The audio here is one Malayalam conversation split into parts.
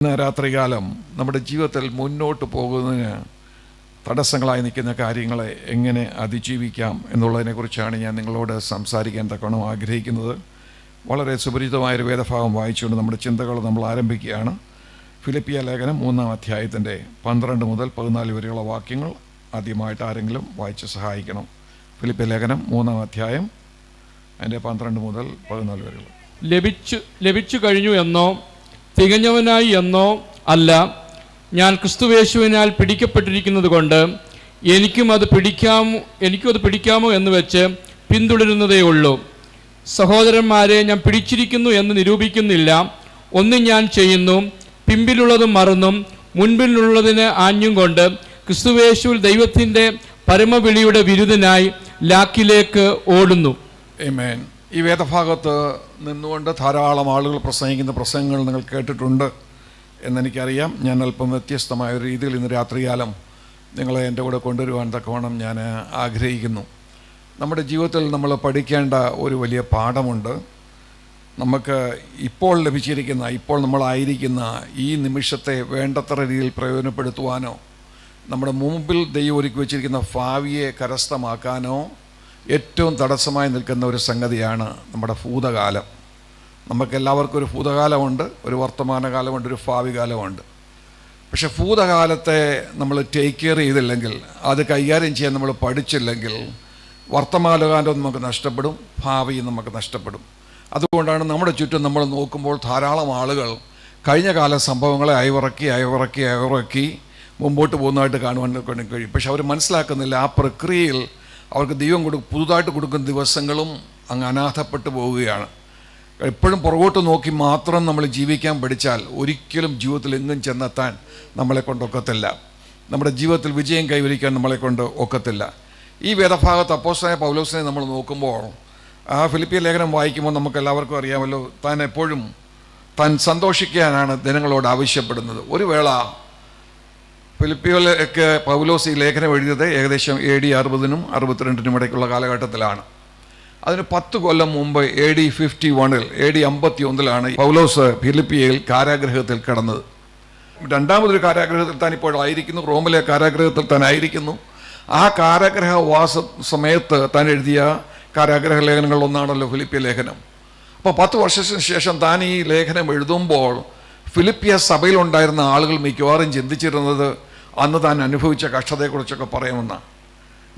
ഇന്ന് രാത്രികാലം നമ്മുടെ ജീവിതത്തിൽ മുന്നോട്ട് പോകുന്നതിന് തടസ്സങ്ങളായി നിൽക്കുന്ന കാര്യങ്ങളെ എങ്ങനെ അതിജീവിക്കാം എന്നുള്ളതിനെക്കുറിച്ചാണ് ഞാൻ നിങ്ങളോട് സംസാരിക്കാൻ തക്കവണ്ണം ആഗ്രഹിക്കുന്നത്. വളരെ സുപരിചിതമായൊരു വേദഭാഗം വായിച്ചുകൊണ്ട് നമ്മുടെ ചിന്തകൾ നമ്മൾ ആരംഭിക്കുകയാണ്. ഫിലിപ്പിയ ലേഖനം 3-ാം അധ്യായത്തിൻ്റെ 12 മുതൽ 14 വരെയുള്ള വാക്യങ്ങൾ ആദ്യമായിട്ട് ആരെങ്കിലും വായിച്ച് സഹായിക്കണം. ഫിലിപ്പിയ ലേഖനം 3-ാം അധ്യായം അതിൻ്റെ 12 മുതൽ 14 വരെയുള്ള. ലഭിച്ചു കഴിഞ്ഞു എന്നോ തികഞ്ഞവനായി എന്നോ അല്ല, ഞാൻ ക്രിസ്തുയേശുവിനാൽ പിടിക്കപ്പെട്ടിരിക്കുന്നത് കൊണ്ട് എനിക്കും അത് പിടിക്കാമോ എന്ന് വെച്ച് പിന്തുടരുന്നതേ ഉള്ളൂ. സഹോദരന്മാരെ, ഞാൻ പിടിച്ചിരിക്കുന്നു എന്ന് നിരൂപിക്കുന്നില്ല. ഒന്നും ഞാൻ ചെയ്യുന്നു, പിമ്പിലുള്ളതും മറന്നും മുൻപിലുള്ളതിന് ആഞ്ഞും കൊണ്ട് ക്രിസ്തുയേശുവിൽ ദൈവത്തിൻ്റെ പരമവിളിയുടെ വിരുദ്ധനായി ലാക്കിലേക്ക് ഓടുന്നു. ആമേൻ. ഈ വേദഭാഗത്ത് നിന്നുകൊണ്ട് ധാരാളം ആളുകൾ പ്രസംഗിക്കുന്ന പ്രസംഗങ്ങൾ നിങ്ങൾ കേട്ടിട്ടുണ്ട് എന്നെനിക്കറിയാം. ഞാൻ അല്പം വ്യത്യസ്തമായ ഒരു രീതിയിൽ ഇന്ന് രാത്രികാലം നിങ്ങളെ എൻ്റെ കൂടെ കൊണ്ടുവരുവാൻ തക്കവണ്ണം ഞാൻ ആഗ്രഹിക്കുന്നു. നമ്മുടെ ജീവിതത്തിൽ നമ്മൾ പഠിക്കേണ്ട ഒരു വലിയ പാഠമുണ്ട്. നമുക്ക് ഇപ്പോൾ ലഭിച്ചിരിക്കുന്ന, ഇപ്പോൾ നമ്മളായിരിക്കുന്ന ഈ നിമിഷത്തെ വേണ്ടത്ര രീതിയിൽ പ്രയോജനപ്പെടുത്തുവാനോ നമ്മുടെ മുമ്പിൽ ദൈവം ഒരുക്കി വച്ചിരിക്കുന്ന ഭാവിയെ കരസ്ഥമാക്കാനോ ഏറ്റവും തടസ്സമായി നിൽക്കുന്ന ഒരു സംഗതിയാണ് നമ്മുടെ ഭൂതകാലം. നമുക്കെല്ലാവർക്കും ഒരു ഭൂതകാലമുണ്ട്, ഒരു വർത്തമാനകാലമുണ്ട്, ഒരു ഭാവി കാലമുണ്ട്. പക്ഷെ ഭൂതകാലത്തെ നമ്മൾ ടേക്ക് കെയർ ചെയ്തില്ലെങ്കിൽ, അത് കൈകാര്യം ചെയ്യാൻ നമ്മൾ പഠിച്ചില്ലെങ്കിൽ വർത്തമാനകാലം നമുക്ക് നഷ്ടപ്പെടും, ഭാവി നമുക്ക് നഷ്ടപ്പെടും. അതുകൊണ്ടാണ് നമ്മുടെ ചുറ്റും നമ്മൾ നോക്കുമ്പോൾ ധാരാളം ആളുകൾ കഴിഞ്ഞ കാല സംഭവങ്ങളെ അയവിറക്കി മുമ്പോട്ട് പോകുന്നതായിട്ട് കാണുവാൻ കഴിയും. പക്ഷെ അവർ മനസ്സിലാക്കുന്നില്ല, ആ പ്രക്രിയയിൽ അവർക്ക് ദൈവം പുതുതായിട്ട് കൊടുക്കുന്ന ദിവസങ്ങളും അങ്ങ് അനാഥപ്പെട്ടു പോവുകയാണ്. എപ്പോഴും പുറകോട്ട് നോക്കി മാത്രം നമ്മൾ ജീവിക്കാൻ പഠിച്ചാൽ ഒരിക്കലും ജീവിതത്തിൽ എങ്ങും ചെന്നെത്താൻ നമ്മളെ കൊണ്ട് ഒക്കത്തില്ല. നമ്മുടെ ജീവിതത്തിൽ വിജയം കൈവരിക്കാൻ നമ്മളെ കൊണ്ട് ഒക്കത്തില്ല. ഈ വേദഭാഗത്ത് അപ്പോസ്തലനായ പൗലോസിനെ നമ്മൾ നോക്കുമ്പോൾ, ആ ഫിലിപ്പിയ ലേഖനം വായിക്കുമ്പോൾ നമുക്ക് എല്ലാവർക്കും അറിയാമല്ലോ, താൻ എപ്പോഴും താൻ സന്തോഷിക്കാനാണ് ജനങ്ങളോട് ആവശ്യപ്പെടുന്നത്. ഒരു വേള ഫിലിപ്പിയിലേക്ക് പൗലോസ് ഈ ലേഖനം എഴുതിയത് ഏകദേശം AD 60-നും 62-നും ഇടയ്ക്കുള്ള കാലഘട്ടത്തിലാണ്. അതിന് 10 കൊല്ലം മുമ്പ് AD 51-ൽ AD 51-ലാണ് പൗലോസ് ഫിലിപ്പിയയിൽ കാരാഗ്രഹത്തിൽ കിടന്നത്. രണ്ടാമതൊരു കാരാഗ്രഹത്തിൽ താൻ ഇപ്പോഴായിരിക്കുന്നു, റോമിലെ കാരാഗ്രഹത്തിൽ താൻ ആയിരിക്കുന്നു. ആ കാരാഗ്രഹവാസ സമയത്ത് താൻ എഴുതിയ കാരാഗ്രഹ ലേഖനങ്ങളിൽ ഒന്നാണല്ലോ ഫിലിപ്പിയ ലേഖനം. അപ്പോൾ 10 വർഷത്തിന് ശേഷം താൻ ഈ ലേഖനം എഴുതുമ്പോൾ ഫിലിപ്പിയ സഭയിലുണ്ടായിരുന്ന ആളുകൾ മിക്കവാറും ചിന്തിച്ചിരുന്നത് അന്ന് താൻ അനുഭവിച്ച കഷ്ടതയെക്കുറിച്ചൊക്കെ പറയുമെന്നാണ്.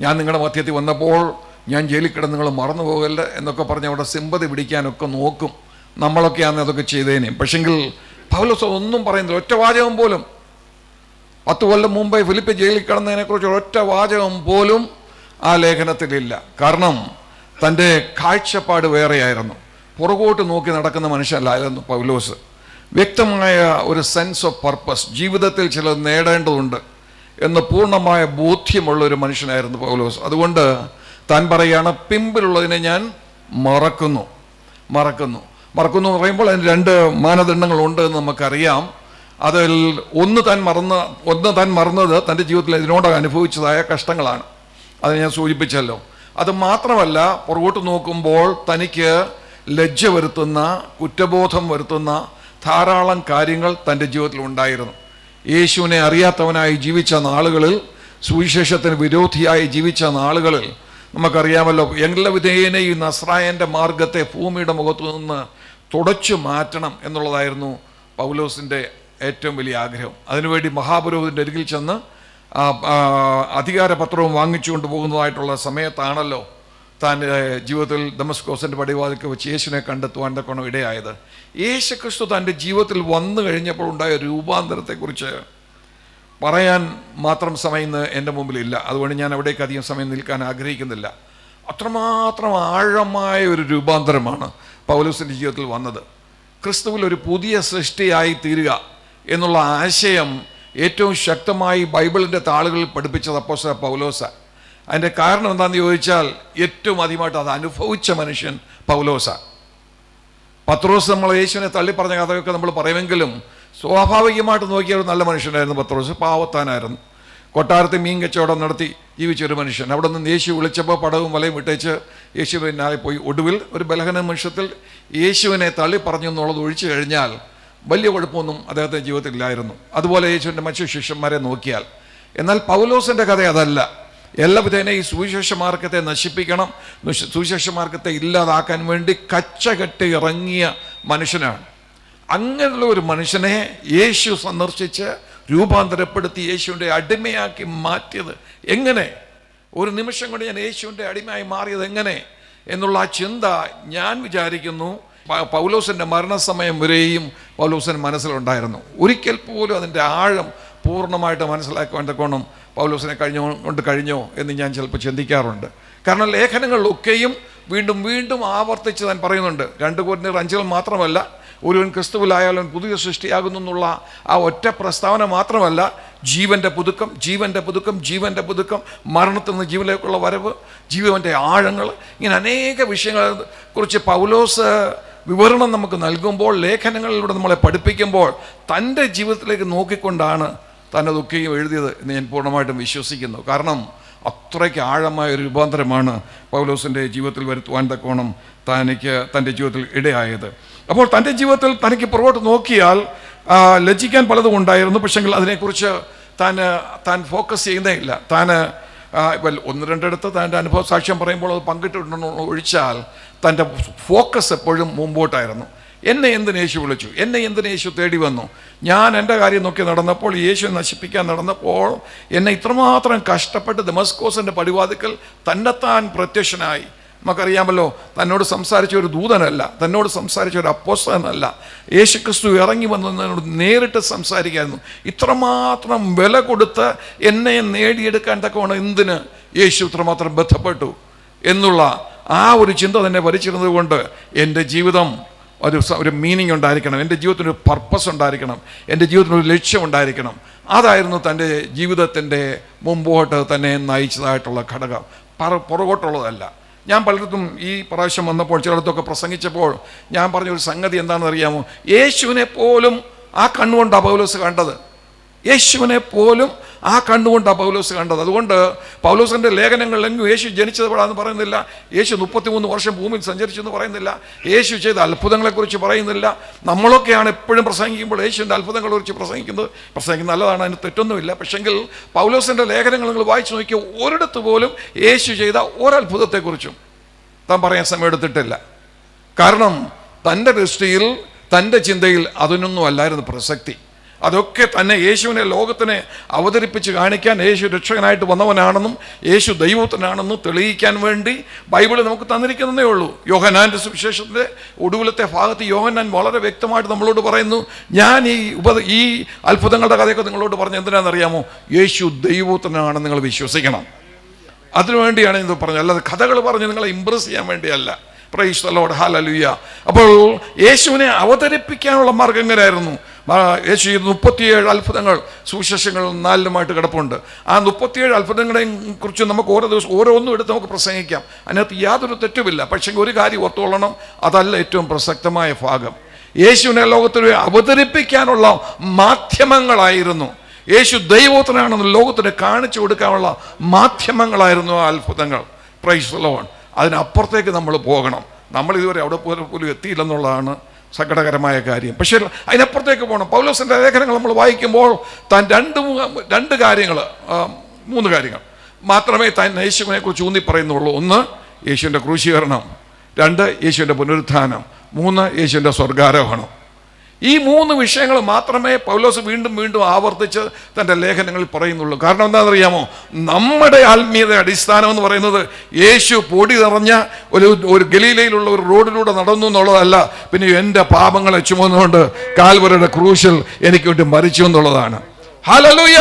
ഞാൻ നിങ്ങളുടെ മധ്യത്തിൽ വന്നപ്പോൾ ഞാൻ ജയിലിൽ കിടന്ന് നിങ്ങൾ മറന്നു പോകല്ല എന്നൊക്കെ പറഞ്ഞ് അവിടെ സിമ്പതി പിടിക്കാനൊക്കെ നോക്കും. നമ്മളൊക്കെയാണ് അതൊക്കെ ചെയ്തേനെയും. പക്ഷെങ്കിൽ പൗലോസ് ഒന്നും പറയുന്നില്ല, ഒറ്റ വാചകം പോലും. 10 കൊല്ലം മുമ്പേ ഫിലിപ്പ് ജയിലിൽ കിടന്നതിനെക്കുറിച്ച് ഒറ്റ വാചകം പോലും ആ ലേഖനത്തിലില്ല. കാരണം തൻ്റെ കാഴ്ചപ്പാട് വേറെയായിരുന്നു. പുറകോട്ട് നോക്കി നടക്കുന്ന മനുഷ്യനല്ലായിരുന്നു പൗലോസ്. വ്യക്തമായ ഒരു സെൻസ് ഓഫ് പർപ്പസ്, ജീവിതത്തിൽ ചിലത് നേടേണ്ടതുണ്ട് എന്ന് പൂർണ്ണമായ ബോധ്യമുള്ള ഒരു മനുഷ്യനായിരുന്നു പൗലോസ്. അതുകൊണ്ട് താൻ പറയുകയാണ്, പിമ്പിലുള്ളതിനെ ഞാൻ മറക്കുന്നു എന്ന് പറയുമ്പോൾ അതിന് 2 മാനദണ്ഡങ്ങളുണ്ട് എന്ന് നമുക്കറിയാം. അതിൽ ഒന്ന് താൻ മറന്നത് തൻ്റെ ജീവിതത്തിൽ ഇതിനോട് അനുഭവിച്ചതായ കഷ്ടങ്ങളാണ്. അത് ഞാൻ സൂചിപ്പിച്ചല്ലോ. അത് മാത്രമല്ല, പുറകോട്ട് നോക്കുമ്പോൾ തനിക്ക് ലജ്ജ വരുത്തുന്ന, കുറ്റബോധം വരുത്തുന്ന ധാരാളം കാര്യങ്ങൾ തൻ്റെ ജീവിതത്തിൽ ഉണ്ടായിരുന്നു. യേശുവിനെ അറിയാത്തവനായി ജീവിച്ച നാളുകളിൽ, സുവിശേഷത്തിന് വിരോധിയായി ജീവിച്ച നാളുകളിൽ നമുക്കറിയാമല്ലോ, എല്ലാ വിധേയനെ ഈ നസ്രായൻ്റെ മാർഗത്തെ ഭൂമിയുടെ മുഖത്തു നിന്ന് തുടച്ചു മാറ്റണം എന്നുള്ളതായിരുന്നു പൗലോസിൻ്റെ ഏറ്റവും വലിയ ആഗ്രഹം. അതിനുവേണ്ടി മഹാപുരോഹിതൻ്റെ അരികിൽ ചെന്ന് അധികാരപത്രവും വാങ്ങിച്ചുകൊണ്ട് പോകുന്നതായിട്ടുള്ള സമയത്താണല്ലോ താൻ ജീവിതത്തിൽ ദമസ്കോസിൻ്റെ പടിവാതിൽക്ക് വെച്ച് യേശുവിനെ കണ്ടെത്തുവാൻ തക്കവണ്ണം ഇടയായത്. യേശുക്രിസ്തു തൻ്റെ ജീവിതത്തിൽ വന്നു കഴിഞ്ഞപ്പോൾ ഉണ്ടായ രൂപാന്തരത്തെക്കുറിച്ച് പറയാൻ മാത്രം സമയം ഇന്ന് എൻ്റെ മുമ്പിലില്ല. അതുകൊണ്ട് ഞാൻ അവിടേക്ക് അധികം സമയം നിൽക്കാൻ ആഗ്രഹിക്കുന്നില്ല. അത്രമാത്രം ആഴമായ ഒരു രൂപാന്തരമാണ് പൗലോസിൻ്റെ ജീവിതത്തിൽ വന്നത്. ക്രിസ്തുവിൽ ഒരു പുതിയ സൃഷ്ടിയായി തീരുക എന്നുള്ള ആശയം ഏറ്റവും ശക്തമായി ബൈബിളിൻ്റെ താളുകളിൽ പഠിപ്പിച്ചത് അപ്പോസ്തലൻ പൗലോസാണ്. അതിൻ്റെ കാരണം എന്താണെന്ന് ചോദിച്ചാൽ, ഏറ്റവും അധികമായിട്ട് അത് അനുഭവിച്ച മനുഷ്യൻ പൗലോസാണ്. പത്രോസ് നമ്മൾ യേശുവിനെ തള്ളിപ്പറഞ്ഞ കഥയൊക്കെ നമ്മൾ പറയുമെങ്കിലും സ്വാഭാവികമായിട്ട് നോക്കിയ ഒരു നല്ല മനുഷ്യനായിരുന്നു പത്രോസ്. പാവത്താനായിരുന്നു. കൊട്ടാരത്തിൽ മീൻ കച്ചവടം നടത്തി ജീവിച്ചൊരു മനുഷ്യൻ. അവിടെ നിന്ന് യേശു വിളിച്ചപ്പോൾ പടവും വലയും വിട്ടേച്ച് യേശു പിന്നാലെ പോയി. ഒടുവിൽ ഒരു ബലഹീന നിമിഷത്തിൽ യേശുവിനെ തള്ളിപ്പറഞ്ഞു എന്നുള്ളത് ഒഴിച്ചു കഴിഞ്ഞാൽ വലിയ കുഴപ്പമൊന്നും അദ്ദേഹത്തിൻ്റെ ജീവിതത്തിൽ ഇല്ലായിരുന്നു. അതുപോലെ യേശുവിൻ്റെ മറ്റു ശിഷ്യന്മാരെ നോക്കിയാൽ. എന്നാൽ പൗലോസിൻ്റെ കഥ അതല്ല. എല്ലാവിധേന ഈ സുവിശേഷ മാർഗത്തെ നശിപ്പിക്കണം, സുവിശേഷ മാർഗത്തെ ഇല്ലാതാക്കാൻ വേണ്ടി കച്ചകെട്ടി ഇറങ്ങിയ മനുഷ്യനാണ്. അങ്ങനെയുള്ള ഒരു മനുഷ്യനെ യേശു സന്ദർശിച്ച് രൂപാന്തരപ്പെടുത്തി യേശുവിൻ്റെ അടിമയാക്കി മാറ്റിയത് എങ്ങനെ? ഒരു നിമിഷം കൊണ്ട് ഞാൻ യേശുവിൻ്റെ അടിമയായി മാറിയത് എങ്ങനെ എന്നുള്ള ആ ചിന്ത ഞാൻ വിചാരിക്കുന്നു പൗലോസിൻ്റെ മരണസമയം വരെയും പൗലോസിന് മനസ്സിലുണ്ടായിരുന്നു. ഒരിക്കൽ പോലും അതിൻ്റെ ആഴം പൂർണ്ണമായിട്ട് മനസ്സിലാക്കുവാൻ തക്കോണം പൗലോസിനെ കഴിഞ്ഞോ എന്ന് ഞാൻ ചിലപ്പോൾ ചിന്തിക്കാറുണ്ട്. കാരണം ലേഖനങ്ങളിലൊക്കെയും വീണ്ടും വീണ്ടും ആവർത്തിച്ച് താൻ പറയുന്നുണ്ട്. 2 കൊരിന്ത്യർ 5 മാത്രമല്ല, ഒരുവൻ ക്രിസ്തുവിലായാലും പുതിയ സൃഷ്ടിയാകുന്നു എന്നുള്ള ആ ഒറ്റ പ്രസ്താവന മാത്രമല്ല, ജീവൻ്റെ പുതുക്കം, ജീവൻ്റെ പുതുക്കം, ജീവൻ്റെ പുതുക്കം, മരണത്തിൽ നിന്ന് ജീവനിലേക്കുള്ള വരവ്, ജീവൻ്റെ ആഴങ്ങൾ, ഇങ്ങനെ അനേക വിഷയങ്ങളെ കുറിച്ച് പൗലോസ് വിവരണം നമുക്ക് നൽകുമ്പോൾ, ലേഖനങ്ങളിലൂടെ നമ്മളെ പഠിപ്പിക്കുമ്പോൾ തൻ്റെ ജീവിതത്തിലേക്ക് നോക്കിക്കൊണ്ടാണ് തന്നതൊക്കെയും എഴുതിയത് എന്ന് ഞാൻ പൂർണ്ണമായിട്ടും വിശ്വസിക്കുന്നു. കാരണം അത്രയ്ക്ക് ആഴമായ ഒരു രൂപാന്തരമാണ് പൗലോസിൻ്റെ ജീവിതത്തിൽ വരുത്തുവാൻ തക്കോണം തൻ്റെ ജീവിതത്തിൽ ഇടയായത്. അപ്പോൾ തൻ്റെ ജീവിതത്തിൽ തനിക്ക് പുറകോട്ട് നോക്കിയാൽ ലജ്ജിക്കാൻ പലതും ഉണ്ടായിരുന്നു. പക്ഷെങ്കിൽ അതിനെക്കുറിച്ച് താൻ ഫോക്കസ് ചെയ്യുന്നേ ഇല്ല. ഇപ്പോൾ 1-2 തൻ്റെ അനുഭവ സാക്ഷ്യം പറയുമ്പോൾ അത് പങ്കിട്ടുണ്ടെന്ന് ഒഴിച്ചാൽ തൻ്റെ ഫോക്കസ് എപ്പോഴും മുമ്പോട്ടായിരുന്നു. എന്നെ എന്തിന് യേശു വിളിച്ചു? എന്നെ എന്തിന് യേശു തേടി വന്നു? ഞാൻ എൻ്റെ കാര്യം നോക്കി നടന്നപ്പോൾ, യേശു നശിപ്പിക്കാൻ നടന്നപ്പോൾ എന്നെ ഇത്രമാത്രം കഷ്ടപ്പെട്ട് ദമസ്കോസിൻ്റെ പടിവാതിക്കൽ തന്നെത്താൻ പ്രത്യക്ഷനായി. നമുക്കറിയാമല്ലോ, തന്നോട് സംസാരിച്ച ഒരു ദൂതനല്ല, തന്നോട് സംസാരിച്ച ഒരു അപ്പോസ്തലനല്ല, യേശുക്രിസ്തു ഇറങ്ങി വന്നതിനോട് നേരിട്ട് സംസാരിക്കായിരുന്നു. ഇത്രമാത്രം വില കൊടുത്ത് എന്നെ നേടിയെടുക്കാൻ തക്കവണ്ണം എന്തിന് യേശു ഇത്രമാത്രം ബന്ധപ്പെട്ടു എന്നുള്ള ആ ഒരു ചിന്ത തന്നെ ഭരിച്ചിരുന്നത് കൊണ്ട് എൻ്റെ ജീവിതം ഒരു മീനിങ് ഉണ്ടായിരിക്കണം, എൻ്റെ ജീവിതത്തിനൊരു പർപ്പസ് ഉണ്ടായിരിക്കണം, എൻ്റെ ജീവിതത്തിനൊരു ലക്ഷ്യം ഉണ്ടായിരിക്കണം. അതായിരുന്നു തൻ്റെ ജീവിതത്തിൻ്റെ മുമ്പോട്ട് തന്നെ നയിച്ചതായിട്ടുള്ള ഘടകം, പുറകോട്ടുള്ളതല്ല. ഞാൻ പലയിടത്തും ഈ പ്രാവശ്യം വന്നപ്പോൾ ചിലയിടത്തൊക്കെ പ്രസംഗിച്ചപ്പോൾ ഞാൻ പറഞ്ഞൊരു സംഗതി എന്താണെന്ന് അറിയാമോ? യേശുവിനെ പോലും ആ കണ്ണുകൊണ്ടാണ് പൗലോസ് കണ്ടത്. യേശുവിനെ പോലും ആ കണ്ണുകൊണ്ടാണ് പൗലോസ് കണ്ടത്. അതുകൊണ്ട് പൗലോസിൻ്റെ ലേഖനങ്ങളിലെങ്കിലും യേശു ജനിച്ചത് എവിടെയാണെന്ന് പറയുന്നില്ല, യേശു 33 വർഷം ഭൂമിയിൽ സഞ്ചരിച്ചെന്ന് പറയുന്നില്ല, യേശു ചെയ്ത അത്ഭുതങ്ങളെക്കുറിച്ച് പറയുന്നില്ല. നമ്മളൊക്കെയാണ് എപ്പോഴും പ്രസംഗിക്കുമ്പോൾ യേശുവിൻ്റെ അത്ഭുതങ്ങളെക്കുറിച്ച് പ്രസംഗിക്കുന്നത് നല്ലതാണ്, അതിന് തെറ്റൊന്നുമില്ല. പക്ഷെങ്കിൽ പൗലോസിൻ്റെ ലേഖനങ്ങൾ നിങ്ങൾ വായിച്ചു നോക്കിയാൽ ഒരിടത്ത് പോലും യേശു ചെയ്ത ഒരത്ഭുതത്തെക്കുറിച്ചും താൻ പറയാൻ സമയമെടുത്തിട്ടില്ല. കാരണം തൻ്റെ ദൃഷ്ടിയിൽ, തൻ്റെ ചിന്തയിൽ അതിനൊന്നും അല്ലായിരുന്നു പ്രസക്തി. അതൊക്കെ തന്നെ യേശുവിനെ ലോകത്തിനെ അവതരിപ്പിച്ച് കാണിക്കാൻ, യേശു രക്ഷകനായിട്ട് വന്നവനാണെന്നും യേശു ദൈവത്തിനാണെന്നും തെളിയിക്കാൻ വേണ്ടി ബൈബിൾ നമുക്ക് തന്നിരിക്കുന്നതേ ഉള്ളൂ. യോഹന്നാൻ്റെ സുവിശേഷത്തിൻ്റെ ഒടുവിലത്തെ ഭാഗത്ത് യോഹന്നാൻ വളരെ വ്യക്തമായിട്ട് നമ്മളോട് പറയുന്നു, ഞാൻ ഈ അത്ഭുതങ്ങളുടെ കഥയൊക്കെ നിങ്ങളോട് പറഞ്ഞ് എന്തിനാണെന്നറിയാമോ? യേശു ദൈവത്തിനാണെന്ന് നിങ്ങൾ വിശ്വസിക്കണം. അതിനുവേണ്ടിയാണ് ഇത് പറഞ്ഞത്, അല്ലാതെ കഥകൾ പറഞ്ഞ് നിങ്ങളെ ഇമ്പ്രസ് ചെയ്യാൻ വേണ്ടിയല്ല. Praise the Lord, hallelujah. അപ്പോൾ യേശുവിനെ അവതരിപ്പിക്കാനുള്ള മാർഗം എങ്ങനെയായിരുന്നു? യേശു 37 അത്ഭുതങ്ങൾ സുവിശേഷങ്ങൾ 4 കിടപ്പുണ്ട്. ആ 37 അത്ഭുതങ്ങളെ കുറിച്ച് നമുക്ക് ഓരോ ദിവസം ഓരോന്നും എടുത്ത് നമുക്ക് പ്രസംഗിക്കാം, അതിനകത്ത് യാതൊരു തെറ്റുമില്ല. പക്ഷേ ഒരു കാര്യം ഓർത്തുകൊള്ളണം, അതല്ല ഏറ്റവും പ്രസക്തമായ ഭാഗം. യേശുവിനെ ലോകത്തിൽ അവതരിപ്പിക്കാനുള്ള മാധ്യമങ്ങളായിരുന്നു. യേശു ദൈവത്തിനാണെന്ന് ലോകത്തിന് കാണിച്ചു കൊടുക്കാനുള്ള മാധ്യമങ്ങളായിരുന്നു ആ അത്ഭുതങ്ങൾ. Praise the Lord. അതിനപ്പുറത്തേക്ക് നമ്മൾ പോകണം. നമ്മൾ ഇതുവരെ അവിടെ പോലും എത്തിയില്ലെന്നുള്ളതാണ് സങ്കടകരമായ കാര്യം. പക്ഷേ അതിനപ്പുറത്തേക്ക് പോകണം. പൗലോസിൻ്റെ ലേഖനങ്ങൾ നമ്മൾ വായിക്കുമ്പോൾ താൻ 3 കാര്യങ്ങൾ മാത്രമേ താൻ യേശുവിനെ കുറിച്ച് ഊന്നി പറയുന്നുള്ളൂ. 1 യേശുവിൻ്റെ ക്രൂശീകരണം, 2 യേശുവിൻ്റെ പുനരുത്ഥാനം, 3 യേശുവിൻ്റെ സ്വർഗാരോഹണം. ഈ 3 വിഷയങ്ങൾ മാത്രമേ പൗലോസ് വീണ്ടും വീണ്ടും ആവർത്തിച്ച് തൻ്റെ ലേഖനങ്ങളിൽ പറയുന്നുള്ളൂ. കാരണം എന്താണെന്നറിയാമോ? നമ്മുടെ ആത്മീയത അടിസ്ഥാനം എന്ന് പറയുന്നത് യേശു പൊടി നിറഞ്ഞ ഒരു ഗലീലയിലുള്ള ഒരു റോഡിലൂടെ നടന്നു എന്നുള്ളതല്ല, പിന്നെ എൻ്റെ പാപങ്ങളെ ചുമന്നുകൊണ്ട് കാൽവരിയുടെ ക്രൂശിൽ എനിക്ക് വേണ്ടി മരിച്ചു എന്നുള്ളതാണ്. ഹല്ലേലൂയ.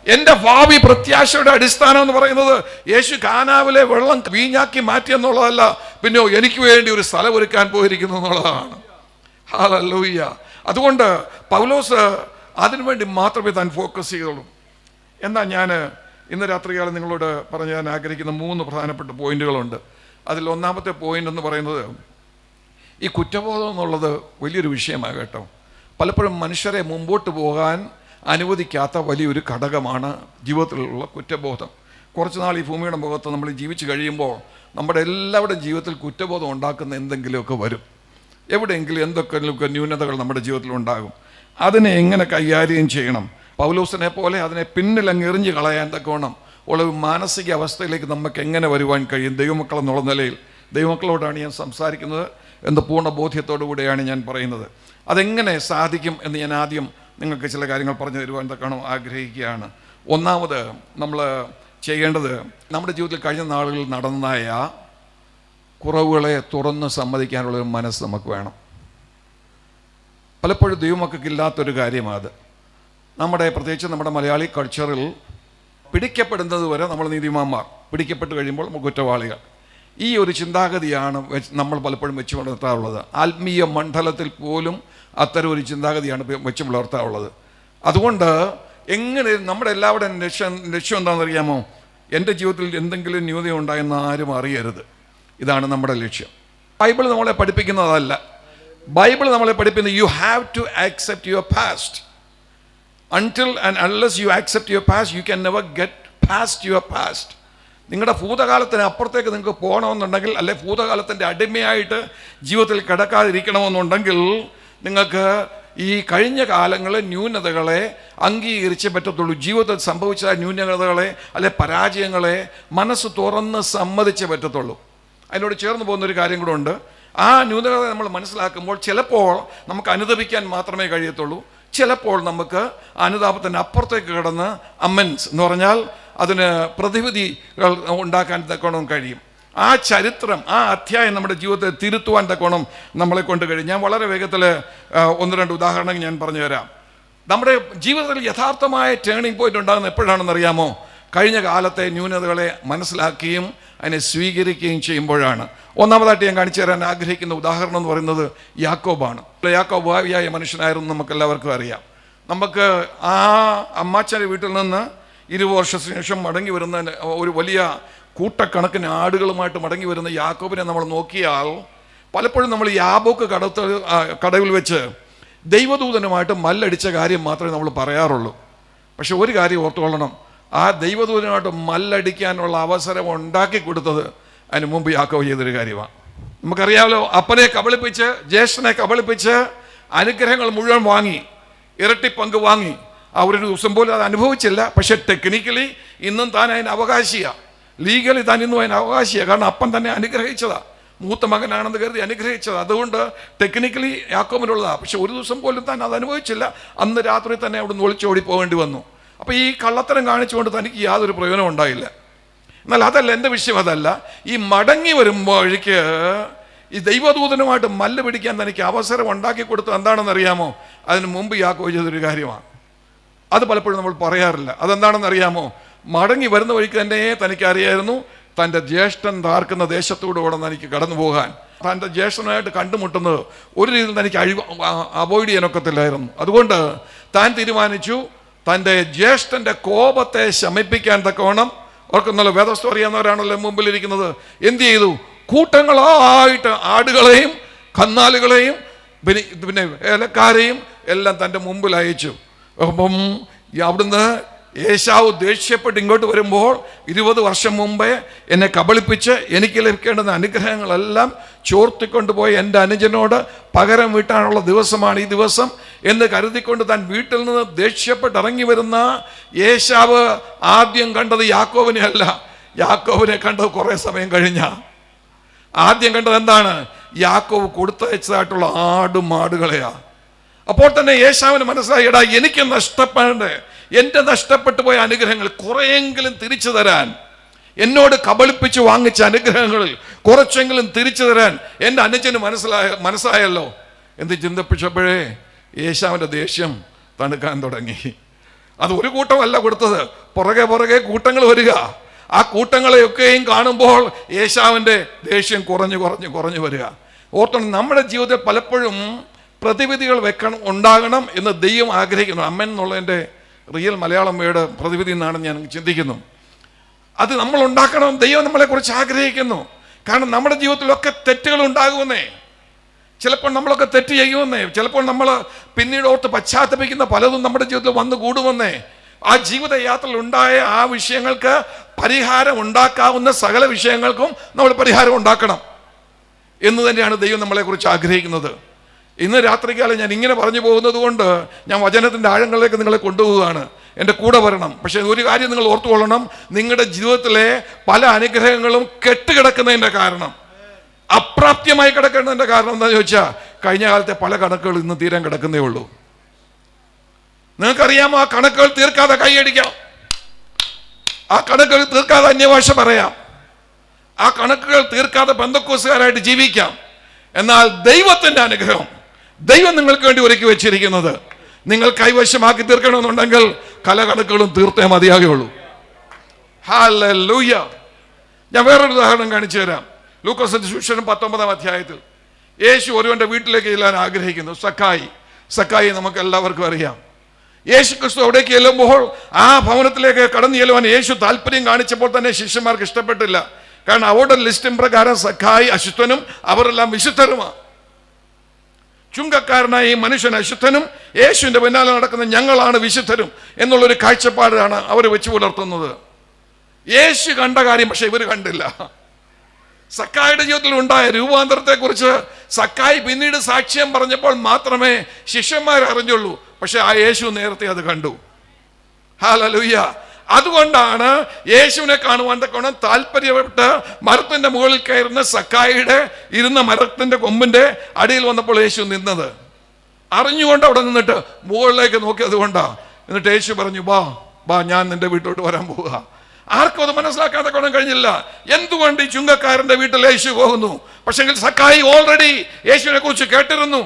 എൻ്റെ ഭാവി പ്രത്യാശയുടെ അടിസ്ഥാനം എന്ന് പറയുന്നത് യേശു കാനാവിലെ വെള്ളം വീഞ്ഞാക്കി മാറ്റിയെന്നുള്ളതല്ല, പിന്നെയോ എനിക്ക് വേണ്ടി ഒരു സ്ഥലം ഒരുക്കാൻ പോയിരിക്കുന്നു എന്നുള്ളതാണ്. ഹല്ലേലൂയ. അതുകൊണ്ട് പൗലോസ് അതിനുവേണ്ടി മാത്രമേ താൻ ഫോക്കസ് ചെയ്തുള്ളൂ. എന്നാൽ ഞാൻ ഇന്ന് രാത്രികാലം നിങ്ങളോട് ഞാൻ ആഗ്രഹിക്കുന്ന 3 പ്രധാനപ്പെട്ട പോയിന്റുകളുണ്ട്. അതിൽ ഒന്നാമത്തെ പോയിന്റ് എന്ന് പറയുന്നത്, ഈ കുറ്റബോധം എന്നുള്ളത് വലിയൊരു വിഷയമാണ് കേട്ടോ. പലപ്പോഴും മനുഷ്യരെ മുമ്പോട്ട് പോകാൻ അനുവദിക്കാത്ത വലിയൊരു ഘടകമാണ് ജീവിതത്തിലുള്ള കുറ്റബോധം. കുറച്ച് നാൾ ഈ ഭൂമിയുടെ മുഖത്ത് നമ്മൾ ജീവിച്ച് കഴിയുമ്പോൾ നമ്മുടെ എല്ലാവരുടെയും ജീവിതത്തിൽ കുറ്റബോധം ഉണ്ടാക്കുന്ന എന്തെങ്കിലുമൊക്കെ വരും. എവിടെയെങ്കിലും എന്തൊക്കെ ന്യൂനതകൾ നമ്മുടെ ജീവിതത്തിൽ ഉണ്ടാകും. അതിനെ എങ്ങനെ കൈകാര്യം ചെയ്യണം? പൗലോസിനെ പോലെ അതിനെ പിന്നിലങ്ങെറിഞ്ഞ് കളയാൻ തക്കോണം ഉള്ള ഒരു മാനസിക അവസ്ഥയിലേക്ക് നമുക്ക് എങ്ങനെ വരുവാൻ കഴിയും? ദൈവമക്കൾ എന്നുള്ള നിലയിൽ ദൈവമക്കളോടാണ് ഞാൻ സംസാരിക്കുന്നത് എന്ന പൂർണ്ണ ബോധ്യത്തോടു കൂടിയാണ് ഞാൻ പറയുന്നത്. അതെങ്ങനെ സാധിക്കും എന്ന് ഞാൻ ആദ്യം നിങ്ങൾക്ക് ചില കാര്യങ്ങൾ പറഞ്ഞു തരുവാൻ തക്കണം ആഗ്രഹിക്കുകയാണ്. ഒന്നാമത് നമ്മൾ ചെയ്യേണ്ടത്, നമ്മുടെ ജീവിതത്തിൽ കഴിഞ്ഞ നാളുകളിൽ നടന്നതായ കുറവുകളെ തുറന്ന് സമ്മതിക്കാനുള്ളൊരു മനസ്സ് നമുക്ക് വേണം. പലപ്പോഴും ദൈവമക്കൾക്കില്ലാത്തൊരു കാര്യമാണ്. പ്രത്യേകിച്ച് നമ്മുടെ മലയാളി കൾച്ചറിൽ പിടിക്കപ്പെടുന്നത് വരെ നമ്മൾ നീതിമാന്മാർ, പിടിക്കപ്പെട്ട് കഴിയുമ്പോൾ നമ്മൾ കുറ്റവാളികൾ. ഈ ഒരു ചിന്താഗതിയാണ് നമ്മൾ പലപ്പോഴും വെച്ച് പുലർത്താറുള്ളത്. ആത്മീയ മണ്ഡലത്തിൽ പോലും അത്തരം ഒരു ചിന്താഗതിയാണ് വെച്ച് പുലർത്താറുള്ളത്. അതുകൊണ്ട് എങ്ങനെ നമ്മുടെ എല്ലാവരുടെയും ലക്ഷ്യം എന്താണെന്നറിയാമോ? എൻ്റെ ജീവിതത്തിൽ എന്തെങ്കിലും ന്യൂനത ഉണ്ടായെന്ന് ആരും അറിയരുത്. ഇതാണ് നമ്മുടെ ലക്ഷ്യം. ബൈബിൾ നമ്മളെ പഠിപ്പിക്കുന്നതല്ല. ബൈബിൾ നമ്മളെ പഠിപ്പിക്കുന്നത് you have to accept your past. Until and unless you accept your past you can never get past your past. നിങ്ങളുടെ ഭൂതകാലത്തിന് അപ്പുറത്തേക്ക് നിങ്ങൾക്ക് പോകണമെന്നുണ്ടെങ്കിൽ, അല്ലെ ഭൂതകാലത്തിൻ്റെ അടിമയായിട്ട് ജീവിതത്തിൽ കിടക്കാതിരിക്കണമെന്നുണ്ടെങ്കിൽ, നിങ്ങൾക്ക് ഈ കഴിഞ്ഞ കാലങ്ങളെ ന്യൂനതകളെ അംഗീകരിച്ചേ പറ്റത്തുള്ളൂ. ജീവിതത്തിൽ സംഭവിച്ച ന്യൂനതകളെ അല്ലെ പരാജയങ്ങളെ മനസ്സ് തുറന്ന് സമ്മതിച്ചേ പറ്റത്തുള്ളൂ. അതിനോട് ചേർന്ന് പോകുന്നൊരു കാര്യം കൂടെ ഉണ്ട്. ആ ന്യൂനതകളെ നമ്മൾ മനസ്സിലാക്കുമ്പോൾ ചിലപ്പോൾ നമുക്ക് അനുദപിക്കാൻ മാത്രമേ കഴിയത്തുള്ളൂ. ചിലപ്പോൾ നമുക്ക് അനുതാപത്തിന് അപ്പുറത്തേക്ക് കിടന്ന് അമ്മൻസ് എന്ന് പറഞ്ഞാൽ അതിന് പ്രതിവിധികൾ ഉണ്ടാക്കാൻ തക്കോണം കഴിയും. ആ ചരിത്രം, ആ അധ്യായം നമ്മുടെ ജീവിതത്തെ തിരുത്തുവാൻ തക്കോണം നമ്മളെ കൊണ്ട് കഴിയും. ഞാൻ വളരെ വേഗത്തിൽ 1-2 ഉദാഹരണങ്ങൾ ഞാൻ പറഞ്ഞു തരാം. നമ്മുടെ ജീവിതത്തിൽ യഥാർത്ഥമായ ടേണിംഗ് പോയിന്റ് ഉണ്ടാകുന്നത് എപ്പോഴാണെന്നറിയാമോ? കഴിഞ്ഞ കാലത്തെ ന്യൂനതകളെ മനസ്സിലാക്കുകയും അതിനെ സ്വീകരിക്കുകയും ചെയ്യുമ്പോഴാണ്. ഒന്നാമതായിട്ട് ഞാൻ കാണിച്ചു തരാൻ ആഗ്രഹിക്കുന്ന ഉദാഹരണം എന്ന് പറയുന്നത് യാക്കോബാണ്. യാക്കോബ് ഭാവിയായ മനുഷ്യനായിരുന്നു, നമുക്കെല്ലാവർക്കും അറിയാം. നമുക്ക് ആ അമ്മാച്ചൻ്റെ വീട്ടിൽ നിന്ന് 20 വർഷത്തിന് ശേഷം മടങ്ങി വരുന്ന ഒരു വലിയ കൂട്ടക്കണക്കിന് ആടുകളുമായിട്ട് മടങ്ങി വരുന്ന യാക്കോബിനെ നമ്മൾ നോക്കിയാൽ പലപ്പോഴും നമ്മൾ യാബോക്ക് കടവിൽ വെച്ച് ദൈവദൂതനുമായിട്ട് മല്ലടിച്ച കാര്യം മാത്രമേ നമ്മൾ പറയാറുള്ളൂ. പക്ഷെ ഒരു കാര്യം ഓർത്തുകൊള്ളണം, ആ ദൈവദൂതനുമായിട്ട് മല്ലടിക്കാനുള്ള അവസരം ഉണ്ടാക്കി കൊടുത്തത് അതിന് മുമ്പ് യാക്കോബ് ചെയ്തൊരു കാര്യമാണ്. നമുക്കറിയാമല്ലോ, അപ്പനെ കബളിപ്പിച്ച് ജ്യേഷ്ഠനെ കബളിപ്പിച്ച് അനുഗ്രഹങ്ങൾ മുഴുവൻ വാങ്ങി, ഇരട്ടി പങ്ക് വാങ്ങി. ആ ഒരു ദിവസം പോലും അത് അനുഭവിച്ചില്ല. പക്ഷെ ടെക്നിക്കലി ഇന്നും താൻ അതിന് അവകാശിയാണ്, ലീഗലി താൻ ഇന്നും അതിന് അവകാശിയാണ്. കാരണം അപ്പൻ തന്നെ അനുഗ്രഹിച്ചതാ, മൂത്ത മകനാണെന്ന് കരുതി അനുഗ്രഹിച്ചത്. അതുകൊണ്ട് ടെക്നിക്കലി യാക്കോബിനുള്ളതാണ്. പക്ഷെ ഒരു ദിവസം പോലും താൻ അത് അനുഭവിച്ചില്ല. അന്ന് രാത്രി തന്നെ അവിടെ നിന്ന് ഒളിച്ചോടി പോകേണ്ടി വന്നു. അപ്പോൾ ഈ കള്ളത്തരം കാണിച്ചുകൊണ്ട് തനിക്ക് യാതൊരു പ്രയോജനം ഉണ്ടായില്ല. എന്നാൽ അതല്ല എൻ്റെ വിഷയം, അതല്ല. ഈ മടങ്ങി വരുമ്പോഴേക്ക് ഈ ദൈവദൂതനുമായിട്ട് മല്ല് പിടിക്കാൻ തനിക്ക് അവസരം ഉണ്ടാക്കി കൊടുത്തത് എന്താണെന്നറിയാമോ? അതിന് മുമ്പ് യാക്കോബ് ചെയ്തൊരു കാര്യമാണ്. അത് പലപ്പോഴും നമ്മൾ പറയാറില്ല. അതെന്താണെന്നറിയാമോ? മടങ്ങി വരുന്ന വഴിക്ക് തന്നെ തനിക്ക് അറിയായിരുന്നു തൻ്റെ ജ്യേഷ്ഠൻ താർക്കുന്ന ദേശത്തൂടെ കൂടെ തനിക്ക് കടന്നു പോകാൻ. തൻ്റെ ജ്യേഷ്ഠനായിട്ട് കണ്ടുമുട്ടുന്നത് ഒരു രീതിയിൽ തനിക്ക് അവോയ്ഡ് ചെയ്യാനൊക്കത്തില്ലായിരുന്നു. അതുകൊണ്ട് താൻ തീരുമാനിച്ചു തൻ്റെ ജ്യേഷ്ഠൻ്റെ കോപത്തെ ശമിപ്പിക്കാൻ തക്കവണ്ണം, ഓർക്കുന്നല്ലോ, വേദസ്തം അറിയാവുന്നവരാണല്ലോ മുമ്പിലിരിക്കുന്നത്, എന്ത് ചെയ്തു? കൂട്ടങ്ങളായിട്ട് ആടുകളെയും കന്നാലുകളെയും പിന്നെ ഏലക്കാരെയും എല്ലാം തൻ്റെ മുമ്പിൽ അയച്ചു. അപ്പം അവിടുന്ന് ഏശാവ് ദേഷ്യപ്പെട്ട് ഇങ്ങോട്ട് വരുമ്പോൾ 20 വർഷം മുമ്പേ എന്നെ കബളിപ്പിച്ച് എനിക്ക് ലഭിക്കേണ്ടുന്ന അനുഗ്രഹങ്ങളെല്ലാം ചോർത്തിക്കൊണ്ടുപോയി എൻ്റെ അനുജനോട് പകരം വീട്ടാനുള്ള ദിവസമാണ് ഈ ദിവസം എന്ന് കരുതിക്കൊണ്ട് താൻ വീട്ടിൽ നിന്ന് ദേഷ്യപ്പെട്ട് ഇറങ്ങി വരുന്ന ഏശാവ് ആദ്യം കണ്ടത് യാക്കോബിനെ അല്ല, യാക്കോബിനെ കണ്ടത് കുറേ സമയം കഴിഞ്ഞ. ആദ്യം കണ്ടത് എന്താണ്? യാക്കോബ് കൊടുത്തയച്ചതായിട്ടുള്ള ആടുമാടുകളെയാ. അപ്പോൾ തന്നെ ഏശാവിന് മനസ്സിലായി, എടാ എനിക്ക് നഷ്ടപ്പെടേണ്ടേ, എൻ്റെ നഷ്ടപ്പെട്ടു പോയ അനുഗ്രഹങ്ങൾ കുറെയെങ്കിലും തിരിച്ചു തരാൻ, എന്നോട് കബളിപ്പിച്ച് വാങ്ങിച്ച അനുഗ്രഹങ്ങളിൽ കുറച്ചെങ്കിലും തിരിച്ചു തരാൻ എൻ്റെ അനുജന് മനസ്സായല്ലോ എന്ന് ചിന്തിപ്പിച്ചപ്പോഴേ ഏശാവിൻ്റെ ദേഷ്യം തണുക്കാൻ തുടങ്ങി. അത് ഒരു കൂട്ടമല്ല കൊടുത്തത്, പുറകെ കൂട്ടങ്ങൾ വരിക. ആ കൂട്ടങ്ങളെയൊക്കെയും കാണുമ്പോൾ ഏശാവിൻ്റെ ദേഷ്യം കുറഞ്ഞു വരിക. ഓർത്തോണം, നമ്മുടെ ജീവിതത്തിൽ പലപ്പോഴും പ്രതിവിധികൾ ഉണ്ടാകണം എന്ന് ദൈവം ആഗ്രഹിക്കുന്നു. അമ്മൻ എന്നുള്ളതിൻ്റെ റിയൽ മലയാളം വേർഡ് പ്രതിവിധി എന്നാണ് ഞാൻ ചിന്തിക്കുന്നു. അത് നമ്മൾ ഉണ്ടാക്കണം, ദൈവം നമ്മളെക്കുറിച്ച് ആഗ്രഹിക്കുന്നു. കാരണം നമ്മുടെ ജീവിതത്തിലൊക്കെ തെറ്റുകൾ ഉണ്ടാകുമെന്നേ, ചിലപ്പോൾ നമ്മളൊക്കെ തെറ്റ് ചെയ്യുമെന്നേ, ചിലപ്പോൾ നമ്മൾ പിന്നീട് ഓർത്ത് പശ്ചാത്തപിക്കുന്ന പലതും നമ്മുടെ ജീവിതത്തിൽ വന്നു കൂടുമെന്നേ. ആ ജീവിതയാത്രയിൽ ഉണ്ടായ ആ വിഷയങ്ങൾക്ക് പരിഹാരം ഉണ്ടാക്കാവുന്ന സകല വിഷയങ്ങൾക്കും നമ്മൾ പരിഹാരം ഉണ്ടാക്കണം. എന്ന് തന്നെയാണ് ദൈവം നമ്മളെക്കുറിച്ച് ആഗ്രഹിക്കുന്നത്. ഇന്ന് രാത്രികാലം ഞാൻ ഇങ്ങനെ പറഞ്ഞു പോകുന്നത് കൊണ്ട് ഞാൻ വചനത്തിൻ്റെ ആഴങ്ങളിലേക്ക് നിങ്ങളെ കൊണ്ടുപോവുകയാണ്. എൻ്റെ കൂടെ വരണം. പക്ഷേ ഒരു കാര്യം നിങ്ങൾ ഓർത്തുകൊള്ളണം, നിങ്ങളുടെ ജീവിതത്തിലെ പല അനുഗ്രഹങ്ങളും കെട്ടുകിടക്കുന്നതിൻ്റെ കാരണം, അപ്രാപ്യമായി കിടക്കുന്നതിൻ്റെ കാരണം എന്താണെന്ന് ചോദിച്ചാൽ, കഴിഞ്ഞ കാലത്തെ പല കണക്കുകൾ ഇന്ന് തീരാൻ കിടക്കുന്നേ ഉള്ളൂ. നിങ്ങൾക്കറിയാമോ, ആ കണക്കുകൾ തീർക്കാതെ കൈയടിക്കാം, ആ കണക്കുകൾ തീർക്കാതെ അന്യഭാഷ പറയാം, ആ കണക്കുകൾ തീർക്കാതെ പെന്തക്കോസ്തുകാരായിട്ട് ജീവിക്കാം. എന്നാൽ ദൈവത്തിൻ്റെ അനുഗ്രഹം ദൈവം നിങ്ങൾക്ക് വേണ്ടി ഒരുക്കി വെച്ചിരിക്കുന്നത് നിങ്ങൾ കൈവശമാക്കി തീർക്കണമെന്നുണ്ടെങ്കിൽ പല കണക്കുകളും തീർത്തേ മതിയാകുള്ളൂ. ഹല്ലേലൂയ. ഞാൻ വേറൊരു ഉദാഹരണം കാണിച്ചു തരാം. ലൂക്കോസിന്റെ സുവിശേഷം 19-ാം അധ്യായത്തിൽ യേശു ഒരുവന്റെ വീട്ടിലേക്ക് ചെല്ലാൻ ആഗ്രഹിക്കുന്നു. സക്കായി നമുക്ക് എല്ലാവർക്കും അറിയാം. യേശു ക്രിസ്തു അവിടേക്ക് ചെല്ലുമ്പോൾ ആ ഭവനത്തിലേക്ക് കടന്നു ചെല്ലുവാൻ യേശു താല്പര്യം കാണിച്ചപ്പോൾ തന്നെ ശിഷ്യന്മാർക്ക് ഇഷ്ടപ്പെട്ടില്ല. കാരണം അവരുടെ ലിസ്റ്റും പ്രകാരം സക്കായി അശുദ്ധനും അവരെല്ലാം വിശുദ്ധരുമാണ്. ചുങ്കക്കാരനായ ഈ മനുഷ്യൻ അശുദ്ധനും യേശുവിന്റെ പിന്നാലെ നടക്കുന്ന ഞങ്ങളാണ് വിശുദ്ധരും എന്നുള്ളൊരു കാഴ്ചപ്പാടാണ് അവർ വെച്ച് പുലർത്തുന്നത്. യേശു കണ്ട കാര്യം പക്ഷെ ഇവർ കണ്ടില്ല. സക്കായിയുടെ ജീവിതത്തിൽ ഉണ്ടായ രൂപാന്തരത്തെക്കുറിച്ച് സക്കായി പിന്നീട് സാക്ഷ്യം പറഞ്ഞപ്പോൾ മാത്രമേ ശിഷ്യന്മാർ അറിഞ്ഞുള്ളൂ. പക്ഷെ ആ യേശു നേരത്തെ അത് കണ്ടു. ഹല്ലേലൂയ. അതുകൊണ്ടാണ് യേശുവിനെ കാണുവാൻ തക്കവണ്ണം താല്പര്യപ്പെട്ട് മരത്തിന്റെ മുകളിൽ കയറുന്ന സക്കായിയുടെ ഇരുന്ന മരത്തിന്റെ കൊമ്പിന്റെ അടിയിൽ വന്നപ്പോൾ യേശു നിന്നത്. അറിഞ്ഞുകൊണ്ട് അവിടെ നിന്നിട്ട് മുകളിലേക്ക് നോക്കിയത് കൊണ്ടാ. എന്നിട്ട് യേശു പറഞ്ഞു, ബാ ഞാൻ നിന്റെ വീട്ടിലോട്ട് വരാൻ പോവുക. ആർക്കും അത് മനസ്സിലാക്കാതെ കൊണ്ടും കഴിഞ്ഞില്ല. എന്തുകൊണ്ട് ഈ ചുങ്കക്കാരന്റെ വീട്ടിൽ യേശു പോകുന്നു? പക്ഷെങ്കിൽ സക്കായി ഓൾറെഡി യേശുവിനെ കുറിച്ച് കേട്ടിരുന്നു.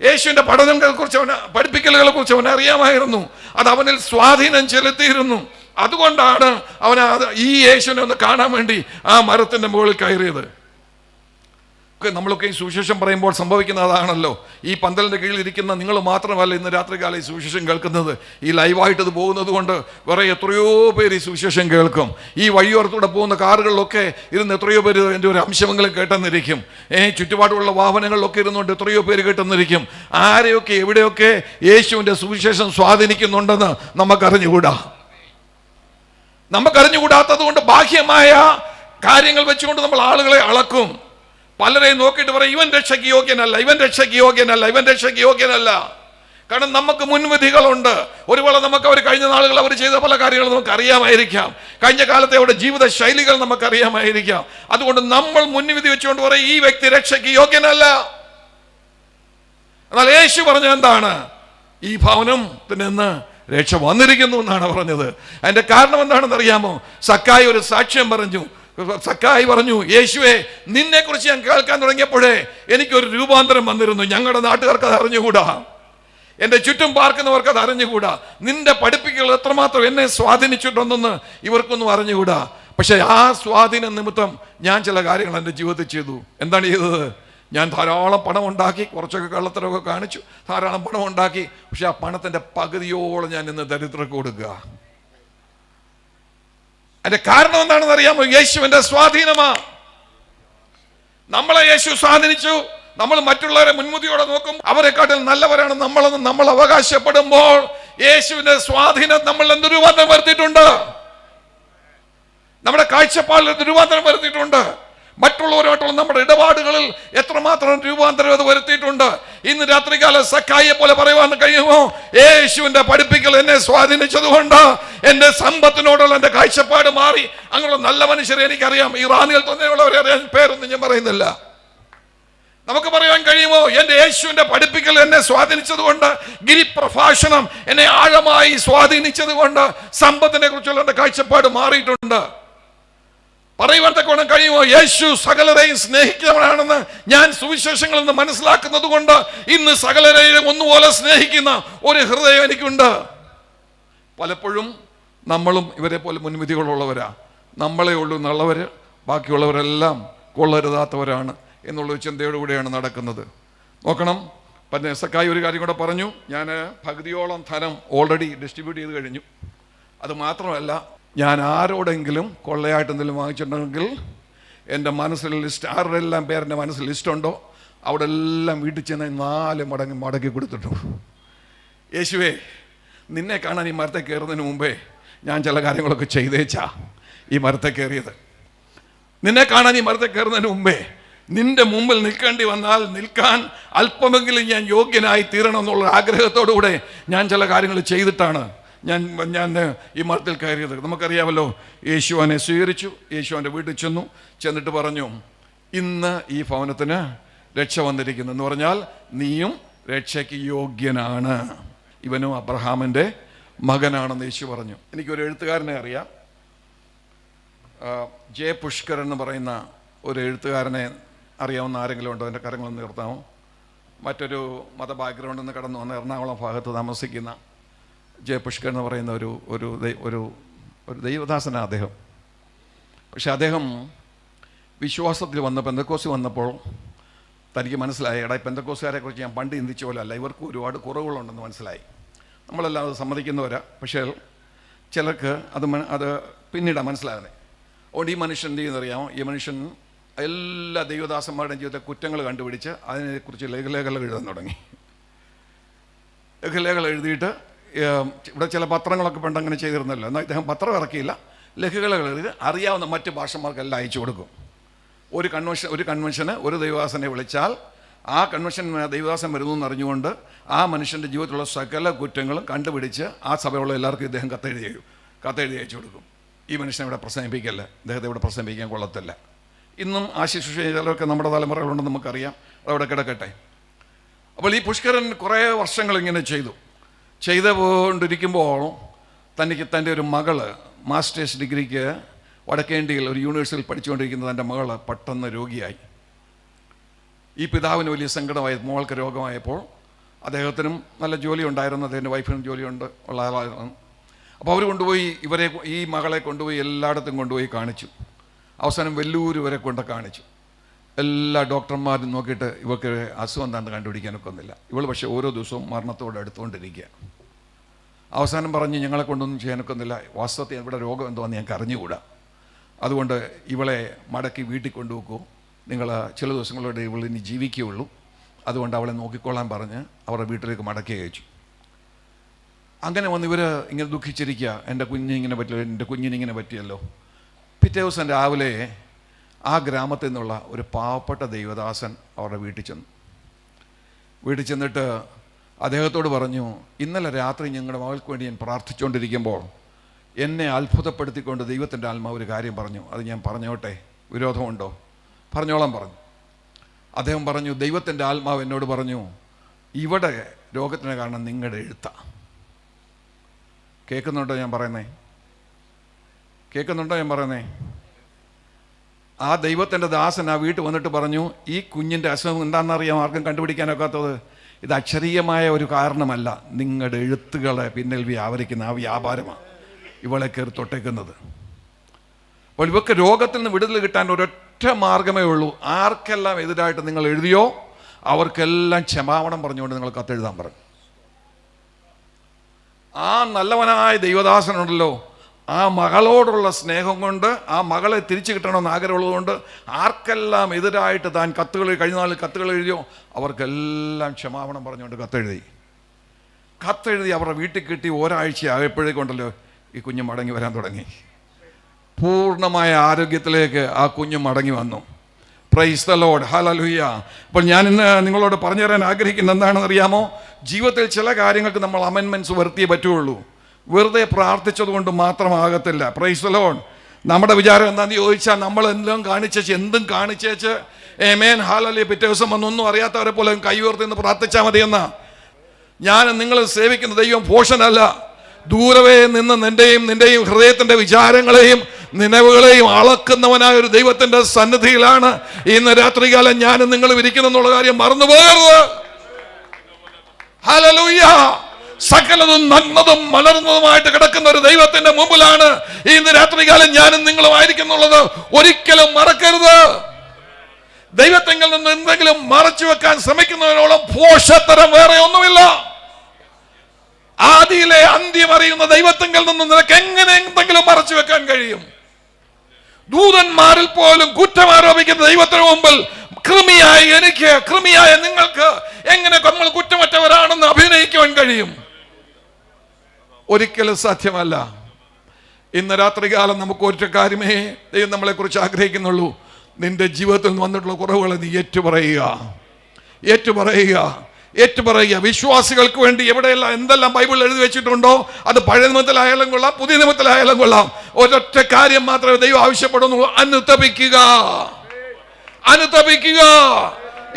യേശുവിന്റെ പഠനങ്ങളെ കുറിച്ച് പഠിപ്പിക്കലുകളെ കുറിച്ച് അവൻ അറിയാമായിരുന്നു. അത് അവനിൽ സ്വാധീനം ചെലുത്തിയിരുന്നു. അതുകൊണ്ടാണ് അവൻ ഈ യേശുവിനെ ഒന്ന് കാണാൻ വേണ്ടി ആ മരത്തിന്റെ മുകളിൽ കയറിയത്. നമ്മളൊക്കെ ഈ സുവിശേഷം പറയുമ്പോൾ സംഭവിക്കുന്നതാണല്ലോ. ഈ പന്തലിന്റെ കീഴിൽ ഇരിക്കുന്ന നിങ്ങൾ മാത്രമല്ല ഇന്ന് രാത്രികാലം ഈ സുവിശേഷം കേൾക്കുന്നത്. ഈ ലൈവായിട്ട് ഇത് പോകുന്നത് കൊണ്ട് വേറെ എത്രയോ പേര് ഈ സുവിശേഷം കേൾക്കും. ഈ വഴിയോരത്തൂടെ പോകുന്ന കാറുകളിലൊക്കെ ഇരുന്ന് എത്രയോ പേര് എൻ്റെ ഒരു അംശമെങ്കിലും കേട്ടെന്നിരിക്കും. ചുറ്റുപാടുള്ള വാഹനങ്ങളിലൊക്കെ ഇരുന്നുകൊണ്ട് എത്രയോ പേര് കേട്ടെന്നിരിക്കും. ആരെയൊക്കെ എവിടെയൊക്കെ യേശുവിൻ്റെ സുവിശേഷം സ്വാധീനിക്കുന്നുണ്ടെന്ന് നമുക്കറിഞ്ഞുകൂടാ. നമുക്കറിഞ്ഞുകൂടാത്തത് കൊണ്ട് ബാഹ്യമായ കാര്യങ്ങൾ വെച്ചുകൊണ്ട് നമ്മൾ ആളുകളെ അളക്കും. പലരെയും നോക്കിയിട്ട് പറയും, ഇവൻ രക്ഷയ്ക്ക് യോഗ്യനല്ല, ഇവൻ രക്ഷയ്ക്ക് യോഗ്യനല്ല, ഇവൻ രക്ഷയ്ക്ക് യോഗ്യനല്ല. കാരണം നമുക്ക് മുൻവിധികളുണ്ട്. ഒരുവേള നമുക്ക് അവർ കഴിഞ്ഞ നാളുകൾ അവർ ചെയ്ത പല കാര്യങ്ങളും നമുക്ക് അറിയാമായിരിക്കാം. കഴിഞ്ഞ കാലത്തെ അവരുടെ ജീവിത ശൈലികൾ നമുക്കറിയാമായിരിക്കാം. അതുകൊണ്ട് നമ്മൾ മുൻവിധി വെച്ചുകൊണ്ട് പറയും, ഈ വ്യക്തി രക്ഷയ്ക്ക് യോഗ്യനല്ല. എന്നാൽ യേശു പറഞ്ഞ എന്താണ്? ഈ ഭവനത്തിൽ നിന്ന് രക്ഷ വന്നിരിക്കുന്നു എന്നാണ് പറഞ്ഞത്. അതിന്റെ കാരണം എന്താണെന്ന് അറിയാമോ? സക്കായി ഒരു സാക്ഷ്യം പറഞ്ഞു. സക്കായി പറഞ്ഞു, യേശുവേ, നിന്നെ കുറിച്ച് ഞാൻ കേൾക്കാൻ തുടങ്ങിയപ്പോഴേ എനിക്കൊരു രൂപാന്തരം വന്നിരുന്നു. ഞങ്ങളുടെ നാട്ടുകാർക്ക് അത് അറിഞ്ഞുകൂടാ, എൻ്റെ ചുറ്റും പാർക്കുന്നവർക്ക് അത് അറിഞ്ഞുകൂടാ. നിന്റെ പഠിപ്പിക്കൽ എത്രമാത്രം എന്നെ സ്വാധീനിച്ചിട്ടുണ്ടെന്ന് ഇവർക്കൊന്നും അറിഞ്ഞുകൂടാ. പക്ഷെ ആ സ്വാധീന നിമിത്തം ഞാൻ ചില കാര്യങ്ങൾ എൻ്റെ ജീവിതത്തിൽ ചെയ്തു. എന്താണ് ചെയ്തത്? ഞാൻ ധാരാളം പണം ഉണ്ടാക്കി, കുറച്ചൊക്കെ കള്ളത്തരമൊക്കെ കാണിച്ചു, ധാരാളം പണം ഉണ്ടാക്കി. പക്ഷെ ആ പണത്തിൻ്റെ പകുതിയോളം ഞാൻ ഇന്ന് ദരിദ്രർക്ക് കൊടുക്കുക. അതിന്റെ കാരണം എന്താണെന്ന് അറിയാമോ? യേശുവിന്റെ സ്വാധീനമാ. നമ്മളെ യേശു സ്വാധീനിച്ചു. നമ്മൾ മറ്റുള്ളവരെ മുൻമുതിയോടെ നോക്കും, അവരെക്കാട്ടിൽ നല്ലവരാണ് നമ്മളെന്ന് നമ്മൾ അവകാശപ്പെടുമ്പോൾ യേശുവിന്റെ സ്വാധീനം നമ്മൾ എന്ത് രൂപാന്തരം വരുത്തിയിട്ടുണ്ട്? നമ്മുടെ കാഴ്ചപ്പാടിൽ രൂപാന്തരം വരുത്തിയിട്ടുണ്ട്. മറ്റുള്ളവരുമായിട്ടുള്ള നമ്മുടെ ഇടപാടുകളിൽ എത്രമാത്രം രൂപാന്തരം അത് വരുത്തിയിട്ടുണ്ട്. ഇന്ന് രാത്രികാല സക്കായിയെ പോലെ പറയുവാൻ കഴിയുമോ? യേശുവിന്റെ പഠിപ്പിക്കൽ എന്നെ സ്വാധീനിച്ചതുകൊണ്ട് എന്റെ സമ്പത്തിനോടുള്ള എന്റെ കാഴ്ചപ്പാട് മാറി. അങ്ങനെയുള്ള നല്ല മനുഷ്യരെ എനിക്കറിയാം. ഇറാനിൽ തന്നെയുള്ളവരെ അറിയാൻ, പേരൊന്നും ഞാൻ പറയുന്നില്ല. നമുക്ക് പറയാൻ കഴിയുമോ? എന്റെ യേശുവിന്റെ പഠിപ്പിക്കൽ എന്നെ സ്വാധീനിച്ചത് കൊണ്ട്, ഗിരിപ്രഭാഷണം എന്നെ ആഴമായി സ്വാധീനിച്ചത് കൊണ്ട് സമ്പത്തിനെ കുറിച്ചുള്ള എന്റെ കാഴ്ചപ്പാട് മാറിയിട്ടുണ്ട്. പറയുവാൻ തക്കവണ്ണം കഴിയുമോ? യേശു സകലരെയും സ്നേഹിക്കുന്നവനാണെന്ന് ഞാൻ സുവിശേഷങ്ങളിൽ നിന്ന് മനസ്സിലാക്കുന്നത് കൊണ്ട് ഇന്ന് സകലരെയും ഒന്നുപോലെ സ്നേഹിക്കുന്ന ഒരു ഹൃദയം എനിക്കുണ്ട്. പലപ്പോഴും നമ്മളും ഇവരെ പോലെ മുൻവിധികളുള്ളവരാ. നമ്മളെ ഉള്ളൂ നല്ലവര്, ബാക്കിയുള്ളവരെല്ലാം കൊള്ളരുതാത്തവരാണ് എന്നുള്ള ചിന്തയോടുകൂടിയാണ് നടക്കുന്നത്. നോക്കണം, പിന്നെ സക്കായി ഒരു കാര്യം കൂടെ പറഞ്ഞു. ഞാൻ പകുതിയോളം ധനം ഓൾറെഡി ഡിസ്ട്രിബ്യൂട്ട് ചെയ്ത് കഴിഞ്ഞു. അത് മാത്രമല്ല, ഞാൻ ആരോടെങ്കിലും കൊള്ളയായിട്ട് എന്തെങ്കിലും വാങ്ങിച്ചിട്ടുണ്ടെങ്കിൽ എൻ്റെ മനസ്സിൽ ലിസ്റ്റ്, ആരുടെല്ലാം പേരെൻ്റെ മനസ്സിൽ ലിസ്റ്റുണ്ടോ അവിടെ എല്ലാം വീട്ടിൽ ചെന്ന് 4 മടങ്ങ് മടക്കി കൊടുത്തിട്ടു. യേശുവേ, നിന്നെ കാണാൻ ഈ മരത്തെ കയറുന്നതിന് മുമ്പേ ഞാൻ ചില കാര്യങ്ങളൊക്കെ ചെയ്തേച്ചാ ഈ മരത്തെ കയറിയത്. നിന്നെ കാണാൻ ഈ മരത്തെ കയറുന്നതിന് മുമ്പേ നിന്റെ മുമ്പിൽ നിൽക്കേണ്ടി വന്നാൽ നിൽക്കാൻ അല്പമെങ്കിലും ഞാൻ യോഗ്യനായി തീരണം എന്നുള്ള ആഗ്രഹത്തോടുകൂടെ ഞാൻ ചില കാര്യങ്ങൾ ചെയ്തിട്ടാണ് ഞാൻ ഈ മതത്തിൽ കയറിയത്. നമുക്കറിയാമല്ലോ, യേശു അവനെ സ്വീകരിച്ചു. യേശു അവൻ്റെ വീട്ടിൽ ചെന്നിട്ട് പറഞ്ഞു, ഇന്ന് ഈ ഭവനത്തിന് രക്ഷ വന്നിരിക്കുന്നു എന്ന് പറഞ്ഞാൽ നീയും രക്ഷയ്ക്ക് യോഗ്യനാണ്. ഇവനും അബ്രഹാമിൻ്റെ മകനാണെന്ന് യേശു പറഞ്ഞു. എനിക്കൊരു എഴുത്തുകാരനെ അറിയാം, ജെ പുഷ്കർ എന്ന് പറയുന്ന ഒരു എഴുത്തുകാരനെ അറിയാവുന്ന ആരെങ്കിലും ഉണ്ടോ? എൻ്റെ കാര്യങ്ങളൊന്ന് നിർത്താമോ? മറ്റൊരു മത ബാക്ക്ഗ്രൗണ്ടിൽ നിന്ന് കടന്നു വന്ന എറണാകുളം ഭാഗത്ത് താമസിക്കുന്ന ജെ പുഷ്കർ എന്ന് പറയുന്ന ഒരു ദൈവദാസനാണ് അദ്ദേഹം. പക്ഷെ അദ്ദേഹം വിശ്വാസത്തിൽ പെന്തക്കോസ്തി വന്നപ്പോൾ തനിക്ക് മനസ്സിലായി, എടാ പെന്തക്കോസ്തുകാരെ കുറിച്ച് ഞാൻ പണ്ട് ചിന്തിച്ച പോലെ അല്ല, ഇവർക്ക് ഒരുപാട് കുറവുകളുണ്ടെന്ന് മനസ്സിലായി. നമ്മളെല്ലാം അത് സമ്മതിക്കുന്നവരാ, പക്ഷേ ചിലർക്ക് അത് പിന്നീടാണ് മനസ്സിലാകുന്നത്. അതുകൊണ്ട് ഈ മനുഷ്യൻ എന്ത് ചെയ്യുന്നറിയാമോ? ഈ മനുഷ്യൻ എല്ലാ ദൈവദാസന്മാരുടെയും ജീവിതത്തെ കുറ്റങ്ങൾ കണ്ടുപിടിച്ച് അതിനെക്കുറിച്ച് ലഘുലേഖകൾ എഴുതാൻ തുടങ്ങി. ലഘുലേഖകൾ എഴുതിയിട്ട് ഇവിടെ ചില പത്രങ്ങളൊക്കെ പണ്ട് അങ്ങനെ ചെയ്തിരുന്നല്ലോ, എന്നാൽ ഇദ്ദേഹം പത്രം ഇറക്കിയില്ല, ലഘുലേഖകൾ എഴുതി അറിയാവുന്ന മറ്റ് ഭാഷമാർക്കെല്ലാം അയച്ചു കൊടുക്കും. ഒരു കൺവെൻഷന് ഒരു ദൈവദാസനെ വിളിച്ചാൽ ആ കൺവെൻഷൻ ദൈവദാസൻ വരുന്നു എന്നറിഞ്ഞുകൊണ്ട് ആ മനുഷ്യൻ്റെ ജീവിതത്തിലുള്ള സകല കുറ്റങ്ങളും കണ്ടുപിടിച്ച് ആ സഭയുള്ള എല്ലാവർക്കും ഇദ്ദേഹം കത്തെഴുതി അയച്ചു കൊടുക്കും. ഈ മനുഷ്യനെ ഇവിടെ പ്രസംഗിപ്പിക്കല്ല, ഇദ്ദേഹത്തെ ഇവിടെ പ്രസംഗിപ്പിക്കാൻ കൊള്ളത്തില്ല. ഇന്നും ആ ശുശ്രൂഷ ചിലരൊക്കെ നമ്മുടെ തലമുറകളുണ്ടെന്ന് നമുക്കറിയാം, അതവിടെ കിടക്കട്ടെ. അപ്പോൾ ഈ പുഷ്കരൻ കുറേ വർഷങ്ങൾ ഇങ്ങനെ ചെയ്തുകൊണ്ടിരിക്കുമ്പോൾ തൻ്റെ ഒരു മകള് മാസ്റ്റേഴ്സ് ഡിഗ്രിക്ക് വടക്കേണ്ടിയിൽ ഒരു യൂണിവേഴ്സിറ്റിയിൽ പഠിച്ചുകൊണ്ടിരിക്കുന്ന തൻ്റെ മകള് പെട്ടെന്ന് രോഗിയായി. ഈ പിതാവിന് വലിയ സങ്കടമായി. മോൾക്ക് രോഗമായപ്പോൾ അദ്ദേഹത്തിനും നല്ല ജോലി ഉണ്ടായിരുന്നു, അദ്ദേഹത്തിൻ്റെ വൈഫിനും ജോലിയുണ്ട് ഉള്ള ആളായിരുന്നു. അപ്പോൾ അവർ കൊണ്ടുപോയി ഈ മകളെ കൊണ്ടുപോയി എല്ലായിടത്തും കൊണ്ടുപോയി കാണിച്ചു. അവസാനം വെല്ലൂർ വരെ കാണിച്ചു. എല്ലാ ഡോക്ടർമാരും നോക്കിയിട്ട് ഇവർക്ക് അസുഖം എന്താണെന്ന് കണ്ടുപിടിക്കാനൊക്കെ ഒന്നില്ല. ഇവൾ പക്ഷേ ഓരോ ദിവസവും മരണത്തോട് അടുത്തുകൊണ്ടിരിക്കുക. അവസാനം പറഞ്ഞ് ഞങ്ങളെ കൊണ്ടൊന്നും ചെയ്യാനൊക്കെ ഒന്നില്ല, വാസ്തവത്തിൽ ഇവിടെ രോഗം എന്തോന്ന് ഞങ്ങൾക്ക് അറിഞ്ഞുകൂടാ, അതുകൊണ്ട് ഇവളെ മടക്കി വീട്ടിൽ കൊണ്ടുപോക്കൂ, നിങ്ങൾ ചില ദിവസങ്ങളോടെ ഇവൾ ഇനി ജീവിക്കുകയുള്ളൂ, അതുകൊണ്ട് അവളെ നോക്കിക്കൊള്ളാൻ പറഞ്ഞ് അവരുടെ വീട്ടിലേക്ക് മടക്കി അയച്ചു. അങ്ങനെ വന്ന് ഇവർ ഇങ്ങനെ ദുഃഖിച്ചിരിക്കുക, എൻ്റെ കുഞ്ഞിനിങ്ങനെ പറ്റിയല്ലോ. പിറ്റേ ദിവസം രാവിലെ ആ ഗ്രാമത്തിൽ നിന്നുള്ള ഒരു പാവപ്പെട്ട ദൈവദാസൻ അവരുടെ വീട്ടിൽ ചെന്നിട്ട് അദ്ദേഹത്തോട് പറഞ്ഞു, ഇന്നലെ രാത്രി ഞങ്ങളുടെ മകൾക്ക് വേണ്ടി ഞാൻ പ്രാർത്ഥിച്ചുകൊണ്ടിരിക്കുമ്പോൾ എന്നെ അത്ഭുതപ്പെടുത്തിക്കൊണ്ട് ദൈവത്തിൻ്റെ ആത്മാവ് ഒരു കാര്യം പറഞ്ഞു, അത് ഞാൻ പറഞ്ഞോട്ടെ, വിരോധമുണ്ടോ? പറഞ്ഞോളാൻ പറഞ്ഞു. അദ്ദേഹം പറഞ്ഞു, ദൈവത്തിൻ്റെ ആത്മാവ് എന്നോട് പറഞ്ഞു, ഇവിടെ രോഗത്തിന് കാരണം നിങ്ങളുടെ എഴുത്താണ്. കേൾക്കുന്നുണ്ടോ ഞാൻ പറയുന്നേ? ആ ദൈവത്തിൻ്റെ ദാസൻ ആ വീട്ടിൽ വന്നിട്ട് പറഞ്ഞു, ഈ കുഞ്ഞിൻ്റെ അസുഖം എന്താണെന്നറിയാം ആർക്കും കണ്ടുപിടിക്കാനൊക്കാത്തത്, ഇത് അക്ഷരീയമായ ഒരു കാരണമല്ല, നിങ്ങളുടെ എഴുത്തുകളെ പിന്നിൽ വ്യാപരിക്കുന്ന ആ വ്യാപാരമാണ് ഇവളെ കയറി തൊട്ടേക്കുന്നത്. അപ്പോൾ ഇവർക്ക് രോഗത്തിൽ നിന്ന് വിടുതൽ കിട്ടാൻ ഒരൊറ്റ മാർഗമേ ഉള്ളൂ. ആർക്കെല്ലാം എതിരായിട്ട് നിങ്ങൾ എഴുതിയോ അവർക്കെല്ലാം ക്ഷമാപണം പറഞ്ഞുകൊണ്ട് നിങ്ങൾ കത്തെഴുതാൻ പറഞ്ഞു. ആ നല്ലവനായ ദൈവദാസനുണ്ടല്ലോ, ആ മകളോടുള്ള സ്നേഹം കൊണ്ട്, ആ മകളെ തിരിച്ചു കിട്ടണമെന്ന് ആഗ്രഹമുള്ളതുകൊണ്ട് ആർക്കെല്ലാം എതിരായിട്ട് താൻ കഴിഞ്ഞ നാളിൽ കത്തുകൾ എഴുതിയോ അവർക്കെല്ലാം ക്ഷമാപണം പറഞ്ഞുകൊണ്ട് കത്തെഴുതി അവരുടെ വീട്ടിൽ കിട്ടി. ഒരാഴ്ച ആയപ്പോഴേക്കുണ്ടല്ലോ ഈ കുഞ്ഞ് മടങ്ങി വരാൻ തുടങ്ങി. പൂർണ്ണമായ ആരോഗ്യത്തിലേക്ക് ആ കുഞ്ഞ് മടങ്ങി വന്നു. Praise the Lord, hallelujah. അപ്പോൾ ഞാൻ ഇന്ന് നിങ്ങളോട് പറഞ്ഞു തരാൻ ആഗ്രഹിക്കുന്നത് എന്താണെന്ന് അറിയാമോ? ജീവിതത്തിൽ ചില കാര്യങ്ങൾക്ക് നമ്മൾ അമെൻമെൻറ്റ്സ് വരുത്തിയേ പറ്റുള്ളൂ. വെറുതെ പ്രാർത്ഥിച്ചത് കൊണ്ട് മാത്രമാകത്തില്ല. Praise the Lord. നമ്മുടെ വിചാരം എന്താണെന്ന് ചോദിച്ചാൽ നമ്മൾ എന്തും കാണിച്ചേച്ച് ആമേൻ ഹല്ലേലൂയ പിറ്റേ ദിവസം വന്നൊന്നും അറിയാത്തവരെ പോലെ കൈ ഉയർത്തി നിന്ന് പ്രാർത്ഥിച്ചാൽ മതിയെന്നാ. ഞാൻ നിങ്ങൾ സേവിക്കുന്ന ദൈവം ഭോഷനല്ല. ദൂരവേ നിന്ന് നിന്റെയും ഹൃദയത്തിന്റെ വിചാരങ്ങളെയും നിലവുകളെയും അളക്കുന്നവനായ ഒരു ദൈവത്തിന്റെ സന്നിധിയിലാണ് ഇന്ന് രാത്രികാലം ഞാനും നിങ്ങളും ഇരിക്കുന്നെന്നുള്ള കാര്യം മറന്നുപോകരുത്. ഹല്ലേലൂയ. സകലതും നഗ്നതും മലർന്നതുമായിട്ട് കിടക്കുന്ന ഒരു ദൈവത്തിന്റെ മുമ്പിലാണ് ഇന്ന് രാത്രികാലം ഞാനും നിങ്ങളും ആയിരിക്കുന്നുള്ളത്. ഒരിക്കലും മറക്കരുത്. ദൈവത്തെങ്കിൽ നിന്ന് എന്തെങ്കിലും മറച്ചു വെക്കാൻ ശ്രമിക്കുന്നതിനോളം ഭോഷത്തരം വേറെ ഒന്നുമില്ല. ആദിയിലെ അന്ത്യം അറിയുന്ന ദൈവത്തെങ്കിൽ നിന്ന് നിനക്ക് എങ്ങനെ എന്തെങ്കിലും മറച്ചു വെക്കാൻ കഴിയും? ദൂതന്മാരിൽ പോലും കുറ്റം ആരോപിക്കുന്ന ദൈവത്തിന് മുമ്പിൽ കൃമിയായ നിങ്ങൾക്ക് എങ്ങനെ നമ്മൾ കുറ്റമറ്റവരാണെന്ന് അഭിനയിക്കുവാൻ കഴിയും? ഒരിക്കലും സാധ്യമല്ല. ഇന്ന് രാത്രികാലം നമുക്ക് ഒറ്റ കാര്യമേ ദൈവം നമ്മളെ കുറിച്ച് ആഗ്രഹിക്കുന്നുള്ളൂ. നിന്റെ ജീവിതത്തിൽ നിന്ന് വന്നിട്ടുള്ള കുറവുകളെ നീ ഏറ്റുപറയുക. വിശ്വാസികൾക്ക് വേണ്ടി എവിടെയെല്ലാം എന്തെല്ലാം ബൈബിളിൽ എഴുതി വെച്ചിട്ടുണ്ടോ, അത് പഴയ നിയമത്തിലായാലും കൊള്ളാം, പുതിയ നിയമത്തിലായാലും കൊള്ളാം, ഒരൊറ്റ കാര്യം മാത്രമേ ദൈവം ആവശ്യപ്പെടുന്നു: അനുതപിക്കുക,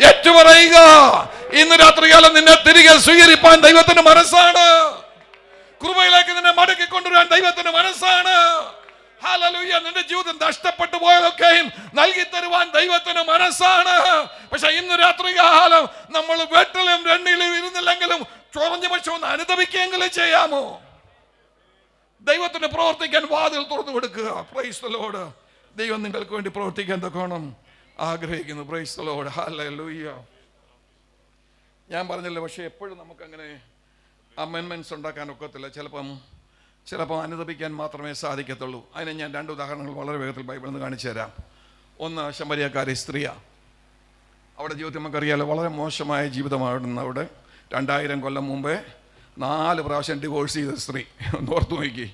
ഏറ്റുപറയുക. ഇന്ന് രാത്രികാലം നിന്നെ തിരികെ സ്വീകരിപ്പാൻ ദൈവത്തിന് മനസ്സാണ്. കൃപയിലേക്ക് നിന്നെ മടക്കിക്കൊണ്ടുവരാൻ ദൈവത്തിന് മനസ്സാണ്. ഹല്ലേലൂയ. നിന്റെ ജീവിതം നഷ്ടപ്പെട്ടു പോയതൊക്കെയും നൽകി തരുവാൻ ദൈവത്തിന് മനസ്സാണ്. പക്ഷെ ഇന്ന് രാത്രികാലം നമ്മൾ വെട്ടിലും രണ്ടിലും ഇരുന്നില്ലെങ്കിലും ചൊറഞ്ഞ പക്ഷം ഒന്ന് അനുതപിക്കെങ്കിലും ചെയ്യാമോ? ദൈവത്തിന് പ്രവർത്തിക്കാൻ വാതിൽ തുറന്നു കൊടുക്കുക. Praise the Lord. ദൈവം നിങ്ങൾക്ക് വേണ്ടി പ്രവർത്തിക്കാൻ തക്കോണം ആഗ്രഹിക്കുന്നു. Praise the Lord. ഹല്ലേലൂയ. ഞാൻ പറഞ്ഞല്ലോ, പക്ഷെ എപ്പോഴും നമുക്കങ്ങനെ അമെൻമെന്റ്സ് ഉണ്ടാക്കാൻ ഒക്കത്തില്ല. ചിലപ്പോൾ അനുതപിക്കാൻ മാത്രമേ സാധിക്കത്തുള്ളൂ. അതിന് ഞാൻ 2 ഉദാഹരണങ്ങൾ വളരെ വേഗത്തിൽ ബൈബിളിൽ നിന്ന് കാണിച്ചു തരാം. ഒന്ന്, ശമരിയക്കാരി സ്ത്രീയാണ്. അവിടെ ജീവിതത്തിൽ നമുക്കറിയാലോ, വളരെ മോശമായ ജീവിതമായിരുന്നു. അവിടെ 2000 കൊല്ലം മുമ്പേ 4 പ്രാവശ്യം ഡിവോഴ്സ് ചെയ്ത സ്ത്രീ. ഒന്ന് ഓർത്തു നോക്കി,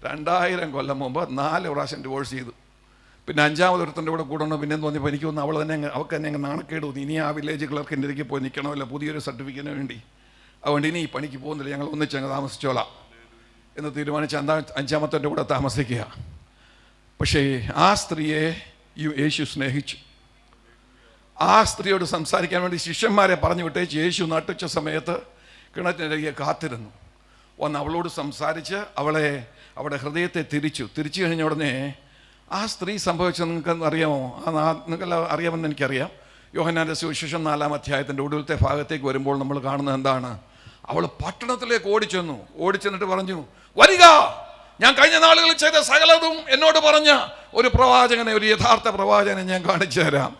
2000 കൊല്ലം മുമ്പ് 4 പ്രാവശ്യം ഡിവോഴ്സ് ചെയ്തു. പിന്നെ 5ാമതൊരുത്തൻ്റെ കൂടെ കൂടണം. പിന്നെ തോന്നിയപ്പോൾ എനിക്ക് തോന്നുന്നു അവൾക്ക് തന്നെ അങ്ങ് നാണക്കേട് തോന്നി. ഇനി ആ വില്ലേജ് ക്ലർക്കിൻ്റെ ഇടയ്ക്ക് പോയി നിൽക്കണമല്ലോ പുതിയൊരു സർട്ടിഫിക്കറ്റിന് വേണ്ടി. അതുകൊണ്ട് ഇനി ഈ പണിക്ക് പോകുന്നില്ല, ഞങ്ങൾ ഒന്നിച്ചങ്ങ് താമസിച്ചോളാം എന്ന് തീരുമാനിച്ച് 5ാമത്തെ കൂടെ താമസിക്കുക. പക്ഷേ ആ സ്ത്രീയെ യേശു സ്നേഹിച്ചു. ആ സ്ത്രീയോട് സംസാരിക്കാൻ വേണ്ടി ശിഷ്യന്മാരെ പറഞ്ഞു വിട്ടേച്ച് യേശു നട്ടുച്ച സമയത്ത് കിണറ്റിനരികെ കാത്തിരുന്നു. വന്ന് അവളോട് സംസാരിച്ച് അവളുടെ ഹൃദയത്തെ തിരിച്ചു കഴിഞ്ഞ ഉടനെ ആ സ്ത്രീ സംഭവിച്ചത് നിങ്ങൾക്ക് അറിയാമോ? നിങ്ങൾക്കെല്ലാം അറിയാമെന്ന് എനിക്കറിയാം. യോഹന്നാന്റെ സുവിശേഷം 4-ാം അധ്യായത്തിൻ്റെ ഒടുവിലത്തെ ഭാഗത്തേക്ക് വരുമ്പോൾ നമ്മൾ കാണുന്നത് എന്താണ്? അവൾ പട്ടണത്തിലേക്ക് ഓടിച്ചെന്നിട്ട് പറഞ്ഞു, വരിക, ഞാൻ കഴിഞ്ഞ നാളുകളിൽ ചെയ്ത സകലതും എന്നോട് പറഞ്ഞ ഒരു പ്രവാചകനെ, ഒരു യഥാർത്ഥ പ്രവാചകനെ ഞാൻ കാണിച്ചു തരാം.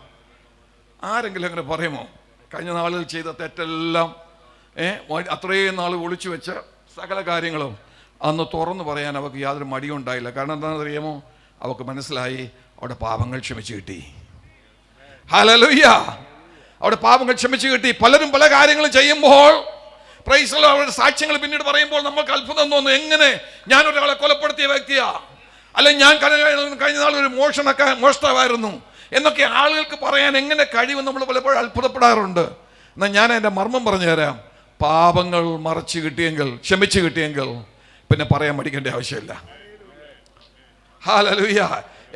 ആരെങ്കിലും അങ്ങനെ പറയുമോ? കഴിഞ്ഞ നാളുകൾ ചെയ്ത തെറ്റെല്ലാം അത്രയും നാൾ ഒളിച്ചു വെച്ച സകല കാര്യങ്ങളും അന്ന് തുറന്നു പറയാൻ അവൾക്ക് യാതൊരു മടിയും ഉണ്ടായില്ല. കാരണം എന്താണെന്ന് അറിയാമോ? അവൾക്ക് മനസ്സിലായി അവിടെ പാപങ്ങൾ ക്ഷമിച്ചു കിട്ടി. ഹല്ലേലൂയ. അവിടെ പാപങ്ങൾ ക്ഷമിച്ചു കിട്ടി. പലരും പല കാര്യങ്ങളും ചെയ്യുമ്പോൾ പ്രൈസ് ദി ലോർഡ്, അവരുടെ സാക്ഷ്യങ്ങൾ പിന്നീട് പറയുമ്പോൾ നമ്മൾക്ക് അത്ഭുതം തോന്നും. എങ്ങനെ ഞാൻ ഒരാളെ കൊലപ്പെടുത്തിയ വ്യക്തിയാ, അല്ലെങ്കിൽ ഞാൻ കഴിഞ്ഞ നാൾ ഒരു മോഷ്ടാവായിരുന്നു എന്നൊക്കെ ആളുകൾക്ക് പറയാൻ എങ്ങനെ കഴിയും നമ്മൾ പലപ്പോഴും അത്ഭുതപ്പെടാറുണ്ട്. എന്നാൽ ഞാൻ എൻ്റെ മർമ്മം പറഞ്ഞു തരാം. പാപങ്ങൾ ക്ഷമിച്ചു കിട്ടിയെങ്കിൽ പിന്നെ പറയാൻ മടിക്കേണ്ട ആവശ്യമില്ല. ഹല്ലേലൂയ.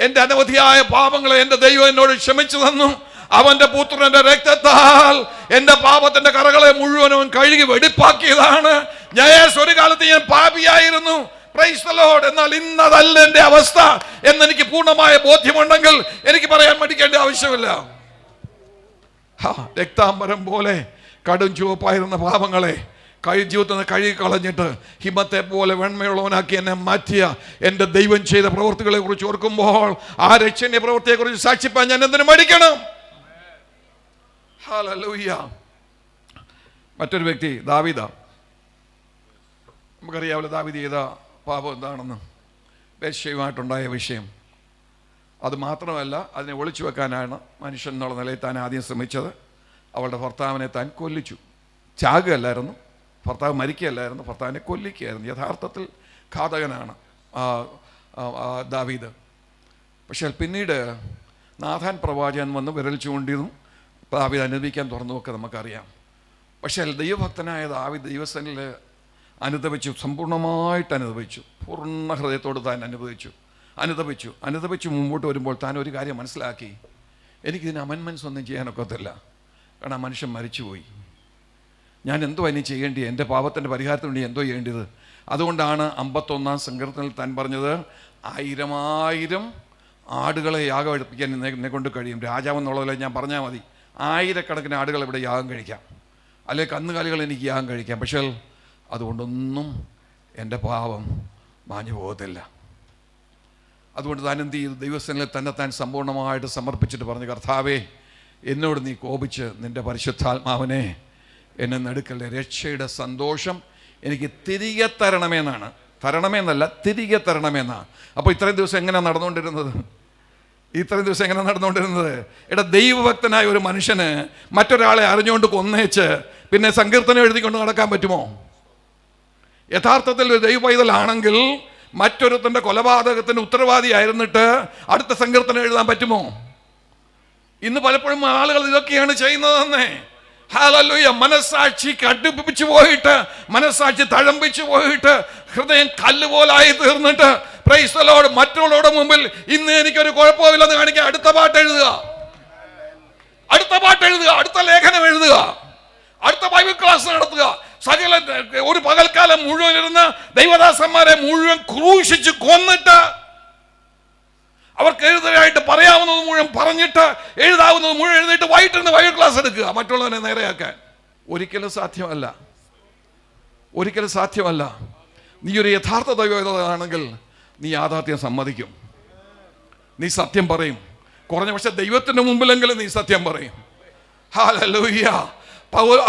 എൻ്റെ അനവധിയായ പാപങ്ങളെ എൻ്റെ ദൈവം എന്നോട് ക്ഷമിച്ചു തന്നു. അവന്റെ പുത്രന്റെ രക്തത്താൽ എൻ്റെ പാപത്തിന്റെ കറകളെ മുഴുവനും കഴുകി വെടിപ്പാക്കിയതാണ്. ഒരു കാലത്ത് ഞാൻ പാപിയായിരുന്നു. Praise the Lord. എന്നാൽ ഇന്നതല്ല എൻ്റെ അവസ്ഥ എന്നെനിക്ക് പൂർണ്ണമായ ബോധ്യമുണ്ടെങ്കിൽ എനിക്ക് പറയാൻ മടിക്കേണ്ട ആവശ്യമില്ല. രക്താംബരം പോലെ കടും ചുവപ്പായിരുന്ന പാപങ്ങളെ ജീവിതത്തിൽ നിന്ന് കഴുകി കളഞ്ഞിട്ട് ഹിമത്തെ പോലെ വെണ്മയുള്ളവനാക്കി എന്നെ മാറ്റിയ എൻ്റെ ദൈവം ചെയ്ത പ്രവൃത്തികളെ കുറിച്ച് ഓർക്കുമ്പോൾ ആ രക്ഷണീയ പ്രവൃത്തിയെ കുറിച്ച് സാക്ഷിപ്പാൻ ഞാൻ എന്തിനു മടിക്കണം? ഹല്ലേലൂയ. മറ്റൊരു വ്യക്തി ദാവീദ. നമുക്കറിയാമല്ലോ ദാവീദ് ചെയ്ത പാപം എന്താണെന്ന്. ബേത്ശേബയുമായിട്ടുണ്ടായ വിഷയം. അത് മാത്രമല്ല, അതിനെ ഒളിച്ചു വെക്കാനാണ് മനുഷ്യൻ എന്നുള്ള നിലയിൽ താൻ ആദ്യം ശ്രമിച്ചത്. അവളുടെ ഭർത്താവിനെ താൻ കൊല്ലിച്ചു. ചാകുകയല്ലായിരുന്നു, ഭർത്താവ് മരിക്കുകയല്ലായിരുന്നു, ഭർത്താവിനെ കൊല്ലിക്കുകയായിരുന്നു. യഥാർത്ഥത്തിൽ ഘാതകനാണ് ദാവീദ്. പക്ഷേ പിന്നീട് നാഥാൻ പ്രവാചകൻ വന്ന് വിരൽ ചൂണ്ടിയതും ദാവീദ് അനുഭവിക്കാൻ തുറന്നുമൊക്കെ നമുക്കറിയാം. പക്ഷേ ദൈവഭക്തനായ ദാവീദ് ദൈവസനിൽ അനുദപിച്ചു, സമ്പൂർണ്ണമായിട്ട് അനുദപിച്ചു. പൂർണ്ണ ഹൃദയത്തോട് താൻ അനുദപിച്ചു മുമ്പോട്ട് വരുമ്പോൾ താൻ ഒരു കാര്യം മനസ്സിലാക്കി. എനിക്കിതിന് അമെൻമെൻറ്റ്സ് ഒന്നും ചെയ്യാനൊക്കത്തില്ല. കാരണം ആ മനുഷ്യൻ മരിച്ചുപോയി. ഞാൻ എന്തോ അതിന് ചെയ്യേണ്ടത്? എൻ്റെ പാപത്തിൻ്റെ പരിഹാരത്തിന് വേണ്ടി എന്തോ ചെയ്യേണ്ടത്? അതുകൊണ്ടാണ് 51-ാം സങ്കീർത്തനത്തിൽ താൻ പറഞ്ഞത്, 1000 ആടുകളെ യാഗം എടുപ്പിക്കാൻ എന്നെ കൊണ്ട് കഴിയും. രാജാവെന്നുള്ളതല്ല, ഞാൻ പറഞ്ഞാൽ മതി, 1000കണക്കിന് ആടുകൾ ഇവിടെ യാഗം കഴിക്കാം, അല്ലെങ്കിൽ കന്നുകാലികൾ എനിക്ക് യാഗം കഴിക്കാം. പക്ഷേ അതുകൊണ്ടൊന്നും എൻ്റെ പാപം മാഞ്ഞു പോകത്തില്ല. അതുകൊണ്ട് താൻ എന്ത് ചെയ്തു? ദൈവസേനയിൽ തന്നെ താൻ സമ്പൂർണ്ണമായിട്ട് സമർപ്പിച്ചിട്ട് പറഞ്ഞു, കർത്താവേ, എന്നോട് നീ കോപിച്ച് നിൻ്റെ പരിശുദ്ധാത്മാവിനെ എന്നെ നടുക്കല്ലേ. രക്ഷയുടെ സന്തോഷം എനിക്ക് തിരികെ തരണമെന്നാണ്. തിരികെ തരണമെന്നാണ്. അപ്പോൾ ഇത്രയും ദിവസം എങ്ങനെ നടന്നുകൊണ്ടിരുന്നത്? എടാ, ദൈവഭക്തനായ ഒരു മനുഷ്യന് മറ്റൊരാളെ അറിഞ്ഞുകൊണ്ട് കൊന്നേച്ച് പിന്നെ സങ്കീർത്തനം എഴുതിക്കൊണ്ട് നടക്കാൻ പറ്റുമോ? യഥാർത്ഥത്തിൽ ഒരു ദൈവ പൈതലാണെങ്കിൽ മറ്റൊരുത്തൻ്റെ കൊലപാതകത്തിന് ഉത്തരവാദിയായിരുന്നിട്ട് അടുത്ത സങ്കീർത്തനം എഴുതാൻ പറ്റുമോ? ഇന്ന് പലപ്പോഴും ആളുകൾ ഇതൊക്കെയാണ് ചെയ്യുന്നതെന്നേ. ഹല്ലേലൂയ. മനസ്സാക്ഷി കടുപ്പിച്ചു പോയിട്ട്, മനസ്സാക്ഷി തഴമ്പിച്ചു പോയിട്ട്, ഹൃദയം കല്ലുപോലായി തീർന്നിട്ട്, പ്രൈസ് ദി ലോർഡ്, മറ്റുള്ളവരുടെ മുമ്പിൽ ഇന്ന് എനിക്കൊരു കുഴപ്പമില്ലെന്ന് കാണിക്കാൻ അടുത്ത പാട്ട് എഴുതുക, അടുത്ത ലേഖനം എഴുതുക, അടുത്ത ബൈബിൾ ക്ലാസ് നടത്തുക. സകല ഒരു പകൽക്കാലം മുഴുവൻ ഇരുന്ന് ദൈവദാസന്മാരെ മുഴുവൻ ക്രൂശിച്ച് കൊന്നിട്ട് അവർക്ക് എഴുതാനായിട്ട് പറയാവുന്നത് മുഴുവൻ പറഞ്ഞിട്ട്, എഴുതാവുന്നത് മുഴുവൻ എഴുതിയിട്ട് വൈകിട്ടിരുന്ന് ബൈബിൾ ക്ലാസ് എടുക്കുക മറ്റുള്ളവനെ നേരെയാക്കാൻ. ഒരിക്കലും സാധ്യമല്ല. നീ ഒരു യഥാർത്ഥ ദൈവമാണെങ്കിൽ നീ യാഥാർത്ഥ്യം സമ്മതിക്കും, നീ സത്യം പറയും. കുറഞ്ഞ പക്ഷെ ദൈവത്തിന്റെ മുമ്പിലെങ്കിലും നീ സത്യം പറയും. ഹല്ലേലൂയ.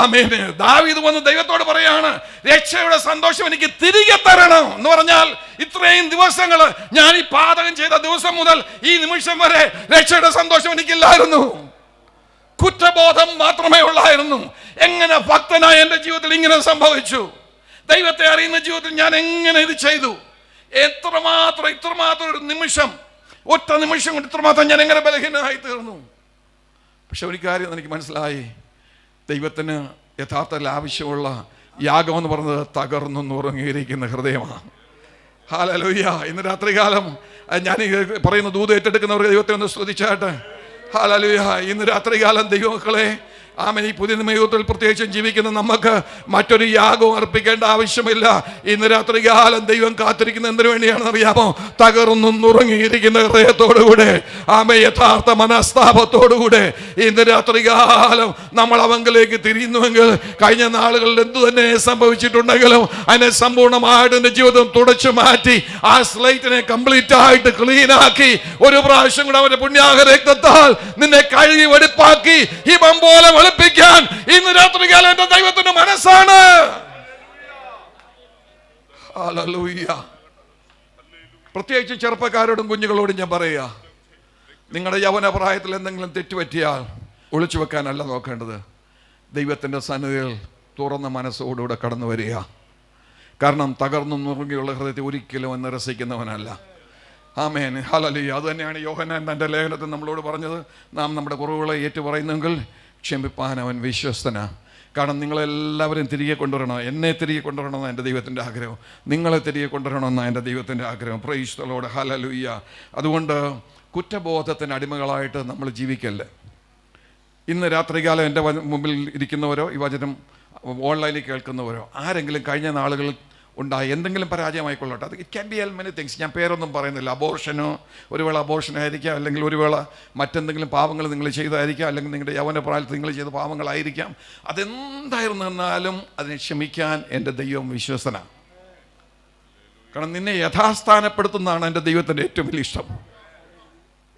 ആമേൻ. ദാവീദ് വന്ന് ദൈവത്തോട് പറയാണ്, രക്ഷയുടെ സന്തോഷം എനിക്ക് തിരികെ തരണം എന്ന് പറഞ്ഞാൽ, ഇത്രയും ദിവസങ്ങൾ ഞാൻ ഈ പാതകം ചെയ്ത ദിവസം മുതൽ ഈ നിമിഷം വരെ രക്ഷയുടെ സന്തോഷം എനിക്കില്ലായിരുന്നു, കുറ്റബോധം മാത്രമേ ഉള്ളായിരുന്നു. എങ്ങനെ ഭക്തനായ എൻ്റെ ജീവിതത്തിൽ ഇങ്ങനെ സംഭവിച്ചു? ദൈവത്തെ അറിയുന്ന ജീവിതത്തിൽ ഞാൻ എങ്ങനെ ഇത് ചെയ്തു? ഇത്രമാത്രം ഒരു നിമിഷം, ഒറ്റ നിമിഷം കൊണ്ട് ഇത്രമാത്രം ഞാൻ എങ്ങനെ ബലഹീനമായി തീർന്നു? പക്ഷെ ഒരു കാര്യം എനിക്ക് മനസ്സിലായി, ദൈവത്തിന് യഥാർത്ഥത്തിൽ ആവശ്യമുള്ള യാഗം എന്ന് പറയുന്നത് തകർന്നു നുറുങ്ങിയിരിക്കുന്ന ഹൃദയമാണ്. ഹല്ലേലൂയ. ഇന്ന് രാത്രികാലം ഞാൻ പറയുന്ന ദൂത് ഏറ്റെടുക്കുന്നവർക്ക് ദൈവത്തെ ഒന്ന് സ്തുതിച്ചാട്ടെ. ഹല്ലേലൂയ. ഇന്ന് രാത്രികാലം ദൈവമക്കളെ, ആമേൻ, ഈ പുതിയ നിയമത്തിൽ പ്രത്യേകിച്ചും ജീവിക്കുന്ന നമുക്ക് മറ്റൊരു യാഗവും അർപ്പിക്കേണ്ട ആവശ്യമില്ല. ഇന്ന് രാത്രികാലം ദൈവം കാത്തിരിക്കുന്ന എന്തിനു വേണ്ടിയാണെന്ന് അറിയാമോ? തകർന്നു നുറുങ്ങിയിരിക്കുന്ന ഹൃദയത്തോടുകൂടെ, ആമേൻ, യഥാർത്ഥ മനസ്താപത്തോടുകൂടെ ഇന്ന് രാത്രികാലം നമ്മൾ അവങ്കിലേക്ക് തിരിയുന്നുവെങ്കിൽ, കഴിഞ്ഞ നാളുകളിൽ എന്തു തന്നെ സംഭവിച്ചിട്ടുണ്ടെങ്കിലും അതിനെ സമ്പൂർണ്ണമായിട്ട് എൻ്റെ ജീവിതം തുടച്ചു മാറ്റി, ആ സ്ലൈറ്റിനെ കംപ്ലീറ്റ് ആയിട്ട് ക്ലീൻ ആക്കി, ഒരു പ്രാവശ്യം കൂടെ അവന്റെ പുണ്യാഹ രക്തത്താൽ നിന്നെ കഴുകി വെടിപ്പാക്കി ഹിമം പോലെ വെളുപ്പിക്കാൻ ഇന്ന് രാത്രികാലം എന്റെ ദൈവത്തിന്റെ മനസ്സാണ്. ഹല്ലേലൂയ. പ്രത്യേകിച്ച് ചെറുപ്പക്കാരോടും കുഞ്ഞുങ്ങളോടും ഞാൻ പറയുക, നിങ്ങളുടെ യൗവന പ്രായത്തിൽ എന്തെങ്കിലും തെറ്റുപറ്റിയാൽ ഒളിച്ചു വെക്കാനല്ല നോക്കേണ്ടത്, ദൈവത്തിന്റെ സന്നിധിയിൽ തുറന്ന മനസ്സോടുകൂടെ കടന്നു വരിക. കാരണം തകർന്നു നുറുങ്ങിയുള്ള ഹൃദയത്തെ ഒരിക്കലും നിരസിക്കുന്നവനല്ല. ആമേൻ. ഹല്ലേലൂയ. അത് തന്നെയാണ് യോഹന്നാൻ തൻ്റെ ലേഖനത്തിൽ നമ്മളോട് പറഞ്ഞത്. നാം നമ്മുടെ കുറവുകളെ ഏറ്റുപറയുന്നെങ്കിൽ ക്ഷമിപ്പാൻ അവൻ വിശ്വസ്തനാ. കാരണം നിങ്ങളെല്ലാവരും തിരികെ കൊണ്ടുവരണം, എന്നെ തിരികെ കൊണ്ടുവരണമെന്നാണ് എൻ്റെ ദൈവത്തിൻ്റെ ആഗ്രഹം, നിങ്ങളെ തിരികെ കൊണ്ടുവരണമെന്നാണ് എൻ്റെ ദൈവത്തിൻ്റെ ആഗ്രഹം. Praise the Lord. ഹല്ലേലൂയ. അതുകൊണ്ട് കുറ്റബോധത്തിന് അടിമകളായിട്ട് നമ്മൾ ജീവിക്കല്ലേ. ഇന്ന് രാത്രികാലം എൻ്റെ മുമ്പിൽ ഇരിക്കുന്നവരോ ഈ വചനം ഓൺലൈനിൽ കേൾക്കുന്നവരോ ആരെങ്കിലും കഴിഞ്ഞ നാളുകളിൽ ഉണ്ടായി എന്തെങ്കിലും പരാജയമായിക്കൊള്ളട്ടെ, അത് it can be L many things. ഞാൻ പേരൊന്നും പറയുന്നില്ല. അബോർഷനോ, ഒരു വേള അബോർഷനായിരിക്കാം, അല്ലെങ്കിൽ ഒരു വേള മറ്റെന്തെങ്കിലും പാവങ്ങൾ നിങ്ങൾ ചെയ്തായിരിക്കാം, അല്ലെങ്കിൽ നിങ്ങളുടെ യൗവന പ്രായത്തിൽ നിങ്ങൾ ചെയ്ത പാവങ്ങളായിരിക്കാം. അതെന്തായിരുന്നാലും അതിനെ ക്ഷമിക്കാൻ എൻ്റെ ദൈവം വിശ്വസനാണ്. കാരണം നിന്നെ യഥാസ്ഥാനപ്പെടുത്തുന്നതാണ് എൻ്റെ ദൈവത്തിൻ്റെ ഏറ്റവും വലിയ ഇഷ്ടം.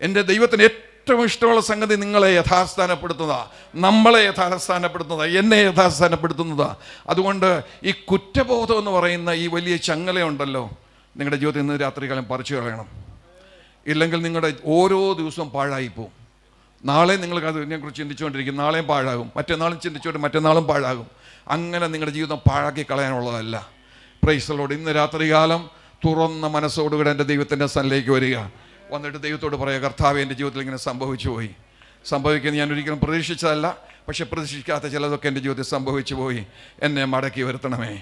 എൻ്റെ ദൈവത്തിന് ഏറ്റവും ഇഷ്ടമുള്ള സംഗതി നിങ്ങളെ യഥാസ്ഥാനപ്പെടുത്തുന്നതാ, നമ്മളെ യഥാസ്ഥാനപ്പെടുത്തുന്നതാ, എന്നെ യഥാസ്ഥാനപ്പെടുത്തുന്നതാ. അതുകൊണ്ട് ഈ കുറ്റബോധം എന്ന് പറയുന്ന ഈ വലിയ ചങ്ങലയുണ്ടല്ലോ, നിങ്ങളുടെ ജീവിതത്തിൽ ഇന്ന് രാത്രികാലം പറിച്ചു കളയണം. ഇല്ലെങ്കിൽ നിങ്ങളുടെ ഓരോ ദിവസവും പാഴായിപ്പോവും. നാളെ നിങ്ങൾക്ക് അതിനെക്കുറിച്ച് ചിന്തിച്ചുകൊണ്ടിരിക്കും, നാളെയും പാഴാകും, മറ്റന്നാളും ചിന്തിച്ചുകൊണ്ട് മറ്റന്നാളും പാഴാകും. അങ്ങനെ നിങ്ങളുടെ ജീവിതം പാഴാക്കി കളയാനുള്ളതല്ല. Praise the Lord. ഇന്ന് രാത്രികാലം തുറന്ന മനസ്സോടുകൂടെ എൻ്റെ ദൈവത്തിൻ്റെ സ്ഥലത്തേക്ക് വരിക. വന്നിട്ട് ദൈവത്തോട് പറയുക, കർത്താവേ, എൻ്റെ ജീവിതത്തിൽ ഇങ്ങനെ സംഭവിച്ചു പോയി. സംഭവിക്കുന്നത് ഞാൻ ഒരിക്കലും പ്രതീക്ഷിച്ചതല്ല, പക്ഷെ പ്രതീക്ഷിക്കാത്ത ചിലതൊക്കെ എൻ്റെ ജീവിതത്തിൽ സംഭവിച്ചു പോയി. എന്നെ മടക്കി വരുത്തണമേ,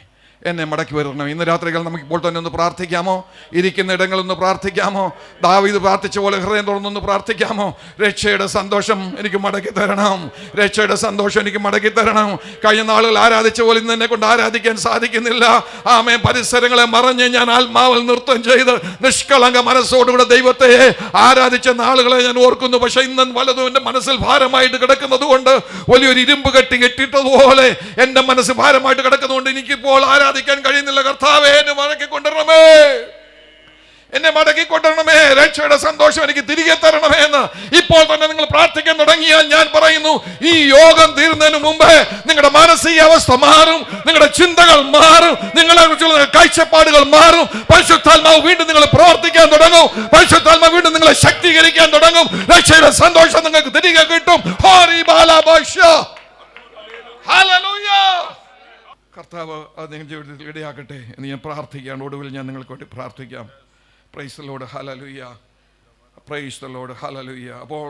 എന്നെ മടക്കി വരണം. ഇന്ന് രാത്രികൾ നമുക്ക് ഇപ്പോൾ തന്നെ ഒന്ന് പ്രാർത്ഥിക്കാമോ? ഇരിക്കുന്ന ഇടങ്ങളൊന്ന് പ്രാർത്ഥിക്കാമോ? ദാവീദ് പ്രാർത്ഥിച്ച പോലെ ഹൃദയം തുറന്നൊന്ന് പ്രാർത്ഥിക്കാമോ? രക്ഷയുടെ സന്തോഷം എനിക്ക് മടക്കി തരണം, രക്ഷയുടെ സന്തോഷം എനിക്ക് മടക്കി തരണം. കഴിഞ്ഞ നാളുകൾ ആരാധിച്ച പോലെ ഇന്ന് എന്നെ കൊണ്ട് ആരാധിക്കാൻ സാധിക്കുന്നില്ല. ആമേൻ. പരിസരങ്ങളെ മറഞ്ഞ് ഞാൻ ആത്മാവിൽ നൃത്തം ചെയ്ത് നിഷ്കളങ്ക മനസ്സോടുകൂടെ ദൈവത്തെ ആരാധിച്ച നാളുകളെ ഞാൻ ഓർക്കുന്നു. പക്ഷെ ഇന്ന് വലതും എൻ്റെ മനസ്സിൽ ഭാരമായിട്ട് കിടക്കുന്നത് കൊണ്ട്, വലിയൊരു ഇരുമ്പ് കെട്ടി കെട്ടിട്ടതുപോലെ എൻ്റെ മനസ്സ് ഭാരമായിട്ട് കിടക്കുന്നതുകൊണ്ട് എനിക്കിപ്പോൾ ആരാധിക്കാൻ കഴിയുന്നില്ല. കർത്താവേ, എന്നെ മടക്കി കൊണ്ടുവരണമേ, എന്നെ മടക്കി കൊണ്ടുവരണമേ, രക്ഷയുടെ സന്തോഷം എനിക്ക് തിരികെ തരണമേ എന്ന് ഇപ്പോൾ തന്നെ നിങ്ങൾ പ്രാർത്ഥിക്കാൻ തുടങ്ങിയാൽ ഞാൻ പറയുന്നു, ഈ യോഗം തീരുന്നതിന് മുമ്പേ നിങ്ങളുടെ മാനസിക അവസ്ഥ മാറും, നിങ്ങളുടെ ചിന്തകൾ മാറും, നിങ്ങളെ കുറിച്ചുള്ള കാഴ്ചപ്പാടുകൾ മാറും. പരിശുദ്ധാത്മാവ് വീണ്ടും നിങ്ങൾ പ്രവർത്തിക്കാൻ തുടങ്ങും, പരിശുദ്ധാത്മാവ് വീണ്ടും നിങ്ങളെ ശക്തീകരിക്കാൻ തുടങ്ങും. രക്ഷയുടെ സന്തോഷം നിങ്ങൾക്ക് തിരികെ കിട്ടും. കർത്താവ് അത് നിങ്ങളുടെ ജീവിതത്തിൽ ഇടയാക്കട്ടെ എന്ന് ഞാൻ പ്രാർത്ഥിക്കുകയാണ്. ഒടുവിൽ ഞാൻ നിങ്ങൾക്ക് വേണ്ടി പ്രാർത്ഥിക്കാം. Praise the Lord. Hallelujah. Praise the Lord. Hallelujah. അപ്പോൾ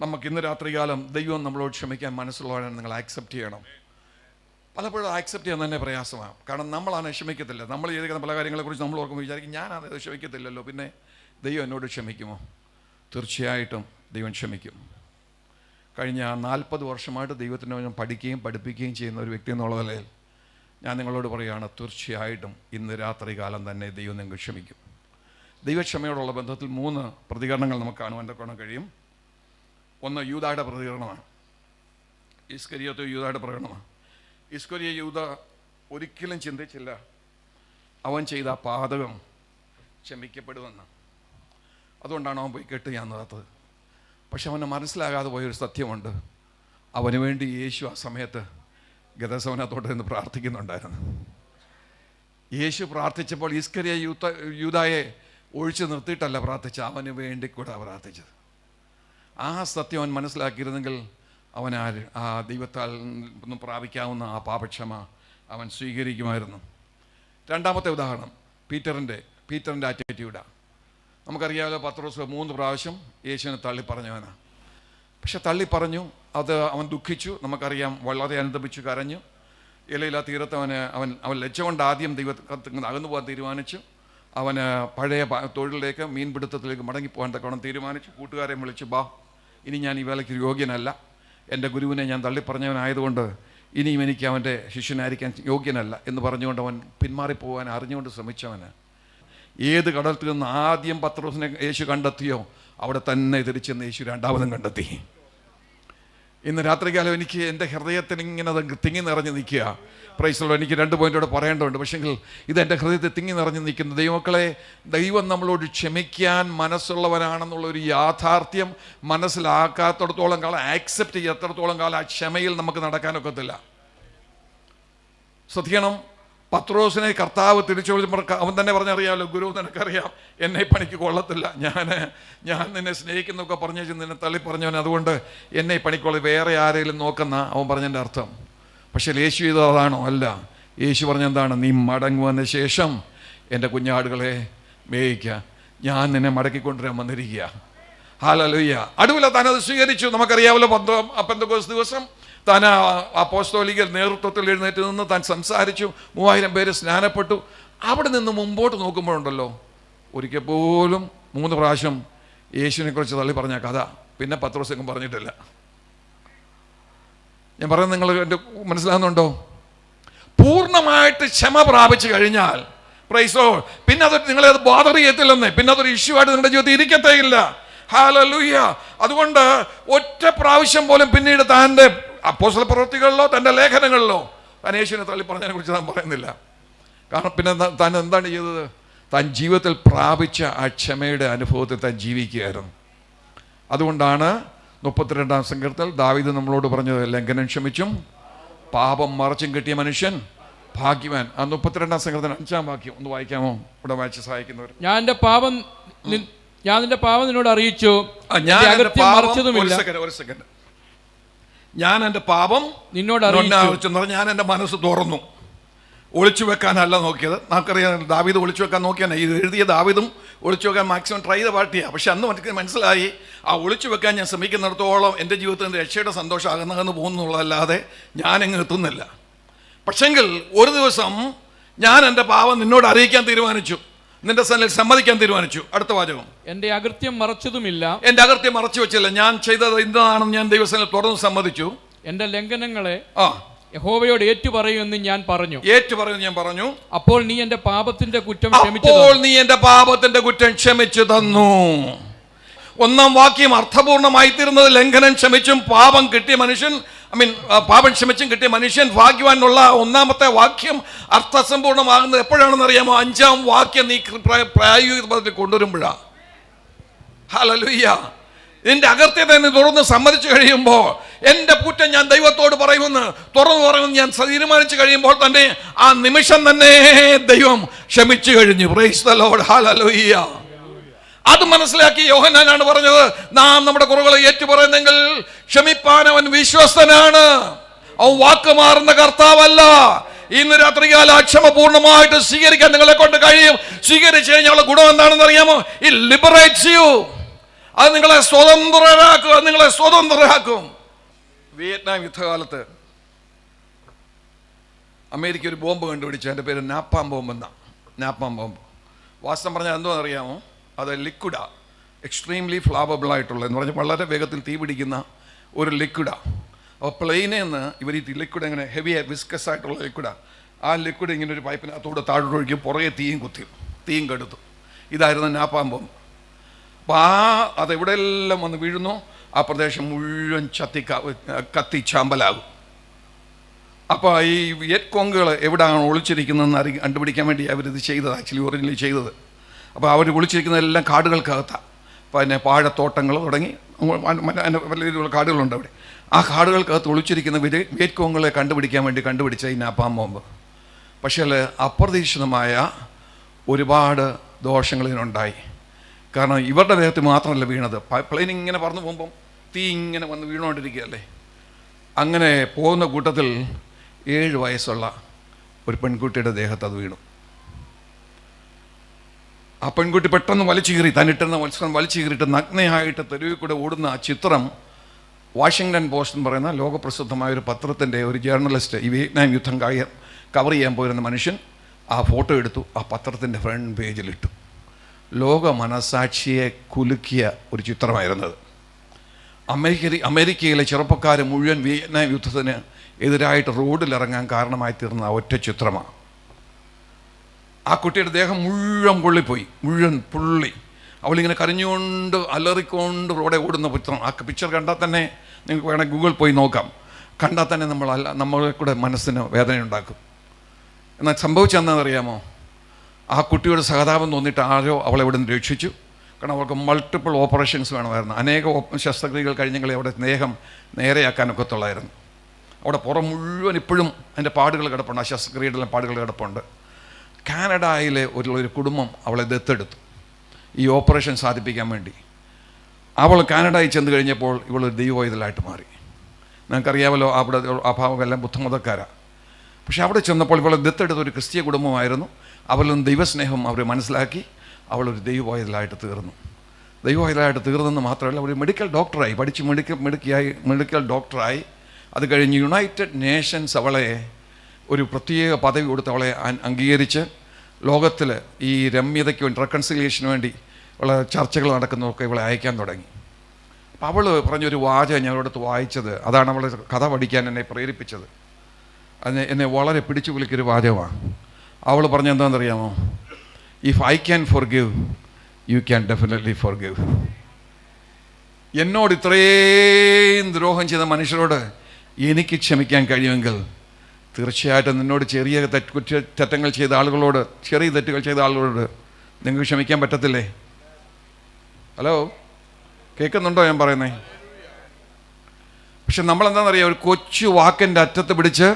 നമുക്ക് ഇന്ന് രാത്രികാലം ദൈവം നമ്മളോട് ക്ഷമിക്കാൻ മനസ്സുള്ളവരാണ് നിങ്ങൾ ആക്സെപ്റ്റ് ചെയ്യണം. പലപ്പോഴും ആക്സെപ്റ്റ് ചെയ്യാൻ തന്നെ പ്രയാസമാണ്. കാരണം നമ്മളാണ് ക്ഷമിക്കത്തില്ല. നമ്മൾ ചെയ്തിരിക്കുന്ന പല കാര്യങ്ങളെക്കുറിച്ച് നമ്മൾ ഓർക്കുമ്പോൾ വിചാരിക്കും ഞാനത് ക്ഷമിക്കത്തില്ലല്ലോ, പിന്നെ ദൈവം എന്നോട് ക്ഷമിക്കുമോ? തീർച്ചയായിട്ടും ദൈവം ക്ഷമിക്കും. കഴിഞ്ഞ 40 വർഷമായിട്ട് ദൈവത്തിനെ ഞാൻ പഠിക്കുകയും പഠിപ്പിക്കുകയും ചെയ്യുന്ന ഒരു വ്യക്തി എന്നുള്ള നിലയിൽ ഞാൻ നിങ്ങളോട് പറയുകയാണ്, തീർച്ചയായിട്ടും ഇന്ന് രാത്രി കാലം തന്നെ ദൈവം നിങ്ങൾക്ക് ക്ഷമിക്കും. ദൈവക്ഷമയോടുള്ള ബന്ധത്തിൽ 3 പ്രതികരണങ്ങൾ നമുക്ക് കാണുവാൻ കഴിയും. ഒന്ന് യൂദായുടെ പ്രതികരണമാണ്. ഇസ്കരിയോത്ത് യൂദായുടെ പ്രതികരണമാണ്. ഇസ്കരിയ യൂദ ഒരിക്കലും ചിന്തിച്ചില്ല അവൻ ചെയ്ത പാതകം ക്ഷമിക്കപ്പെടുമെന്ന്. അതുകൊണ്ടാണ് അവൻ പോയി കെട്ട് ചെയ്യാത്തത്. പക്ഷെ അവന് മനസ്സിലാകാതെ പോയൊരു സത്യമുണ്ട്. അവന് വേണ്ടി യേശു ആ സമയത്ത് ഗദസമനത്തോട്ട് നിന്ന് പ്രാർത്ഥിക്കുന്നുണ്ടായിരുന്നു. യേശു പ്രാർത്ഥിച്ചപ്പോൾ ഇസ്കരിയ യൂദായെ ഒഴിച്ചു നിർത്തിയിട്ടല്ല പ്രാർത്ഥിച്ചത്, അവന് വേണ്ടി കൂടെ പ്രാർത്ഥിച്ചത്. ആ സത്യം അവൻ മനസ്സിലാക്കിയിരുന്നെങ്കിൽ അവൻ ആ ദൈവത്താൽ നിന്ന് പ്രാപിക്കാവുന്ന ആ പാപക്ഷമ അവൻ സ്വീകരിക്കുമായിരുന്നു. രണ്ടാമത്തെ ഉദാഹരണം പീറ്ററിൻ്റെ ആറ്റിറ്റ്യൂഡാണ്. നമുക്കറിയാമല്ലോ, പത്രോസ് 3 പ്രാവശ്യം യേശുവിനെ തള്ളിപ്പറഞ്ഞവനാണ്. പക്ഷെ തള്ളിപ്പറഞ്ഞു, അത് അവൻ ദുഃഖിച്ചു. നമുക്കറിയാം, വളരെ അനുതപിച്ചു, കരഞ്ഞു. ഇലയില്ലാ തീരത്ത് അവൻ ലജ്ജ കൊണ്ട് ആദ്യം ദൈവത്തിൽ അകന്നു പോകാൻ തീരുമാനിച്ചു. അവന് പഴയ തൊഴിലിലേക്ക്, മീൻപിടുത്തത്തിലേക്ക് മടങ്ങിപ്പോകാൻ തക്കവണ്ണം തീരുമാനിച്ചു. കൂട്ടുകാരെ വിളിച്ചു, ബാ, ഇനി ഞാൻ ഈ വേലയ്ക്ക് യോഗ്യനല്ല, എൻ്റെ ഗുരുവിനെ ഞാൻ തള്ളിപ്പറഞ്ഞവനായതുകൊണ്ട് ഇനിയും എനിക്ക് അവൻ്റെ ശിഷ്യനായിരിക്കാൻ യോഗ്യനല്ല എന്ന് പറഞ്ഞുകൊണ്ട് അവൻ പിന്മാറിപ്പോകാൻ അറിഞ്ഞുകൊണ്ട് ശ്രമിച്ചവന് ഏത് കടലത്തിൽ നിന്ന് ആദ്യം പത്രോസിനെ യേശു കണ്ടെത്തിയോ അവിടെ തന്നെ തിരിച്ചെന്ന് യേശു രണ്ടാമതും കണ്ടെത്തി. ഇന്ന് രാത്രികാലം എനിക്ക് എൻ്റെ ഹൃദയത്തിൽ ഇങ്ങനെ തിങ്ങി നിറഞ്ഞു നിൽക്കുക. പ്രൈസുള്ള എനിക്ക് 2 പോയിൻ്റോടെ പറയേണ്ടതുണ്ട്. പക്ഷെങ്കിൽ ഇത് എൻ്റെ ഹൃദയത്തിൽ തിങ്ങി നിറഞ്ഞു നിൽക്കുന്നു. ദൈവമക്കളെ, ദൈവം നമ്മളോട് ക്ഷമിക്കാൻ മനസ്സുള്ളവനാണെന്നുള്ളൊരു യാഥാർത്ഥ്യം മനസ്സിലാക്കാത്തിടത്തോളം കാലം, ആക്സെപ്റ്റ് ചെയ്യാത്തിടത്തോളം കാലം ആ ക്ഷമയിൽ നമുക്ക് നടക്കാനൊക്കത്തില്ല. ശ്രദ്ധിക്കണം, പത്രോസിനെ കർത്താവ് തിരിച്ചു വിളിച്ചപ്പോൾ അവൻ തന്നെ പറഞ്ഞറിയാമല്ലോ, ഗുരു നിനക്കറിയാം എന്നെ പണിക്ക് കൊള്ളത്തില്ല, ഞാൻ നിന്നെ സ്നേഹിക്കുന്നൊക്കെ പറഞ്ഞു നിന്നെ തള്ളി പറഞ്ഞവൻ, അതുകൊണ്ട് എന്നെ പണിക്കൊള്ള വേറെ ആരെങ്കിലും നോക്കുന്ന അവൻ പറഞ്ഞതിൻ്റെ അർത്ഥം. പക്ഷേ യേശു ചെയ്തത് അതാണോ? അല്ല. യേശു പറഞ്ഞെന്താണ്? നീ മടങ്ങുവന്ന ശേഷം എൻ്റെ കുഞ്ഞാടുകളെ മേയിക്കുക, ഞാൻ നിന്നെ മടക്കിക്കൊണ്ടുവരാൻ വന്നിരിക്കുക. ഹല്ലേലൂയ. അടുവില താനത് സ്വീകരിച്ചു. നമുക്കറിയാമല്ലോ, പെന്തക്കോസ്ത് ദിവസം താൻ അപ്പോസ്തോലിക നേതൃത്വത്തിൽ എഴുന്നേറ്റ് നിന്ന് താൻ സംസാരിച്ചു. 3000 പേര് സ്നാനപ്പെട്ടു. അവിടെ നിന്ന് മുമ്പോട്ട് നോക്കുമ്പോഴുണ്ടല്ലോ, ഒരിക്കൽ പോലും 3 പ്രാവശ്യം യേശുവിനെ കുറിച്ച് തള്ളി പറഞ്ഞ കഥ പിന്നെ പത്രോസെങ്ങും പറഞ്ഞിട്ടില്ല. ഞാൻ പറയുന്നത് നിങ്ങൾ എൻ്റെ മനസ്സിലാകുന്നുണ്ടോ? പൂർണ്ണമായിട്ട് ക്ഷമ പ്രാപിച്ചു കഴിഞ്ഞാൽ പ്രൈസോ, പിന്നെ അത് നിങ്ങളെ അത് ബോധർ ചെയ്യത്തില്ലെന്നേ, പിന്നെ അതൊരു ഇഷ്യൂ ആയിട്ട് നിങ്ങളുടെ ജീവിതത്തിൽ ഇരിക്കത്തേയില്ല. ഹല്ലേലൂയ. അതുകൊണ്ട് ഒറ്റ പ്രാവശ്യം പോലും പിന്നീട് താൻ്റെ അപ്പോസ്തല പ്രവൃത്തികളിലോ തൻ്റെ ലേഖനങ്ങളിലോ താൻ യേശുവിനെ തള്ളി പറഞ്ഞതിനെ കുറിച്ച് താൻ പറയുന്നില്ല. കാരണം പിന്നെ താൻ എന്താണ് ചെയ്തത്? താൻ ജീവിതത്തിൽ പ്രാപിച്ച ആ ക്ഷമയുടെ അനുഭവത്തിൽ താൻ ജീവിക്കുകയായിരുന്നു. അതുകൊണ്ടാണ് 32-ാം സങ്കീർത്തനത്തിൽ ദാവീദ് നമ്മളോട് പറഞ്ഞത്, ലംഘനം ക്ഷമിച്ചും പാപം മറച്ചും കിട്ടിയ മനുഷ്യൻ ഭാഗ്യവാൻ. ആ 32-ാം സങ്കീർത്തനം 5-ാം വാക്യം ഒന്ന് വായിക്കാമോ? ഇവിടെ വായിച്ച് സഹായിക്കുന്നവർ. ഞാൻ നിന്റെ പാപം നിന്നോട് അറിയിച്ചു, മറച്ചതുമില്ല. ഒരു സെക്കൻഡ്. ഞാൻ എൻ്റെ പാപം നിന്നോട് അറിയിച്ചു. ഞാൻ എൻ്റെ മനസ്സ് തുറന്നു. ഒളിച്ചു വെക്കാനല്ല നോക്കിയത്. നമുക്കറിയാം, ദാവീദ് ഒളിച്ചു വെക്കാൻ നോക്കിയാണ്. ഇത് എഴുതിയ ദാവീദും ഒളിച്ചു വെക്കാൻ മാക്സിമം ട്രൈ ചെയ്ത പാർട്ടിയാണ്. പക്ഷെ അന്ന് എനിക്ക് മനസ്സിലായി, ആ ഒളിച്ചു വെക്കാൻ ഞാൻ ശ്രമിക്കുന്നിടത്തോളം എൻ്റെ ജീവിതത്തിൻ്റെ രക്ഷയുടെ സന്തോഷം അകന്നകന്ന് പോകുന്നുള്ളതല്ലാതെ ഞാനെങ്ങ് എത്തുന്നില്ല. പക്ഷെങ്കിൽ ഒരു ദിവസം ഞാൻ എൻ്റെ പാപം നിന്നോട് അറിയിക്കാൻ തീരുമാനിച്ചു, നിന്റെ സന്നിധിയിൽ സമ്മതിക്കാൻ തീരുമാനിച്ചു. അടുത്ത വാചകം, എൻ്റെ അകൃത്യം മറച്ചതുമില്ല. എൻ്റെ അകൃത്യം മറച്ചു വെച്ചില്ല. ഞാൻ ചെയ്തത് ഇന്നതാണെന്ന് ഞാൻ ദൈവസന്നിധിയിൽ തുറന്ന് സമ്മതിച്ചു. എൻ്റെ ലംഘനങ്ങളെ യഹോവയോട് ഏറ്റുപറയുമെന്ന് ഞാൻ പറഞ്ഞു. അപ്പോൾ നീ എൻ്റെ പാപത്തിന്റെ കുറ്റം ക്ഷമിച്ചു തന്നു. 1-ാം വാക്യം അർത്ഥപൂർണമായി തീർന്നത് ലംഘനം ക്ഷമിച്ചും പാപം കിട്ടിയ മനുഷ്യൻ, പാപം ക്ഷമിച്ചും കിട്ടിയ മനുഷ്യൻ ഭാഗ്യവാനുള്ള 1-ാമത്തെ വാക്യം അർത്ഥസമ്പൂർണമാകുന്നത് എപ്പോഴാണെന്ന് അറിയാമോ? 5-ാം വാക്യം നീ പ്രായോഗിക പദത്തിൽ കൊണ്ടുവരുമ്പോഴാണ്. ഹല്ലേലൂയ. നിന്റെ അകൃത്യത്തെ നീ തുറന്ന് സമ്മതിച്ചു കഴിയുമ്പോൾ, എൻ്റെ കുറ്റം ഞാൻ ദൈവത്തോട് പറയുമെന്ന് തുറന്നു പറയുമെന്ന് ഞാൻ തീരുമാനിച്ചു കഴിയുമ്പോൾ തന്നെ ആ നിമിഷം തന്നെ ദൈവം ക്ഷമിച്ചു കഴിഞ്ഞു. Praise the Lord. ഹല്ലേലൂയ. അത് മനസ്സിലാക്കി യോഹന്നാനാണ് പറഞ്ഞത്, നാം നമ്മുടെ കുറവുകളെ ഏറ്റുപറയുന്നെങ്കിൽ ക്ഷമിപ്പാൻ അവൻ വിശ്വസ്തനാണ്. അവൻ വാക്ക് മാറുന്ന കർത്താവല്ല. ഇന്ന് രാത്രികാല ക്ഷമ പൂർണ്ണമായിട്ട് സ്വീകരിക്കാൻ നിങ്ങളെ കൊണ്ട് കഴിയും. സ്വീകരിച്ചു കഴിഞ്ഞാൽ ഗുണം എന്താണെന്ന് അറിയാമോ? It liberates you. അത് നിങ്ങളെ സ്വതന്ത്രരാക്കും. വിയറ്റ്നാം യുദ്ധകാലത്ത് അമേരിക്ക ഒരു ബോംബ് കണ്ടുപിടിച്ചു. എൻ്റെ പേര് നാപ്പാം ബോംബ് എന്നാണ്. നാപ്പാം ബോംബ് വാസ്തവം പറഞ്ഞാൽ എന്തോന്ന് അറിയാമോ? അത് ലിക്വിഡാ, എക്സ്ട്രീംലി ഫ്ലാവബിൾ ആയിട്ടുള്ള എന്ന് പറഞ്ഞാൽ വളരെ വേഗത്തിൽ തീ പിടിക്കുന്ന ഒരു ലിക്വിഡാ. അപ്പോൾ പ്ലെയിനിൽ നിന്ന് ഇവർ ഈ ലിക്വിഡ് ഇങ്ങനെ ഹെവി വിസ്കസ് ആയിട്ടുള്ള ലിക്വിഡാ. ആ ലിക്വിഡ് ഇങ്ങനെ ഒരു പൈപ്പിനകത്തൂടെ താഴോട്ട് ഒഴിക്കും, പുറകെ തീയും കെടുത്തു. ഇതായിരുന്നു നാപ്പാം ബോംബ്. അപ്പോൾ അതെവിടെയെല്ലാം വന്ന് വീഴുന്നു ആ പ്രദേശം മുഴുവൻ കത്തി ചാമ്പലാകും. അപ്പോൾ ഈ വിയറ്റ് കോങ്ങുകൾ എവിടെയാണ് ഒളിച്ചിരിക്കുന്നതെന്ന് കണ്ടുപിടിക്കാൻ വേണ്ടി അവരിത് ചെയ്തത്, ആക്ച്വലി ഒറിജിനലി ചെയ്തത്. അപ്പോൾ അവർ ഒളിച്ചിരിക്കുന്നതെല്ലാം കാടുകൾക്കകത്താണ്. അപ്പോൾ അതിനെ വാഴത്തോട്ടങ്ങൾ തുടങ്ങി വലിയ രീതിയിലുള്ള കാടുകളുണ്ട് അവിടെ. ആ കാടുകൾക്കകത്ത് ഒളിച്ചിരിക്കുന്ന വിയറ്റ് കോങ്ങുകളെ കണ്ടുപിടിച്ച ഈ നാപ്പാം ബോംബ്. പക്ഷേ അപ്രതീക്ഷിതമായ ഒരുപാട് ദോഷങ്ങൾ ഇതിനുണ്ടായി. കാരണം ഇവരുടെ ദേഹത്ത് മാത്രമല്ല വീണത്, പ്ലെയിൻ ഇങ്ങനെ പറന്നു പോകുമ്പം തീ ഇങ്ങനെ വന്ന് വീണുകൊണ്ടിരിക്കുകയല്ലേ. അങ്ങനെ പോകുന്ന കൂട്ടത്തിൽ 7 വയസ്സുള്ള ഒരു പെൺകുട്ടിയുടെ ദേഹത്ത് അത് വീണു. ആ പെൺകുട്ടി പെട്ടെന്ന് തന്നിട്ടുന്ന വസ്ത്രം വലിച്ചു കീറിയിട്ട് നഗ്നയായിട്ട് തെരുവിൽ കൂടെ ഓടുന്ന ആ ചിത്രം വാഷിങ്ടൺ പോസ്റ്റ് എന്ന് പറയുന്ന ലോകപ്രസിദ്ധമായ ഒരു പത്രത്തിൻ്റെ ഒരു ജേർണലിസ്റ്റ്, ഈ വിയറ്റ്നാം യുദ്ധം കവർ ചെയ്യാൻ പോയിരുന്ന മനുഷ്യൻ ആ ഫോട്ടോ എടുത്തു, ആ പത്രത്തിൻ്റെ ഫ്രണ്ട് പേജിലിട്ടു. ലോക മനസാക്ഷിയെ കുലുക്കിയ ഒരു ചിത്രമായിരുന്നത്. അമേരിക്കയിലെ ചെറുപ്പക്കാർ മുഴുവൻ വിയറ്റ്നാം യുദ്ധത്തിന് എതിരായിട്ട് റോഡിലിറങ്ങാൻ കാരണമായി തീർന്ന ഒറ്റ ചിത്രമാണ്. ആ കുട്ടിയുടെ ദേഹം മുഴുവൻ പൊള്ളി. അവളിങ്ങനെ കരഞ്ഞുകൊണ്ട് അലറിക്കൊണ്ട് റോഡെ ഓടുന്ന ചിത്രം. ആ പിക്ചർ കണ്ടാൽ തന്നെ നിങ്ങൾക്ക് വേണമെങ്കിൽ ഗൂഗിൾ പോയി നോക്കാം. കണ്ടാൽ തന്നെ നമ്മളെ കൂടെ മനസ്സിന് വേദനയുണ്ടാക്കും. എന്നാൽ സംഭവിച്ചെന്നറിയാമോ? ആ കുട്ടിയുടെ സഹതാപം തോന്നിയിട്ട് ആരോ അവളെ ഇവിടെ നിന്ന് രക്ഷിച്ചു. കാരണം അവർക്ക് മൾട്ടിപ്പിൾ ഓപ്പറേഷൻസ് വേണമായിരുന്നു. അനേക ശസ്ത്രക്രിയകൾ കഴിഞ്ഞെങ്കിൽ അവിടെ ദേഹം നേരെയാക്കാനൊക്കത്തുള്ളായിരുന്നു. അവിടെ പുറം മുഴുവൻ ഇപ്പോഴും അതിൻ്റെ പാടുകൾ കിടപ്പുണ്ട്, ആ ശസ്ത്രക്രിയയുടെ പാടുകൾ കിടപ്പുണ്ട്. കാനഡയിലെ ഒരു കുടുംബം അവളെ ദത്തെടുത്തു ഈ ഓപ്പറേഷൻ സാധിപ്പിക്കാൻ വേണ്ടി. അവൾ കാനഡയിൽ ചെന്ന് കഴിഞ്ഞപ്പോൾ ഇവളൊരു ദൈവവൈതലായിട്ട് മാറി. നിങ്ങൾക്കറിയാമല്ലോ, അവിടെ അഭാവമെല്ലാം ബുദ്ധമതക്കാരാണ്. പക്ഷെ അവിടെ ചെന്നപ്പോൾ ഇവളെ ദത്തെടുത്ത ഒരു ക്രിസ്തീയ കുടുംബമായിരുന്നു. അവരിൽ നിന്ന് ദൈവസ്നേഹം അവർ മനസ്സിലാക്കി അവളൊരു ദൈവവൈതലായിട്ട് തീർന്നെന്ന് മാത്രമല്ല, ഒരു മെഡിക്കൽ ഡോക്ടറായി പഠിച്ച് മെഡിക്കൽ ഡോക്ടറായി. അത് കഴിഞ്ഞ് യുണൈറ്റഡ് നേഷൻസ് അവളെ ഒരു പ്രത്യേക പദവി കൊടുത്ത് അവളെ അംഗീകരിച്ച് ലോകത്തിൽ ഈ രമ്യതയ്ക്ക് വേണ്ടി, റെക്കൺസിലിയേഷന് വേണ്ടി ഉള്ള ചർച്ചകൾ നടക്കുന്നതൊക്കെ ഇവളെ അയക്കാൻ തുടങ്ങി. അപ്പം അവൾ പറഞ്ഞൊരു വാചകം ഞാൻ അവളടുത്ത് വായിച്ചത്, അതാണ് അവളെ കഥ പഠിക്കാൻ എന്നെ പ്രേരിപ്പിച്ചത്. എന്നെ വളരെ പിടിച്ചു കുലുക്കിയൊരു വാചകമാണ്. അവൾ പറഞ്ഞെന്താണെന്നറിയാമോ? If I can forgive, you can definitely forgive. എന്നോട് ഇത്രയും ദ്രോഹം ചെയ്ത മനുഷ്യരോട് എനിക്ക് ക്ഷമിക്കാൻ കഴിയുമെങ്കിൽ തീർച്ചയായിട്ടും നിന്നോട് ചെറിയ തെറ്റുകൾ ചെയ്ത ആളുകളോട് നിങ്ങൾക്ക് ക്ഷമിക്കാൻ പറ്റത്തില്ലേ? ഹലോ, കേൾക്കുന്നുണ്ടോ ഞാൻ പറയുന്നേ? പക്ഷെ നമ്മളെന്താണെന്നറിയാം, ഒരു കൊച്ചു വാക്കിൻ്റെ അറ്റത്ത് പിടിച്ച്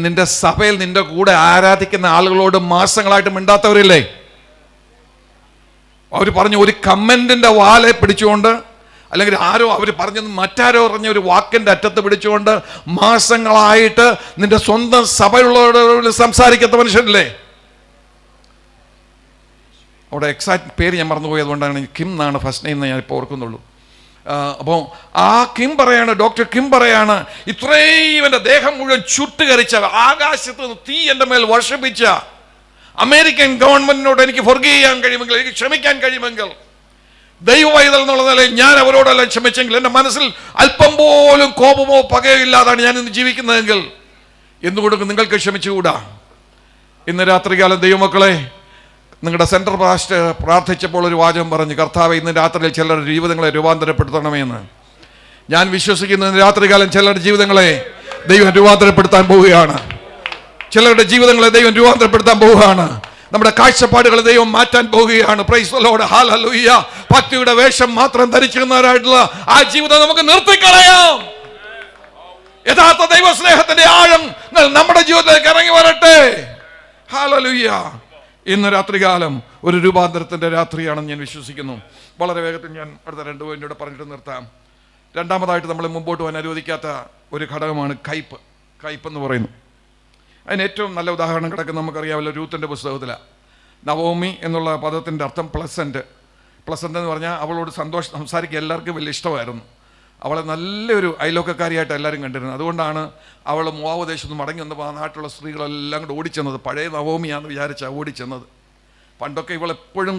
നിന്റെ സഭയിൽ നിന്റെ കൂടെ ആരാധിക്കുന്ന ആളുകളോട് മാസങ്ങളായിട്ട് മിണ്ടാത്തവരില്ലേ? അവർ പറഞ്ഞു ഒരു കമൻറ്റിൻ്റെ വാലെ പിടിച്ചുകൊണ്ട്, അല്ലെങ്കിൽ മറ്റാരോ പറഞ്ഞ ഒരു വാക്കിൻ്റെ അറ്റത്ത് പിടിച്ചുകൊണ്ട് മാസങ്ങളായിട്ട് നിന്റെ സ്വന്തം സഭയുള്ളവരോട് സംസാരിക്കാത്ത മനുഷ്യരില്ലേ? അവിടെ എക്സാക്ട് പേര് ഞാൻ മറന്നുപോയി, അതുകൊണ്ടാണ് കിം എന്നാണ് ഫസ്റ്റ് നെയിം എന്ന് ഞാൻ ഇപ്പോൾ ഓർക്കുന്നുള്ളൂ. അപ്പോൾ ആ ഡോക്ടർ കിം പറയാണ്, ഇത്രയും എൻ്റെ ദേഹം മുഴുവൻ ചുട്ടുകരിച്ച, ആകാശത്ത് നിന്ന് തീ എൻ്റെ മേൽ വർഷിപ്പിച്ച അമേരിക്കൻ ഗവൺമെന്റിനോട് എനിക്ക് ഫോർഗീവ് ചെയ്യാൻ കഴിയുമെങ്കിൽ, എനിക്ക് ക്ഷമിക്കാൻ കഴിയുമെങ്കിൽ, ദൈവവൈതൽ എന്നുള്ള നിലയിൽ ഞാൻ അവരോടെല്ലാം ക്ഷമിച്ചെങ്കിൽ, എൻ്റെ മനസ്സിൽ അല്പം പോലും കോപമോ പകയോ ഇല്ലാതാണ് ഞാൻ ഇന്ന് ജീവിക്കുന്നതെങ്കിൽ എന്തുകൊണ്ട് നിങ്ങൾക്ക് ക്ഷമിച്ചുകൂടാ? ഇന്ന് രാത്രികാലം ദൈവമക്കളെ, നിങ്ങളുടെ സെൻട്രൽ പാസ്റ്റ് പ്രാർത്ഥിച്ചപ്പോൾ ഒരു വാചകം പറഞ്ഞു, കർത്താവേ ഇന്ന് രാത്രിയിൽ ചിലരുടെ ജീവിതങ്ങളെ രൂപാന്തരപ്പെടുത്തണമെന്ന്. ഞാൻ വിശ്വസിക്കുന്നു ഇന്ന് രാത്രികാലം ചിലരുടെ ജീവിതങ്ങളെ ദൈവം രൂപാന്തരപ്പെടുത്താൻ പോവുകയാണ്. ചിലരുടെ ജീവിതങ്ങളെ ദൈവം രൂപാന്തരപ്പെടുത്താൻ പോവുകയാണ്. നമ്മുടെ കാഴ്ചപ്പാടുകളെ ദൈവം മാറ്റാൻ പോവുകയാണ്. Praise the Lord, hallelujah. ഭക്തിയുടെ വേഷം മാത്രം ധരിച്ചിരുന്നവരായിട്ടുള്ള ആ ജീവിതം നമുക്ക് നിർത്തിക്കളയാം. യഥാർത്ഥ ദൈവസ്നേഹത്തിന്റെ ആഴം നമ്മുടെ ജീവിതത്തിലേക്ക് ഇറങ്ങി വരട്ടെ. ഹല്ലേലൂയ. ഇന്ന് രാത്രികാലം ഒരു രൂപാന്തരത്തിൻ്റെ രാത്രിയാണെന്ന് ഞാൻ വിശ്വസിക്കുന്നു. വളരെ വേഗത്തിൽ ഞാൻ അടുത്ത 2 പോയിന്റോടെ പറഞ്ഞിട്ട് നിർത്താം. രണ്ടാമതായിട്ട് നമ്മൾ മുമ്പോട്ട് പോകാൻ അനുവദിക്കാത്ത ഒരു ഘടകമാണ് കയ്പ് എന്ന് പറയുന്നു. അതിന് ഏറ്റവും നല്ല ഉദാഹരണം കിടക്കുന്ന നമുക്കറിയാമല്ലോ, രൂത്തിൻ്റെ പുസ്തകത്തിലാണ്. നവോമി എന്നുള്ള പദത്തിൻ്റെ അർത്ഥം പ്ലസൻറ്റ്. പ്ലസൻ്റ് എന്ന് പറഞ്ഞാൽ അവളോട് സംസാരിക്കുക എല്ലാവർക്കും വലിയ ഇഷ്ടമായിരുന്നു. അവളെ നല്ലൊരു അയലോക്കക്കാരിയായിട്ട് എല്ലാവരും കണ്ടിരുന്നത്. അതുകൊണ്ടാണ് അവൾ മോവാബ് ദേശത്ത് നിന്ന് മടങ്ങി വന്നപ്പോൾ ആ നാട്ടിലുള്ള സ്ത്രീകളെല്ലാം കൂടെ ഓടിച്ചെന്നത്. പഴയ നവോമിയാണെന്ന് വിചാരിച്ചാണ് ഓടിച്ചെന്നത്. പണ്ടൊക്കെ ഇവളെപ്പോഴും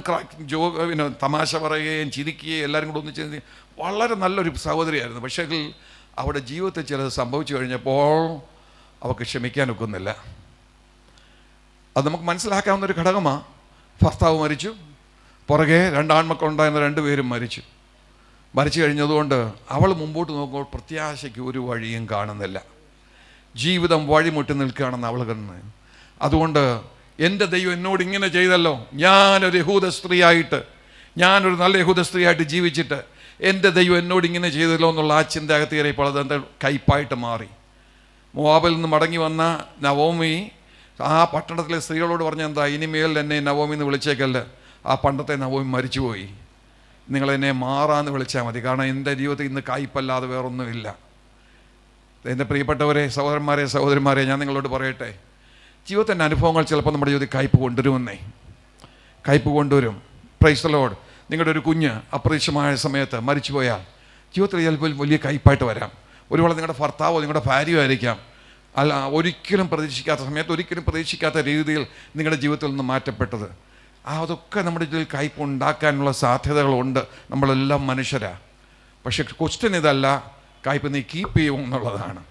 തമാശ പറയുകയും ചിരിക്കുകയും എല്ലാവരും കൂടെ ഒന്നിച്ച് വളരെ നല്ലൊരു സഹോദരിയായിരുന്നു. പക്ഷേ അവിടെ ജീവിതത്തിൽ ചിലത് സംഭവിച്ചു കഴിഞ്ഞപ്പോൾ അവൾക്ക് ക്ഷമിക്കാൻ ഒക്കുന്നില്ല. അത് നമുക്ക് മനസ്സിലാക്കാവുന്നൊരു ഘടകമാണ്. ഭർത്താവ് മരിച്ചു, പുറകെ 2 ആൺമക്കളുണ്ടായിരുന്ന 2 പേരും മരിച്ചു കഴിഞ്ഞതുകൊണ്ട് അവൾ മുമ്പോട്ട് നോക്കുമ്പോൾ പ്രത്യാശയ്ക്ക് ഒരു വഴിയും കാണുന്നില്ല. ജീവിതം വഴിമുട്ടി നിൽക്കുകയാണെന്ന് അവൾ കണ്ടത്. അതുകൊണ്ട് എൻ്റെ ദൈവം എന്നോട് ഇങ്ങനെ ചെയ്തല്ലോ, ഞാനൊരു യഹൂദ സ്ത്രീയായിട്ട്, ഞാനൊരു നല്ല യഹൂദ സ്ത്രീയായിട്ട് ജീവിച്ചിട്ട് എൻ്റെ ദൈവം എന്നോട് ഇങ്ങനെ ചെയ്തല്ലോ എന്നുള്ള ആ ചിന്തകത്ത് കയറിയപ്പോൾ അതെന്താ കയ്പായിട്ട് മാറി. മോവാബിൽ നിന്ന് മടങ്ങി വന്ന നവോമി ആ പട്ടണത്തിലെ സ്ത്രീകളോട് പറഞ്ഞ എന്താ, ഇനിമേൽ എന്നെ നവോമി എന്ന് വിളിച്ചേക്കല്ല, ആ പണ്ടത്തെ നവോമി മരിച്ചുപോയി, നിങ്ങളെന്നെ മാറാന്ന് വിളിച്ചാൽ മതി, കാരണം എൻ്റെ ജീവിതത്തിൽ ഇന്ന് കയ്പല്ലാതെ വേറൊന്നുമില്ല. എൻ്റെ പ്രിയപ്പെട്ടവരെ, സഹോദരന്മാരെ, സഹോദരിമാരെ, ഞാൻ നിങ്ങളോട് പറയട്ടെ, ജീവിതത്തിൻ്റെ അനുഭവങ്ങൾ ചിലപ്പോൾ നമ്മുടെ ജീവിതത്തിൽ കയ്പ് കൊണ്ടുവരും. Praise the Lord. നിങ്ങളുടെ ഒരു കുഞ്ഞ് അപ്രതീക്ഷിതമായ സമയത്ത് മരിച്ചുപോയാൽ ജീവിതത്തിൽ ചിലപ്പോൾ വലിയ കയ്പായിട്ട് വരാം. ഒരുവേളെ നിങ്ങളുടെ ഭർത്താവോ നിങ്ങളുടെ ഭാര്യയോ ആയിരിക്കാം, അല്ല ഒരിക്കലും പ്രതീക്ഷിക്കാത്ത സമയത്ത്, ഒരിക്കലും പ്രതീക്ഷിക്കാത്ത രീതിയിൽ നിങ്ങളുടെ ജീവിതത്തിൽ നിന്ന് മാറ്റപ്പെട്ടത്. അതൊക്കെ നമ്മുടെ ഇതിൽ കയ്പ് ഉണ്ടാക്കാനുള്ള സാധ്യതകളുണ്ട്. നമ്മളെല്ലാം മനുഷ്യരാണ്. പക്ഷെ ക്വസ്റ്റ്യൻ ഇതല്ല, കയ്പ് നീ കീപ്പ് ചെയ്യുമോ എന്നുള്ളതാണ്.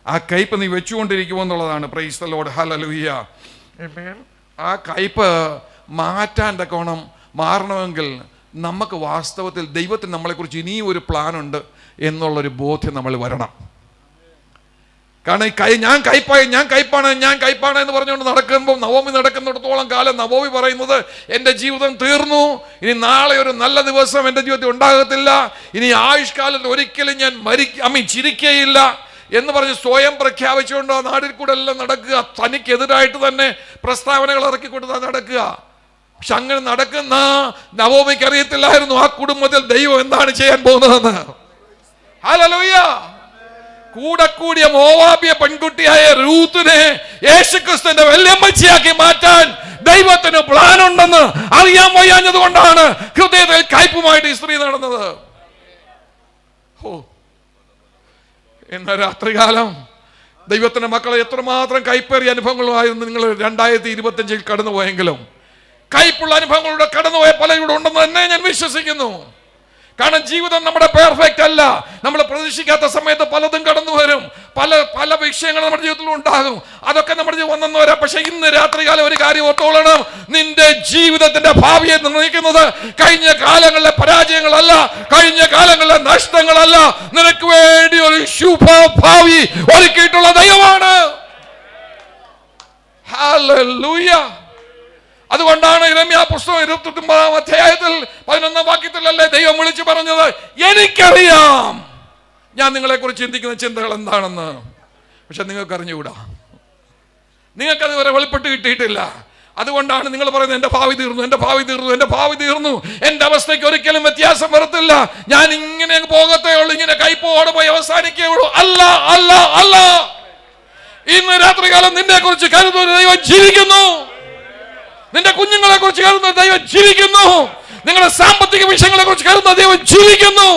ആ കയ്പ് നീ വെച്ചുകൊണ്ടിരിക്കുമോ എന്നുള്ളതാണ്. Praise the Lord, hallelujah. ആ കയ്പ് മാറ്റാൻ തക്കോണം മാറണമെങ്കിൽ നമുക്ക് വാസ്തവത്തിൽ ദൈവത്തിന് നമ്മളെക്കുറിച്ച് ഇനിയും ഒരു പ്ലാനുണ്ട് എന്നുള്ളൊരു ബോധ്യം നമ്മൾ വരണം. കാരണം ഞാൻ കയ്പാണ് എന്ന് പറഞ്ഞുകൊണ്ട് നടക്കുമ്പോൾ, നവോമി നടക്കുന്നിടത്തോളം കാലം നവോമി പറയുന്നത് എൻ്റെ ജീവിതം തീർന്നു, ഇനി നാളെ ഒരു നല്ല ദിവസം എൻ്റെ ജീവിതത്തിൽ ഉണ്ടാകത്തില്ല, ഇനി ആയുഷ്കാലത്ത് ഒരിക്കലും ഞാൻ ചിരിക്കുകയില്ല എന്ന് പറഞ്ഞ് സ്വയം പ്രഖ്യാപിച്ചുകൊണ്ട് ആ നാടിൽ കൂടെ എല്ലാം നടക്കുക. തനിക്കെതിരായിട്ട് തന്നെ പ്രസ്താവനകൾ ഇറക്കിക്കൊടുത്താൽ നടക്കുക. പക്ഷെ അങ്ങനെ നടക്കുന്ന നവോമിക്ക് അറിയത്തില്ലായിരുന്നു ആ കുടുംബത്തിൽ ദൈവം എന്താണ് ചെയ്യാൻ പോകുന്നതെന്ന്. ഹല്ലേലൂയ. കൂടിയ മോവാബിയ പെൺകുട്ടിയായ റൂത്തിനെ യേശുക്രിസ്തുവിന്റെ വല്യമ്മച്ചിയാക്കി മാറ്റാൻ ദൈവത്തിന് പ്ലാൻ ഉണ്ടെന്ന് അറിയാൻ വയ്യാഞ്ഞത് കൊണ്ടാണ് ഹൃദയത്തിൽ കയ്പുമായിട്ട് ഈ സ്ത്രീ നടന്നത്. ഇന്ന് രാത്രികാലം ദൈവത്തിന്റെ മക്കളെ എത്രമാത്രം കയ്പേറിയ അനുഭവങ്ങളുമായിരുന്നു നിങ്ങൾ 2025 കടന്നുപോയെങ്കിലും, കയ്പുള്ള അനുഭവങ്ങളിലൂടെ കടന്നുപോയ പലരുടെ ഉണ്ടെന്ന് തന്നെ ഞാൻ വിശ്വസിക്കുന്നു. കാരണം ജീവിതം നമ്മുടെ പെർഫെക്റ്റ് അല്ല. നമ്മൾ പ്രതീക്ഷിക്കാത്ത സമയത്ത് പലതും കടന്നു വരും, പല വിഷയങ്ങൾ നമ്മുടെ ജീവിതത്തിൽ ഉണ്ടാകും. അതൊക്കെ നമ്മുടെ ജീവിതം വന്നെന്ന് വരാം. പക്ഷെ ഇന്ന് രാത്രികാലം ഒരു കാര്യം ഓർത്തോളണം, നിന്റെ ജീവിതത്തിന്റെ ഭാവിയെ നിർണ്ണയിക്കുന്നത് കഴിഞ്ഞ കാലങ്ങളിലെ പരാജയങ്ങളല്ല, കഴിഞ്ഞ കാലങ്ങളിലെ നഷ്ടങ്ങളല്ല, നിനക്ക് വേണ്ടി ഒരു ശുഭഭാവി ഒരുക്കിയിട്ടുള്ള ദൈവമാണ്. ഹല്ലേലൂയ. അതുകൊണ്ടാണ് യിരെമ്യാ പുസ്തകം 29-ാം അധ്യായത്തിൽ 11-ാം വാക്യത്തിലല്ലേ ദൈവം വിളിച്ചു പറഞ്ഞത്, എനിക്കറിയാം ഞാൻ നിങ്ങളെക്കുറിച്ച് ചിന്തിക്കുന്ന ചിന്തകൾ എന്താണെന്ന്. പക്ഷെ നിങ്ങൾക്ക് അറിഞ്ഞുകൂടാ, നിങ്ങൾക്കത് വരെ വെളിപ്പെട്ട് കിട്ടിയിട്ടില്ല. അതുകൊണ്ടാണ് നിങ്ങൾ പറയുന്നത് എൻ്റെ ഭാവി തീർന്നു, എൻ്റെ ഭാവി തീർന്നു, എൻ്റെ അവസ്ഥയ്ക്ക് ഒരിക്കലും വ്യത്യാസം വരത്തില്ല, ഞാൻ ഇങ്ങനെ പോകത്തേ ഉള്ളൂ, ഇങ്ങനെ കയ്പോടെ പോയി അവസാനിക്കേ ഉള്ളൂ. അല്ല അല്ല അല്ല. ഇന്ന് രാത്രികാലം നിന്നെ കുറിച്ച് കരുതുന്ന ദൈവം ജീവിക്കുന്നു. നിന്റെ കുഞ്ഞുങ്ങളെ കുറിച്ച് കരുതുന്ന ദൈവം ജീവിക്കുന്നു. നിങ്ങളുടെ സാമ്പത്തിക വിഷയങ്ങളെ കുറിച്ച് കരുതുന്ന ദൈവം ജീവിക്കുന്നു.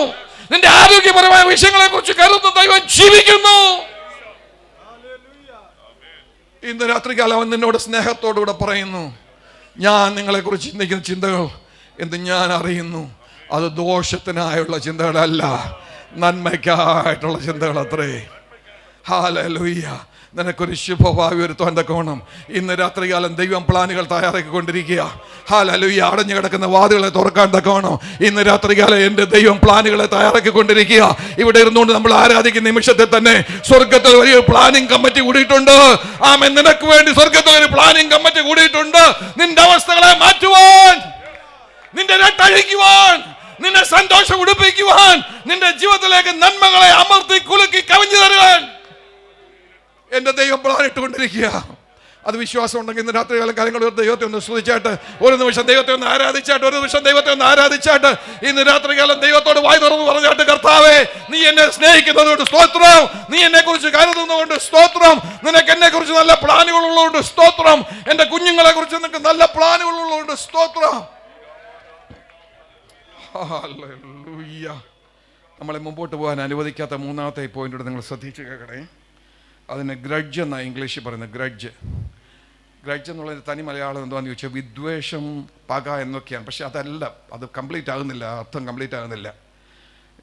നിന്റെ ആരോഗ്യപരമായ വിഷയങ്ങളെ കുറിച്ച് കരുതുന്ന ദൈവം ജീവിക്കുന്നു. ഇന്ന് രാത്രികാലം അവൻ നിന്നോട് സ്നേഹത്തോടുകൂടെ പറയുന്നു, ഞാൻ നിങ്ങളെ കുറിച്ച് ചിന്തിക്കുന്ന ചിന്തകൾ എന്ന് ഞാൻ അറിയുന്നു, അത് ദോഷത്തിനായുള്ള ചിന്തകളല്ല, നന്മയ്ക്കായിട്ടുള്ള ചിന്തകൾ അത്രേ. ഹല്ലേലൂയ. നിനക്കൊരു ശുഭഭാവി വരുത്താൻ തക്കോണം ഇന്ന് രാത്രികാലം ദൈവം പ്ലാനുകൾ തയ്യാറാക്കിക്കൊണ്ടിരിക്കുക. ഹല്ലേലൂയ. അടഞ്ഞു കിടക്കുന്ന വാതിലുകളെ തുറക്കാൻ തക്കോണം ഇന്ന് രാത്രികാലം എൻ്റെ ദൈവം പ്ലാനുകളെ തയ്യാറാക്കിക്കൊണ്ടിരിക്കുക. ഇവിടെ ഇരുന്നുകൊണ്ട് നമ്മൾ ആരാധിക്കുന്ന നിമിഷത്തിൽ തന്നെ സ്വർഗത്തിൽ വലിയൊരു പ്ലാനിങ് കമ്മിറ്റി കൂടിയിട്ടുണ്ട്. ആമേൻ. നിനക്ക് വേണ്ടി സ്വർഗത്തിൽ ഒരു പ്ലാനിങ് കമ്മിറ്റി കൂടിയിട്ടുണ്ട്. നിന്റെ അവസ്ഥകളെ മാറ്റുവാൻ, നിന്റെ രട്ടഴിക്കുവാൻ, നിന്നെ സന്തോഷം ഉടുപ്പിക്കുവാൻ, നിന്റെ ജീവിതത്തിലേക്ക് നന്മകളെ അമർത്തി കുലുക്കി കവിഞ്ഞു തരുവാൻ എൻ്റെ ദൈവം പ്ലാനിട്ടുകൊണ്ടിരിക്കുക. അത് വിശ്വാസം ഉണ്ടെങ്കിൽ ഇന്ന് രാത്രി കാലം കാര്യങ്ങൾ ദൈവത്തെ ഒന്ന് സ്തുതിച്ചാട്ട്, ഒരു നിമിഷം ദൈവത്തെ ഒന്ന് ആരാധിച്ചാട്ട്, ഒരു നിമിഷം ദൈവത്തെ ഒന്ന് ആരാധിച്ചാട്ട്, ഇന്ന് രാത്രി കാലം ദൈവത്തോട് വായി തുറന്ന് പറഞ്ഞാട്ട്, കർത്താവേ നീ എന്നെ സ്നേഹിക്കുന്നത് കൊണ്ട് സ്തോത്രം, നീ എന്നെ കുറിച്ച് കരുതുന്നതുകൊണ്ട് സ്തോത്രം, നിനക്ക് എന്നെ കുറിച്ച് നല്ല പ്ലാനുകൾ ഉള്ളതുകൊണ്ട് സ്തോത്രം, എന്റെ കുഞ്ഞുങ്ങളെ കുറിച്ച് നിനക്ക് നല്ല പ്ലാനുകൾ ഉള്ളതുകൊണ്ട് സ്തോത്രം. ഹല്ലേലൂയ. നമ്മളെ മുമ്പോട്ട് പോകാൻ അനുവദിക്കാത്ത മൂന്നാമത്തെ പോയിന്റ് നിങ്ങൾ ശ്രദ്ധിച്ച് കേൾക്കണേ. അതിന് ഗ്രഡ്ജ് എന്നാണ് ഇംഗ്ലീഷിൽ പറയുന്നത്. ഗ്രഡ്ജ് എന്നുള്ളതിന് തനി മലയാളം എന്താണെന്ന് ചോദിച്ചാൽ വിദ്വേഷം, പക എന്നൊക്കെയാണ്. പക്ഷെ അതല്ല, അത് കംപ്ലീറ്റ് ആകുന്നില്ല, അർത്ഥം കംപ്ലീറ്റ് ആകുന്നില്ല.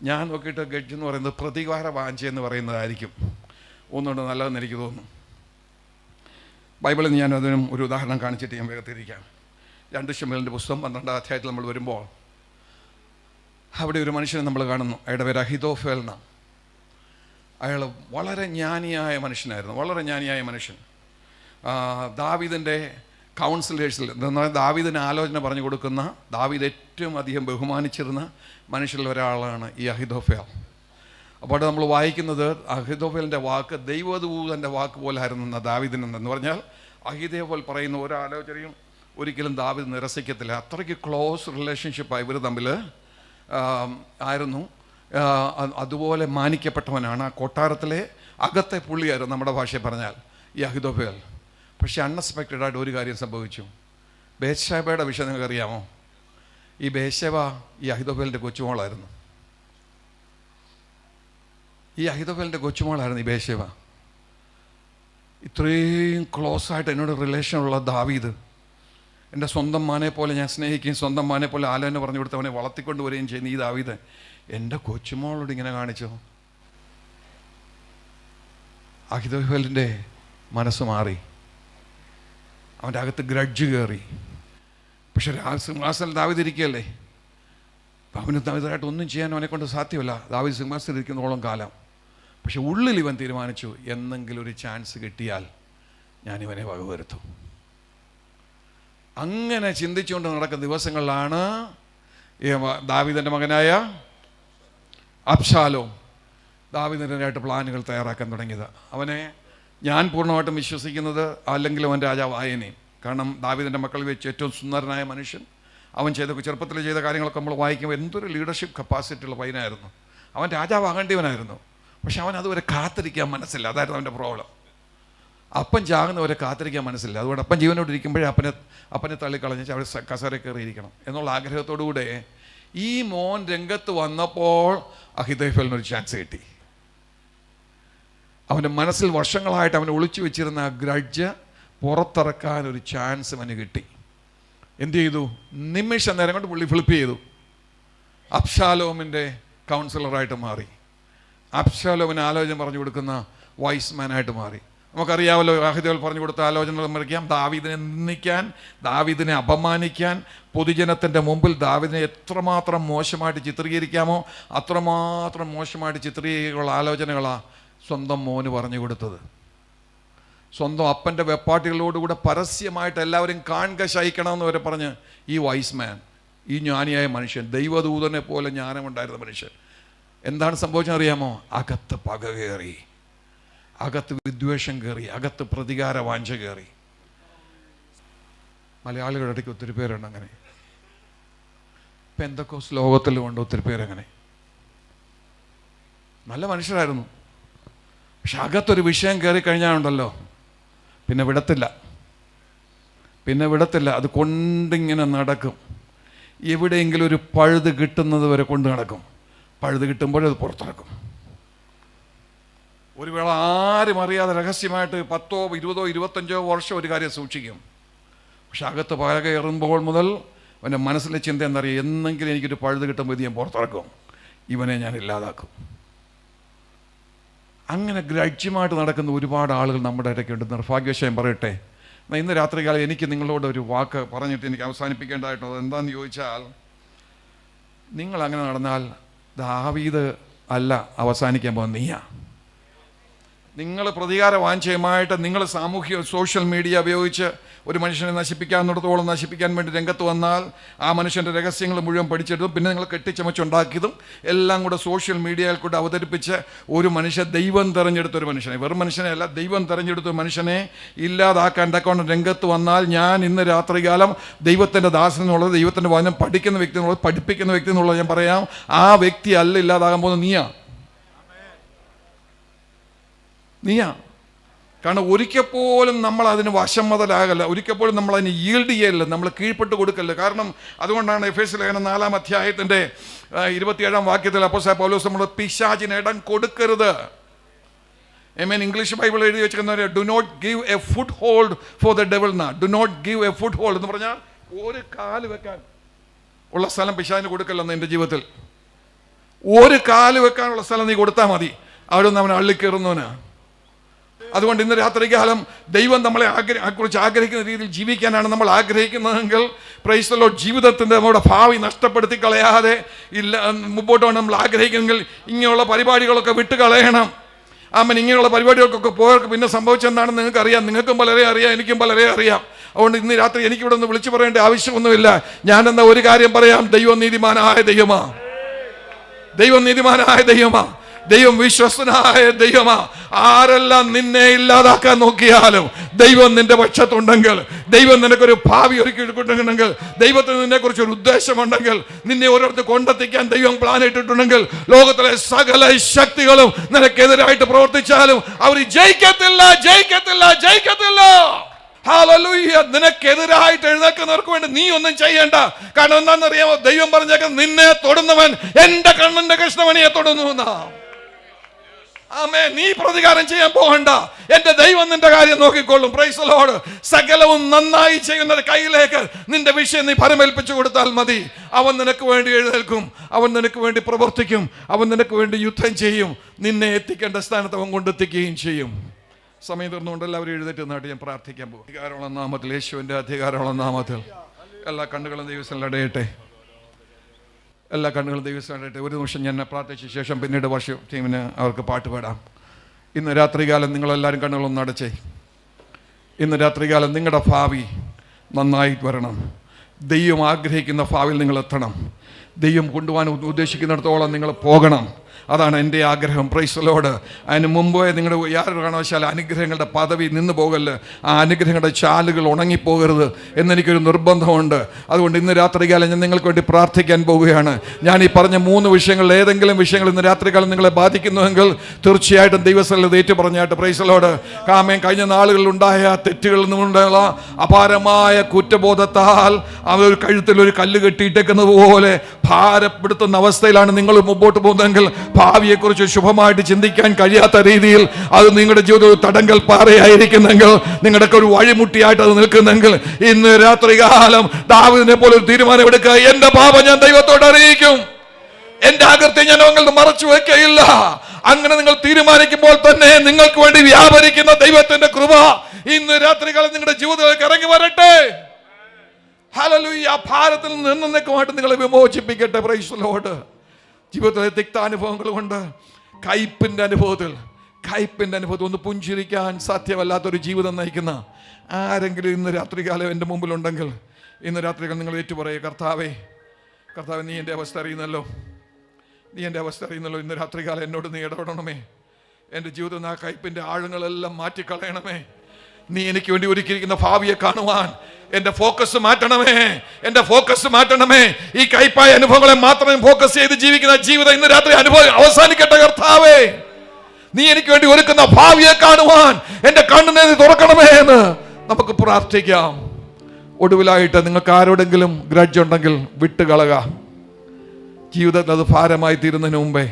ഞാൻ നോക്കിയിട്ട് ഗ്രഡ്ജ് എന്ന് പറയുന്നത് പ്രതികാര വാഞ്ച എന്ന് പറയുന്നതായിരിക്കും ഒന്നുകൊണ്ട് നല്ലതെന്ന് എനിക്ക് തോന്നുന്നു. ബൈബിളിൽ ഞാൻ അതിനും ഒരു ഉദാഹരണം കാണിച്ചിട്ട് ഞാൻ വേഗത്തിരിക്കാം. 2 ശമൂവേലിൻ്റെ പുസ്തകം 12-ാം അധ്യായത്തിൽ നമ്മൾ വരുമ്പോൾ അവിടെ ഒരു മനുഷ്യനെ നമ്മൾ കാണുന്നു. അയാളുടെ പേര് അഹിതോഫേൽ എന്നാണ്. അയാൾ വളരെ ജ്ഞാനിയായ മനുഷ്യനായിരുന്നു, വളരെ ജ്ഞാനിയായ മനുഷ്യൻ. ദാവീദിൻ്റെ കൗൺസിലേഴ്സിൽ, എന്നാൽ ദാവീദിന് ആലോചന പറഞ്ഞു കൊടുക്കുന്ന, ദാവീദ് ഏറ്റവും അധികം ബഹുമാനിച്ചിരുന്ന മനുഷ്യരിൽ ഒരാളാണ് ഈ അഹിതോഫേൽ. അപ്പോൾ നമ്മൾ വായിക്കുന്നത് അഹിതോഫേലിൻ്റെ വാക്ക് ദൈവദൂതൻ്റെ വാക്ക് പോലായിരുന്നു ദാവീദിനെന്ന് പറഞ്ഞാൽ, അഹിതോഫേൽ പറയുന്ന ഒരാലോചനയും ഒരിക്കലും ദാവീദ് നിരസിക്കത്തില്ല. അത്രയ്ക്ക് ക്ലോസ് റിലേഷൻഷിപ്പാണ് ഇവർ തമ്മിൽ ആയിരുന്നു. അതുപോലെ മാനിക്കപ്പെട്ടവനാണ്. ആ കൊട്ടാരത്തിലെ അകത്തെ പുള്ളിയായിരുന്നു നമ്മുടെ ഭാഷയിൽ പറഞ്ഞാൽ ഈ അഹിതോഫേൽ. പക്ഷെ അൺഎക്സ്പെക്റ്റഡായിട്ട് ഒരു കാര്യം സംഭവിച്ചു. ബേത്ശേബയുടെ വിഷയം നിങ്ങൾക്ക് അറിയാമോ? ഈ ബേത്ശേബ ഈ അഹിതോഫേലിൻ്റെ കൊച്ചുമോളായിരുന്നു. ഈ അഹിതോഫേലിൻ്റെ കൊച്ചുമോളായിരുന്നു ഈ ബേത്ശേബ. ഇത്രയും ക്ലോസ് ആയിട്ട് എന്നോട് റിലേഷനുള്ള ദാവീദ്, എൻ്റെ സ്വന്തം മാനെ പോലെ ഞാൻ സ്നേഹിക്കുകയും സ്വന്തം മാനെ പോലെ ആലോചന പറഞ്ഞു കൊടുത്ത് അവനെ വളർത്തിക്കൊണ്ട് വരികയും ചെയ്യുന്ന ഈ ദാവീദ് എൻ്റെ കൊച്ചുമോളോട് ഇങ്ങനെ കാണിച്ചോ? അഹിതോഫേലിൻ്റെ മനസ്സ് മാറി, അവൻ്റെ അകത്ത് ഗ്രഡ്ജ് കയറി. പക്ഷെ സിംഹാസനം ദാവീദ് ഇരിക്കുകയല്ലേ, അപ്പം അവന് ദാവീദായിട്ട് ഒന്നും ചെയ്യാൻ അവനെ കൊണ്ട് സാധ്യമല്ല, ദാവീദ് സിംഹാസനം ഇരിക്കുന്നതോളം കാലം. പക്ഷെ ഉള്ളിൽ ഇവൻ തീരുമാനിച്ചു, എന്നെങ്കിലും ഒരു ചാൻസ് കിട്ടിയാൽ ഞാനിവനെ വകവരുത്തും. അങ്ങനെ ചിന്തിച്ചുകൊണ്ട് നടക്കുന്ന ദിവസങ്ങളിലാണ് ദാവീദിൻ്റെ മകനായ അബ്ശാലോം ദാവീദിനായിട്ട് പ്ലാനുകൾ തയ്യാറാക്കാൻ തുടങ്ങിയത്. അവനെ ഞാൻ പൂർണ്ണമായിട്ടും വിശ്വസിക്കുന്നത്, അല്ലെങ്കിൽ അവൻ രാജാവായനെയും. കാരണം ദാവീദിൻ്റെ മക്കളിൽ വെച്ച് ഏറ്റവും സുന്ദരനായ മനുഷ്യൻ. അവൻ ചെറുപ്പത്തിൽ ചെയ്ത കാര്യങ്ങളൊക്കെ നമ്മൾ വായിക്കുമ്പോൾ എന്തൊരു ലീഡർഷിപ്പ് കപ്പാസിറ്റി ഉള്ള പയ്യനായിരുന്നു. അവൻ രാജാവാകേണ്ടവനായിരുന്നു. പക്ഷെ അവൻ അതുവരെ കാത്തിരിക്കാൻ മനസ്സില്ല. അതായിരുന്നു അവൻ്റെ പ്രോബ്ലം. അപ്പൻ ചാകുന്നവരെ കാത്തിരിക്കാൻ മനസ്സില്ല. അതുകൊണ്ട് അപ്പൻ ജീവനോടിരിക്കുമ്പോഴേ അപ്പനെ തള്ളിക്കളഞ്ഞ് അവിടെ കസേര കയറിയിരിക്കണം എന്നുള്ള ആഗ്രഹത്തോടുകൂടെ ഈ മോൻ രംഗത്ത് വന്നപ്പോൾ അഹിതോഫേലിനൊരു ചാൻസ് കിട്ടി. അവൻ്റെ മനസ്സിൽ വർഷങ്ങളായിട്ട് അവൻ ഒളിച്ചു വെച്ചിരുന്ന ആ ഗ്രഡ്ജ് പുറത്തിറക്കാൻ ഒരു ചാൻസ് അവന് കിട്ടി. എന്ത് ചെയ്തു? നിമിഷ നേരം കൊണ്ട് പുള്ളി ഫ്ലിപ്പ് ചെയ്തു. അബ്ശാലോമിൻ്റെ കൗൺസിലറായിട്ട് മാറി. അബ്ശാലോമിന് ആലോചന പറഞ്ഞു കൊടുക്കുന്ന വൈസ് മാനായിട്ട് മാറി. നമുക്കറിയാമല്ലോ, അഹിതോഫേൽ പറഞ്ഞു കൊടുത്ത ആലോചനകൾ മറിക്കാം. ദാവീദിനെ നിന്ദിക്കാൻ, ദാവീദിനെ അപമാനിക്കാൻ, പൊതുജനത്തിൻ്റെ മുമ്പിൽ ദാവീദിനെ എത്രമാത്രം മോശമായിട്ട് ചിത്രീകരിക്കാമോ അത്രമാത്രം മോശമായിട്ട് ചിത്രീകരിക്കാനുള്ള ആലോചനകളാണ് സ്വന്തം മോന് പറഞ്ഞു കൊടുത്തത്. സ്വന്തം അപ്പൻ്റെ വെപ്പാട്ടികളോടുകൂടെ പരസ്യമായിട്ട് എല്ലാവരും കാണുക ശയിക്കണമെന്ന് വരെ പറഞ്ഞ് ഈ വൈസ് മാൻ, ഈ ജ്ഞാനിയായ മനുഷ്യൻ, ദൈവദൂതനെ പോലെ ജ്ഞാനമുണ്ടായിരുന്ന മനുഷ്യൻ എന്താണ് സംഭവിച്ചറിയാമോ? അകത്ത് പക കയറി, അകത്ത് വിദ്വേഷം കയറി, അകത്ത് പ്രതികാര വാഞ്ച കയറി. മലയാളികളുടെ ഇടയ്ക്ക് ഒത്തിരി പേരുണ്ട് അങ്ങനെ. പെന്തക്കോസ് ലോകത്തിലുമുണ്ട് ഒത്തിരി പേരങ്ങനെ. നല്ല മനുഷ്യരായിരുന്നു. പക്ഷെ അകത്തൊരു വിഷയം കയറി കഴിഞ്ഞാലുണ്ടല്ലോ പിന്നെ വിടത്തില്ല. അത് കൊണ്ടിങ്ങനെ നടക്കും. എവിടെയെങ്കിലും ഒരു പഴുത് കിട്ടുന്നത് വരെ കൊണ്ട് നടക്കും. പഴുത് കിട്ടുമ്പോഴത് പുറത്തിറക്കും. ഒരു വേള ആരും അറിയാതെ രഹസ്യമായിട്ട് 10, 20, 25 വർഷം ഒരു കാര്യം സൂക്ഷിക്കും. പക്ഷെ അകത്ത് പക കയറുമ്പോൾ മുതൽ അവൻ്റെ മനസ്സിലെ ചിന്ത എന്നറിയാം, എന്നെങ്കിലും എനിക്കൊരു പഴുത് കിട്ടുമ്പോൾ ഇത് ഞാൻ പുറത്തിറക്കും, ഇവനെ ഞാൻ ഇല്ലാതാക്കും. അങ്ങനെ ഗ്രഡ്ജുമായിട്ട് നടക്കുന്ന ഒരുപാട് ആളുകൾ നമ്മുടെ ഇടയ്ക്കുണ്ട്. നിർഭാഗ്യവശായം പറയട്ടെ, ഇന്ന് രാത്രികാലം എനിക്ക് നിങ്ങളോട് ഒരു വാക്ക് പറഞ്ഞിട്ട് എനിക്ക് അവസാനിപ്പിക്കേണ്ടതായിട്ടുള്ളത് എന്താണെന്ന് ചോദിച്ചാൽ, നിങ്ങളങ്ങനെ നടന്നാൽ ദാവീദ് അല്ല അവസാനിക്കാൻ പോകുന്ന നീയാ. നിങ്ങൾ പ്രതികാര വാഞ്ചയുമായിട്ട് നിങ്ങൾ സോഷ്യൽ മീഡിയ ഉപയോഗിച്ച് ഒരു മനുഷ്യനെ നശിപ്പിക്കാവുന്നിടത്തോളം നശിപ്പിക്കാൻ വേണ്ടി രംഗത്ത് വന്നാൽ ആ മനുഷ്യൻ്റെ രഹസ്യങ്ങൾ മുഴുവൻ പഠിച്ചെടുത്തും പിന്നെ നിങ്ങൾ കെട്ടിച്ചമച്ചുണ്ടാക്കിയതും എല്ലാം കൂടെ സോഷ്യൽ മീഡിയയിൽ കൂടെ അവതരിപ്പിച്ച് ഒരു ദൈവം തിരഞ്ഞെടുത്തൊരു മനുഷ്യനെ, വെറും മനുഷ്യനെയല്ല, ദൈവം തിരഞ്ഞെടുത്ത മനുഷ്യനെ ഇല്ലാതാക്കാൻ തക്കവണ്ണം രംഗത്ത് വന്നാൽ ഞാൻ ഇന്ന് രാത്രികാലം ദൈവത്തിൻ്റെ ദാസൻ എന്നുള്ളത്, ദൈവത്തിൻ്റെ വചനം പഠിക്കുന്ന വ്യക്തി എന്നുള്ളത്, പഠിപ്പിക്കുന്ന വ്യക്തി എന്നുള്ളത് ഞാൻ പറയാം, ആ വ്യക്തി അല്ല ഇല്ലാതാകാൻ പോകുന്നത് നീയാ. കാരണം ഒരിക്കൽ പോലും നമ്മൾ അതിന് വശംവദലാകല്ല, ഒരിക്കൽ പോലും നമ്മൾ അതിന് ഈൽഡ് ചെയ്യല്ല, നമ്മൾ കീഴ്പ്പെട്ട് കൊടുക്കല്ല. കാരണം അതുകൊണ്ടാണ് എഫേസ്യ ലേഖനം 4-ാം അധ്യായത്തിൻ്റെ 27-ാം വാക്യത്തിൽ അപ്പോസ്തലൻ പൗലോസ് നമ്മൾ പിശാചിന് ഇടം കൊടുക്കരുത്. ഇംഗ്ലീഷ് ബൈബിൾ എഴുതി വെച്ചിരിക്കുന്ന do not give a foothold for the devil. Do not give a foothold എന്ന് പറഞ്ഞാൽ ഒരു കാല് വെക്കാൻ ഉള്ള സ്ഥലം പിശാചിന് കൊടുക്കല്ലെന്ന്. എൻ്റെ ജീവിതത്തിൽ ഒരു കാല് വെക്കാനുള്ള സ്ഥലം നീ കൊടുത്താൽ മതി, അവിടെ നിന്ന് അവൻ അള്ളിക്കയറുന്നവന്. അതുകൊണ്ട് ഇന്ന് രാത്രികാലം ദൈവം നമ്മളെ കുറിച്ച് ആഗ്രഹിക്കുന്ന രീതിയിൽ ജീവിക്കാനാണ് നമ്മൾ ആഗ്രഹിക്കുന്നതെങ്കിൽ പ്രൈസ് ദി ലോർഡ്, ജീവിതത്തിൻ്റെ നമ്മുടെ ഭാവി നഷ്ടപ്പെടുത്തി കളയാതെ മുമ്പോട്ടാണ് നമ്മൾ ആഗ്രഹിക്കുന്നെങ്കിൽ ഇങ്ങനെയുള്ള പരിപാടികളൊക്കെ വിട്ട് കളയണം. ഇങ്ങനെയുള്ള പരിപാടികൾക്കൊക്കെ പോയവർക്ക് പിന്നെ സംഭവിച്ചെന്താണെന്ന് നിങ്ങൾക്ക് അറിയാം, നിങ്ങൾക്കും പലരെ അറിയാം, എനിക്കും പലരെ അറിയാം. അതുകൊണ്ട് ഇന്ന് രാത്രി എനിക്കിവിടെ ഒന്ന് വിളിച്ചു പറയേണ്ട ആവശ്യമൊന്നുമില്ല. ഞാനെന്താ ഒരു കാര്യം പറയാം, ദൈവം നീതിമാനായ ദൈവമാ, ദൈവം നീതിമാനായ ദൈവമാ, ദൈവം വിശ്വസ്തനായ ദൈവമാ. ആരെല്ലാം നിന്നെ ഇല്ലാതാക്കാൻ നോക്കിയാലും ദൈവം നിന്റെ പക്ഷത്തുണ്ടെങ്കിൽ, ദൈവം നിനക്കൊരു ഭാവി ഒരുക്കിയിട്ടുണ്ടെങ്കിൽ, ദൈവത്തിന് നിന്നെ കുറിച്ച് ഒരു ഉദ്ദേശമുണ്ടെങ്കിൽ, നിന്നെ ഓരോരുത്തർ കൊണ്ടെത്തിക്കാൻ ദൈവം പ്ലാൻ ഇട്ടിട്ടുണ്ടെങ്കിൽ, ലോകത്തിലെ സകല ശക്തികളും നിനക്കെതിരായിട്ട് പ്രവർത്തിച്ചാലും അവർ ജയിക്കത്തില്ല. ഹല്ലേലൂയ. നിനക്കെതിരായിട്ട് എഴുന്നേൽക്കുന്നവർക്ക് വേണ്ടി നീ ഒന്നും ചെയ്യേണ്ട. കാരണം എന്താണെന്നറിയാമോ, ദൈവം പറഞ്ഞേക്കാൻ നിന്നെ തൊടുന്നവൻ എന്റെ കണ്ണിന്റെ കൃഷ്ണമണിയെ തൊടുന്നു എന്നാ. നീ പ്രതികാരം ചെയ്യാൻ പോകണ്ട, എന്റെ ദൈവം നിന്റെ കാര്യം നോക്കിക്കൊള്ളും. Praise the Lord. സകലവും നന്നായി ചെയ്യുന്ന കയ്യിലേക്ക് നിന്റെ വിഷയം നീ പരമേൽപ്പിച്ചു കൊടുത്താൽ മതി. അവൻ നിനക്ക് വേണ്ടി എഴുന്നേൽക്കും, അവൻ നിനക്ക് വേണ്ടി പ്രവർത്തിക്കും, അവൻ നിനക്ക് വേണ്ടി യുദ്ധം ചെയ്യും, നിന്നെ എത്തിക്കേണ്ട സ്ഥാനത്ത് അവൻ കൊണ്ടെത്തിക്കുകയും ചെയ്യും. സമയം തീർന്നുകൊണ്ട് എല്ലാവരും എഴുന്നേറ്റ് നിന്നായിട്ട് ഞാൻ പ്രാർത്ഥിക്കാൻ പോകും. അധികാരമുള്ള നാമത്തിൽ, യേശുവിൻ്റെ അധികാരമുള്ള നാമത്തിൽ എല്ലാ കണ്ണുകളും ദൈവത്തിൽ അടയട്ടെ, എല്ലാ കണ്ണുകളും ദൈവത്തിൽ അടയട്ടെ. ഒരു നിമിഷം ഞാൻ പ്രാർത്ഥിച്ച ശേഷം പിന്നീട് വർഷിപ്പ് ടീമിന് അവർക്ക് പാട്ട് പാടാം. ഇന്ന് രാത്രികാലം നിങ്ങളെല്ലാവരും കണ്ണുകളൊന്നും അടച്ചേ. ഇന്ന് രാത്രികാലം നിങ്ങളുടെ ഭാവി നന്നായി വരണം. ദൈവം ആഗ്രഹിക്കുന്ന ഭാവിയിൽ നിങ്ങൾ എത്തണം. ദൈവം കൊണ്ടുപോകാൻ ഉദ്ദേശിക്കുന്നിടത്തോളം നിങ്ങൾ പോകണം. അതാണ് എൻ്റെ ആഗ്രഹം. Praise the Lord. അതിന് മുമ്പേ നിങ്ങളുടെ യാതൊരു കാരണവശാൽ അനുഗ്രഹങ്ങളുടെ പദവി നിന്ന് പോകല്ല്, ആ അനുഗ്രഹങ്ങളുടെ ചാലുകൾ ഉണങ്ങിപ്പോകരുത് എന്നെനിക്കൊരു നിർബന്ധമുണ്ട്. അതുകൊണ്ട് ഇന്ന് രാത്രികാലം ഞാൻ നിങ്ങൾക്ക് വേണ്ടി പ്രാർത്ഥിക്കാൻ പോവുകയാണ്. ഞാൻ ഈ പറഞ്ഞ 3 വിഷയങ്ങളിൽ ഏതെങ്കിലും വിഷയങ്ങൾ ഇന്ന് രാത്രികാലം നിങ്ങളെ ബാധിക്കുന്നുവെങ്കിൽ തീർച്ചയായിട്ടും ദൈവസ്ഥലത്ത് ഏറ്റു പറഞ്ഞായിട്ട് പ്രൈസ് ദി ലോർഡ്. കഴിഞ്ഞ നാളുകളിൽ ഉണ്ടായ തെറ്റുകളിൽ നിന്നുണ്ടായ അപാരമായ കുറ്റബോധത്താൽ അവർ കഴുത്തിൽ ഒരു കല്ല് കെട്ടിയിട്ടേക്കുന്നത് പോലെ ഭാരപ്പെടുത്തുന്ന അവസ്ഥയിലാണ് നിങ്ങൾ മുമ്പോട്ട് പോകുന്നതെങ്കിൽ, ഭാവിയെക്കുറിച്ച് ശുഭമായിട്ട് ചിന്തിക്കാൻ കഴിയാത്ത രീതിയിൽ അത് നിങ്ങളുടെ ജീവിതത്തിൽ തടങ്കൽ പാറയായിരിക്കുന്നെങ്കിൽ, നിങ്ങളുടെ ഒരു വഴിമുട്ടിയായിട്ട് അത് നിൽക്കുന്നെങ്കിൽ, ഇന്ന് രാത്രികാലം ദാവീദിനെ പോലെ ഒരു തീരുമാനമെടുക്കുക. എന്റെ പാപം ഞാൻ ദൈവത്തോട് അറിയിക്കും, എന്റെ അകൃത്യം ഞാൻ നിങ്ങളുടെ മറച്ചു വെക്കയില്ല. അങ്ങനെ നിങ്ങൾ തീരുമാനിക്കുമ്പോൾ തന്നെ നിങ്ങൾക്ക് വേണ്ടി വ്യാപരിക്കുന്ന ദൈവത്തിന്റെ കൃപ ഇന്ന് രാത്രികാലം നിങ്ങളുടെ ജീവിതത്തിലേക്ക് ഇറങ്ങി വരട്ടെ. ഹല്ലേലൂയ. ഭാരത്തിൽ നിന്ന് എന്നേക്കുമായിട്ട് നിങ്ങളെ വിമോചിപ്പിക്കട്ടെ. Praise the Lord. ജീവിതത്തിലെ തിക്താനുഭവങ്ങൾ കൊണ്ട് കയ്പിൻ്റെ അനുഭവത്തിൽ ഒന്ന് പുഞ്ചിരിക്കാൻ സാധ്യമല്ലാത്തൊരു ജീവിതം നയിക്കുന്ന ആരെങ്കിലും ഇന്ന് രാത്രികാലം എൻ്റെ മുമ്പിലുണ്ടെങ്കിൽ, ഇന്ന് രാത്രികാലം നിങ്ങൾ ഏറ്റുപറയുക, കർത്താവേ നീ എൻ്റെ അവസ്ഥ അറിയുന്നല്ലോ, ഇന്ന് രാത്രികാലം എന്നോട് നീ ഇടപെടണമേ. എൻ്റെ ജീവിതത്തിൽ ആ കയ്പിൻ്റെ ആഴങ്ങളെല്ലാം മാറ്റിക്കളയണമേ. നീ എനിക്ക് വേണ്ടി ഒരുക്കിയിരിക്കുന്ന ഭാവിയെ കാണുവാൻ എന്റെ ഫോക്കസ് മാറ്റണമേ. ഈ കൈപ്പായ അനുഭവങ്ങളെ മാത്രം ഫോക്കസ് ചെയ്ത് ജീവിക്കുന്ന ജീവിതം ഇന്ന് രാത്രി അനുഭവം അവസാനിക്കട്ടെ. കർത്താവേ, നീ എനിക്ക് വേണ്ടി ഒരുക്കുന്ന ഭാവിയെ കാണുവാൻ എന്റെ കണ്ണിനെ തുറക്കണമേ എന്ന് നമുക്ക് പ്രാർത്ഥിക്കാം. ഒടുവിലായിട്ട് നിങ്ങൾക്ക് ആരോടെങ്കിലും ഗ്രഡ്ജ് ഉണ്ടെങ്കിൽ വിട്ടുകളക. ജീവിതത്തിൽ അത് ഭാരമായി തീരുന്നതിന് മുമ്പേ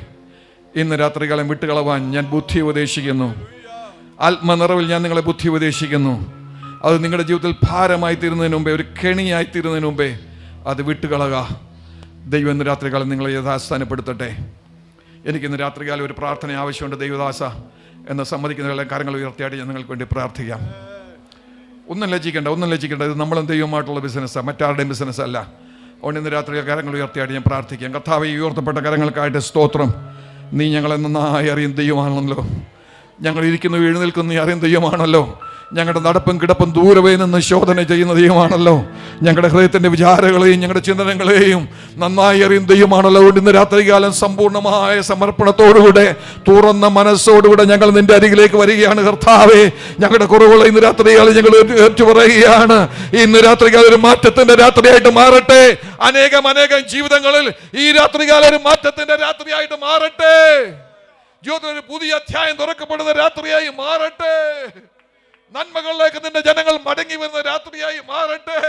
ഇന്ന് രാത്രികാലം വിട്ടുകളവാൻ ഞാൻ ബുദ്ധി ഉപദേശിക്കുന്നു. ആത്മനിറവിൽ ഞാൻ നിങ്ങളെ ബുദ്ധി ഉപദേശിക്കുന്നു. അത് നിങ്ങളുടെ ജീവിതത്തിൽ ഭാരമായി തീരുന്നതിന് മുമ്പേ, ഒരു കെണിയായി തീരുന്നതിന് മുമ്പേ അത് വിട്ടുകളക. ദൈവം ഇന്ന് രാത്രികാലം നിങ്ങളെ യഥാസ്ഥാനപ്പെടുത്തട്ടെ. എനിക്കിന്ന് രാത്രികാലം ഒരു പ്രാർത്ഥന ആവശ്യമുണ്ട്. ദൈവദാസ എന്ന് സമ്മതിക്കുന്ന കാര്യങ്ങൾ ഉയർത്തിയായിട്ട് ഞാൻ നിങ്ങൾക്ക് വേണ്ടി പ്രാർത്ഥിക്കാം. ഒന്നും ലജ്ജിക്കേണ്ട. ഇത് നമ്മളും ദൈവമായിട്ടുള്ള ബിസിനസ്സാണ്, മറ്റാരുടെയും ബിസിനസ് അല്ല. അതുകൊണ്ട് ഇന്ന് രാത്രി കാര്യങ്ങൾ ഉയർത്തിയായിട്ട് ഞാൻ പ്രാർത്ഥിക്കാം. കർത്താവേ, ഈ ഉയർത്തപ്പെട്ട കാര്യങ്ങൾക്കായിട്ട് സ്തോത്രം. നീ ഞങ്ങളെ നന്നായി അറിയും ദൈവമാണല്ലോ. ഞങ്ങൾ ഇരിക്കുന്നു എഴുന്നേൽക്കുന്നു അറിയുന്ന ദൈവമാണല്ലോ. ഞങ്ങളുടെ നടപ്പും കിടപ്പും ദൂരവേ നിന്ന് ശോധന ചെയ്യുന്ന ദൈവമാണല്ലോ. ഞങ്ങളുടെ ഹൃദയത്തിൻ്റെ വിചാരങ്ങളെയും ഞങ്ങളുടെ ചിന്തനങ്ങളെയും നന്നായി അറിയുന്ന ദൈവമാണല്ലോ. ഇന്ന് രാത്രികാലം സമ്പൂർണ്ണമായ സമർപ്പണത്തോടുകൂടെ തുറന്ന മനസ്സോടുകൂടെ ഞങ്ങൾ നിന്റെ അരികിലേക്ക് വരികയാണ് കർത്താവേ. ഞങ്ങളുടെ കുറവുകൾ ഇന്ന് രാത്രികാലം ഞങ്ങൾ ഏറ്റുപറയുകയാണ്. ഇന്ന് രാത്രികാലം ഒരു മാറ്റത്തിന്റെ രാത്രിയായിട്ട് മാറട്ടെ. അനേകം ജീവിതങ്ങളിൽ ഈ രാത്രികാലം ഒരു മാറ്റത്തിന്റെ രാത്രിയായിട്ട് മാറട്ടെ. ജീവിതത്തിൽ ഒരു പുതിയ അധ്യായം തുറക്കപ്പെടുന്ന രാത്രിയായി മാറട്ടെ. നന്മകളിലേക്ക് നിന്റെ ജനങ്ങൾ മടങ്ങി വരുന്ന രാത്രിയായി മാറട്ടെ.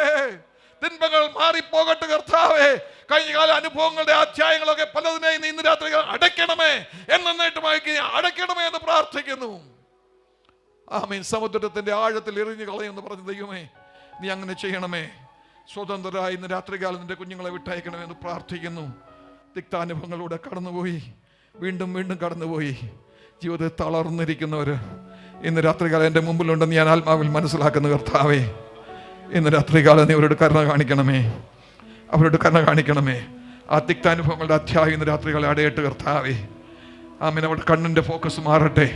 തിന്മകൾ മാറിപ്പോകട്ടെ കർത്താവേ. കഴിഞ്ഞകാല അനുഭവങ്ങളുടെ അധ്യായങ്ങളൊക്കെ പലതിനെയും ഇന്ന് രാത്രി അടയ്ക്കണമേ, എന്നേട്ടുമായി അടയ്ക്കണമേ എന്ന് പ്രാർത്ഥിക്കുന്നു. ആമേൻ. സമുദ്രത്തിന്റെ ആഴത്തിൽ എറിഞ്ഞു കളയുമെന്ന് പറഞ്ഞ ദൈവമേ, നീ അങ്ങനെ ചെയ്യണമേ. സ്വതന്ത്രരായി ഇന്ന് രാത്രികാലം നിന്റെ കുഞ്ഞുങ്ങളെ വിട്ടയക്കണമെന്ന് പ്രാർത്ഥിക്കുന്നു. തിക്താനുഭവങ്ങളിലൂടെ കടന്നുപോയി, വീണ്ടും കടന്നുപോയി ജീവിതത്തിൽ തളർന്നിരിക്കുന്നവർ ഇന്ന് രാത്രികാലം എൻ്റെ മുമ്പിലുണ്ടെന്ന് ഞാൻ ആത്മാവിൽ മനസ്സിലാക്കുന്ന കർത്താവേ, ഇന്ന് രാത്രികാലം നീ അവരോട് കരുണ കാണിക്കണമേ, അവരോട് കരുണ കാണിക്കണമേ. ആ തിക്താനുഭവങ്ങളുടെ അധ്യായം ഇന്ന് രാത്രികാലം അടയട്ട് കർത്താവേ. ആമേൻ. അവരുടെ കണ്ണിൻ്റെ ഫോക്കസ് മാറട്ടെ.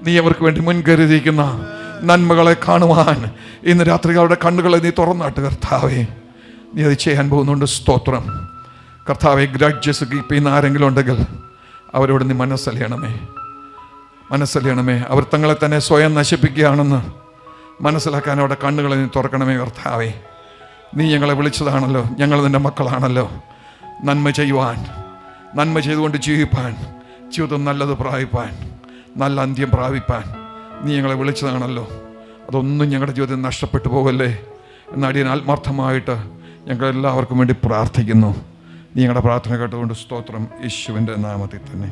നീ അവർക്ക് വേണ്ടി മുൻകരുതിയിരിക്കുന്ന നന്മകളെ കാണുവാൻ ഇന്ന് രാത്രി അവരുടെ കണ്ണുകളെ നീ തുറന്നാട്ട് കർത്താവേ. നീ അത് ചെയ്യാൻ പോകുന്നുണ്ട്. സ്തോത്രം കർത്താവേ. ഗ്രഡ്ജസ് കീപ്പ് ചെയ്യുന്ന ആരെങ്കിലും ഉണ്ടെങ്കിൽ അവരോട് നീ മനസ്സലിയണമേ. അവർ തങ്ങളെ തന്നെ സ്വയം നശിപ്പിക്കുകയാണെന്ന് മനസ്സിലാക്കാൻ അവരുടെ കണ്ണുകളെ നീ തുറക്കണമേ കർത്താവേ. നീ ഞങ്ങളെ വിളിച്ചതാണല്ലോ, ഞങ്ങൾ നിൻ്റെ മക്കളാണല്ലോ. നന്മ ചെയ്യുവാൻ, നന്മ ചെയ്തുകൊണ്ട് ജീവിപ്പാൻ, ജീവിതം നല്ലത് പ്രാപിപ്പാൻ, നല്ല അന്ത്യം പ്രാപിപ്പാൻ നീ ഞങ്ങളെ വിളിച്ചതാണല്ലോ. അതൊന്നും ഞങ്ങളുടെ ജീവിതത്തിൽ നഷ്ടപ്പെട്ടു പോകല്ലേ എന്ന് അടിയൻ ആത്മാർത്ഥമായിട്ട് ഞങ്ങളെല്ലാവർക്കും വേണ്ടി പ്രാർത്ഥിക്കുന്നു. നീ ഞങ്ങളുടെ പ്രാർത്ഥന കേട്ടുകൊണ്ട് സ്തോത്രം. യേശുവിൻ്റെ നാമത്തിൽ തന്നെ.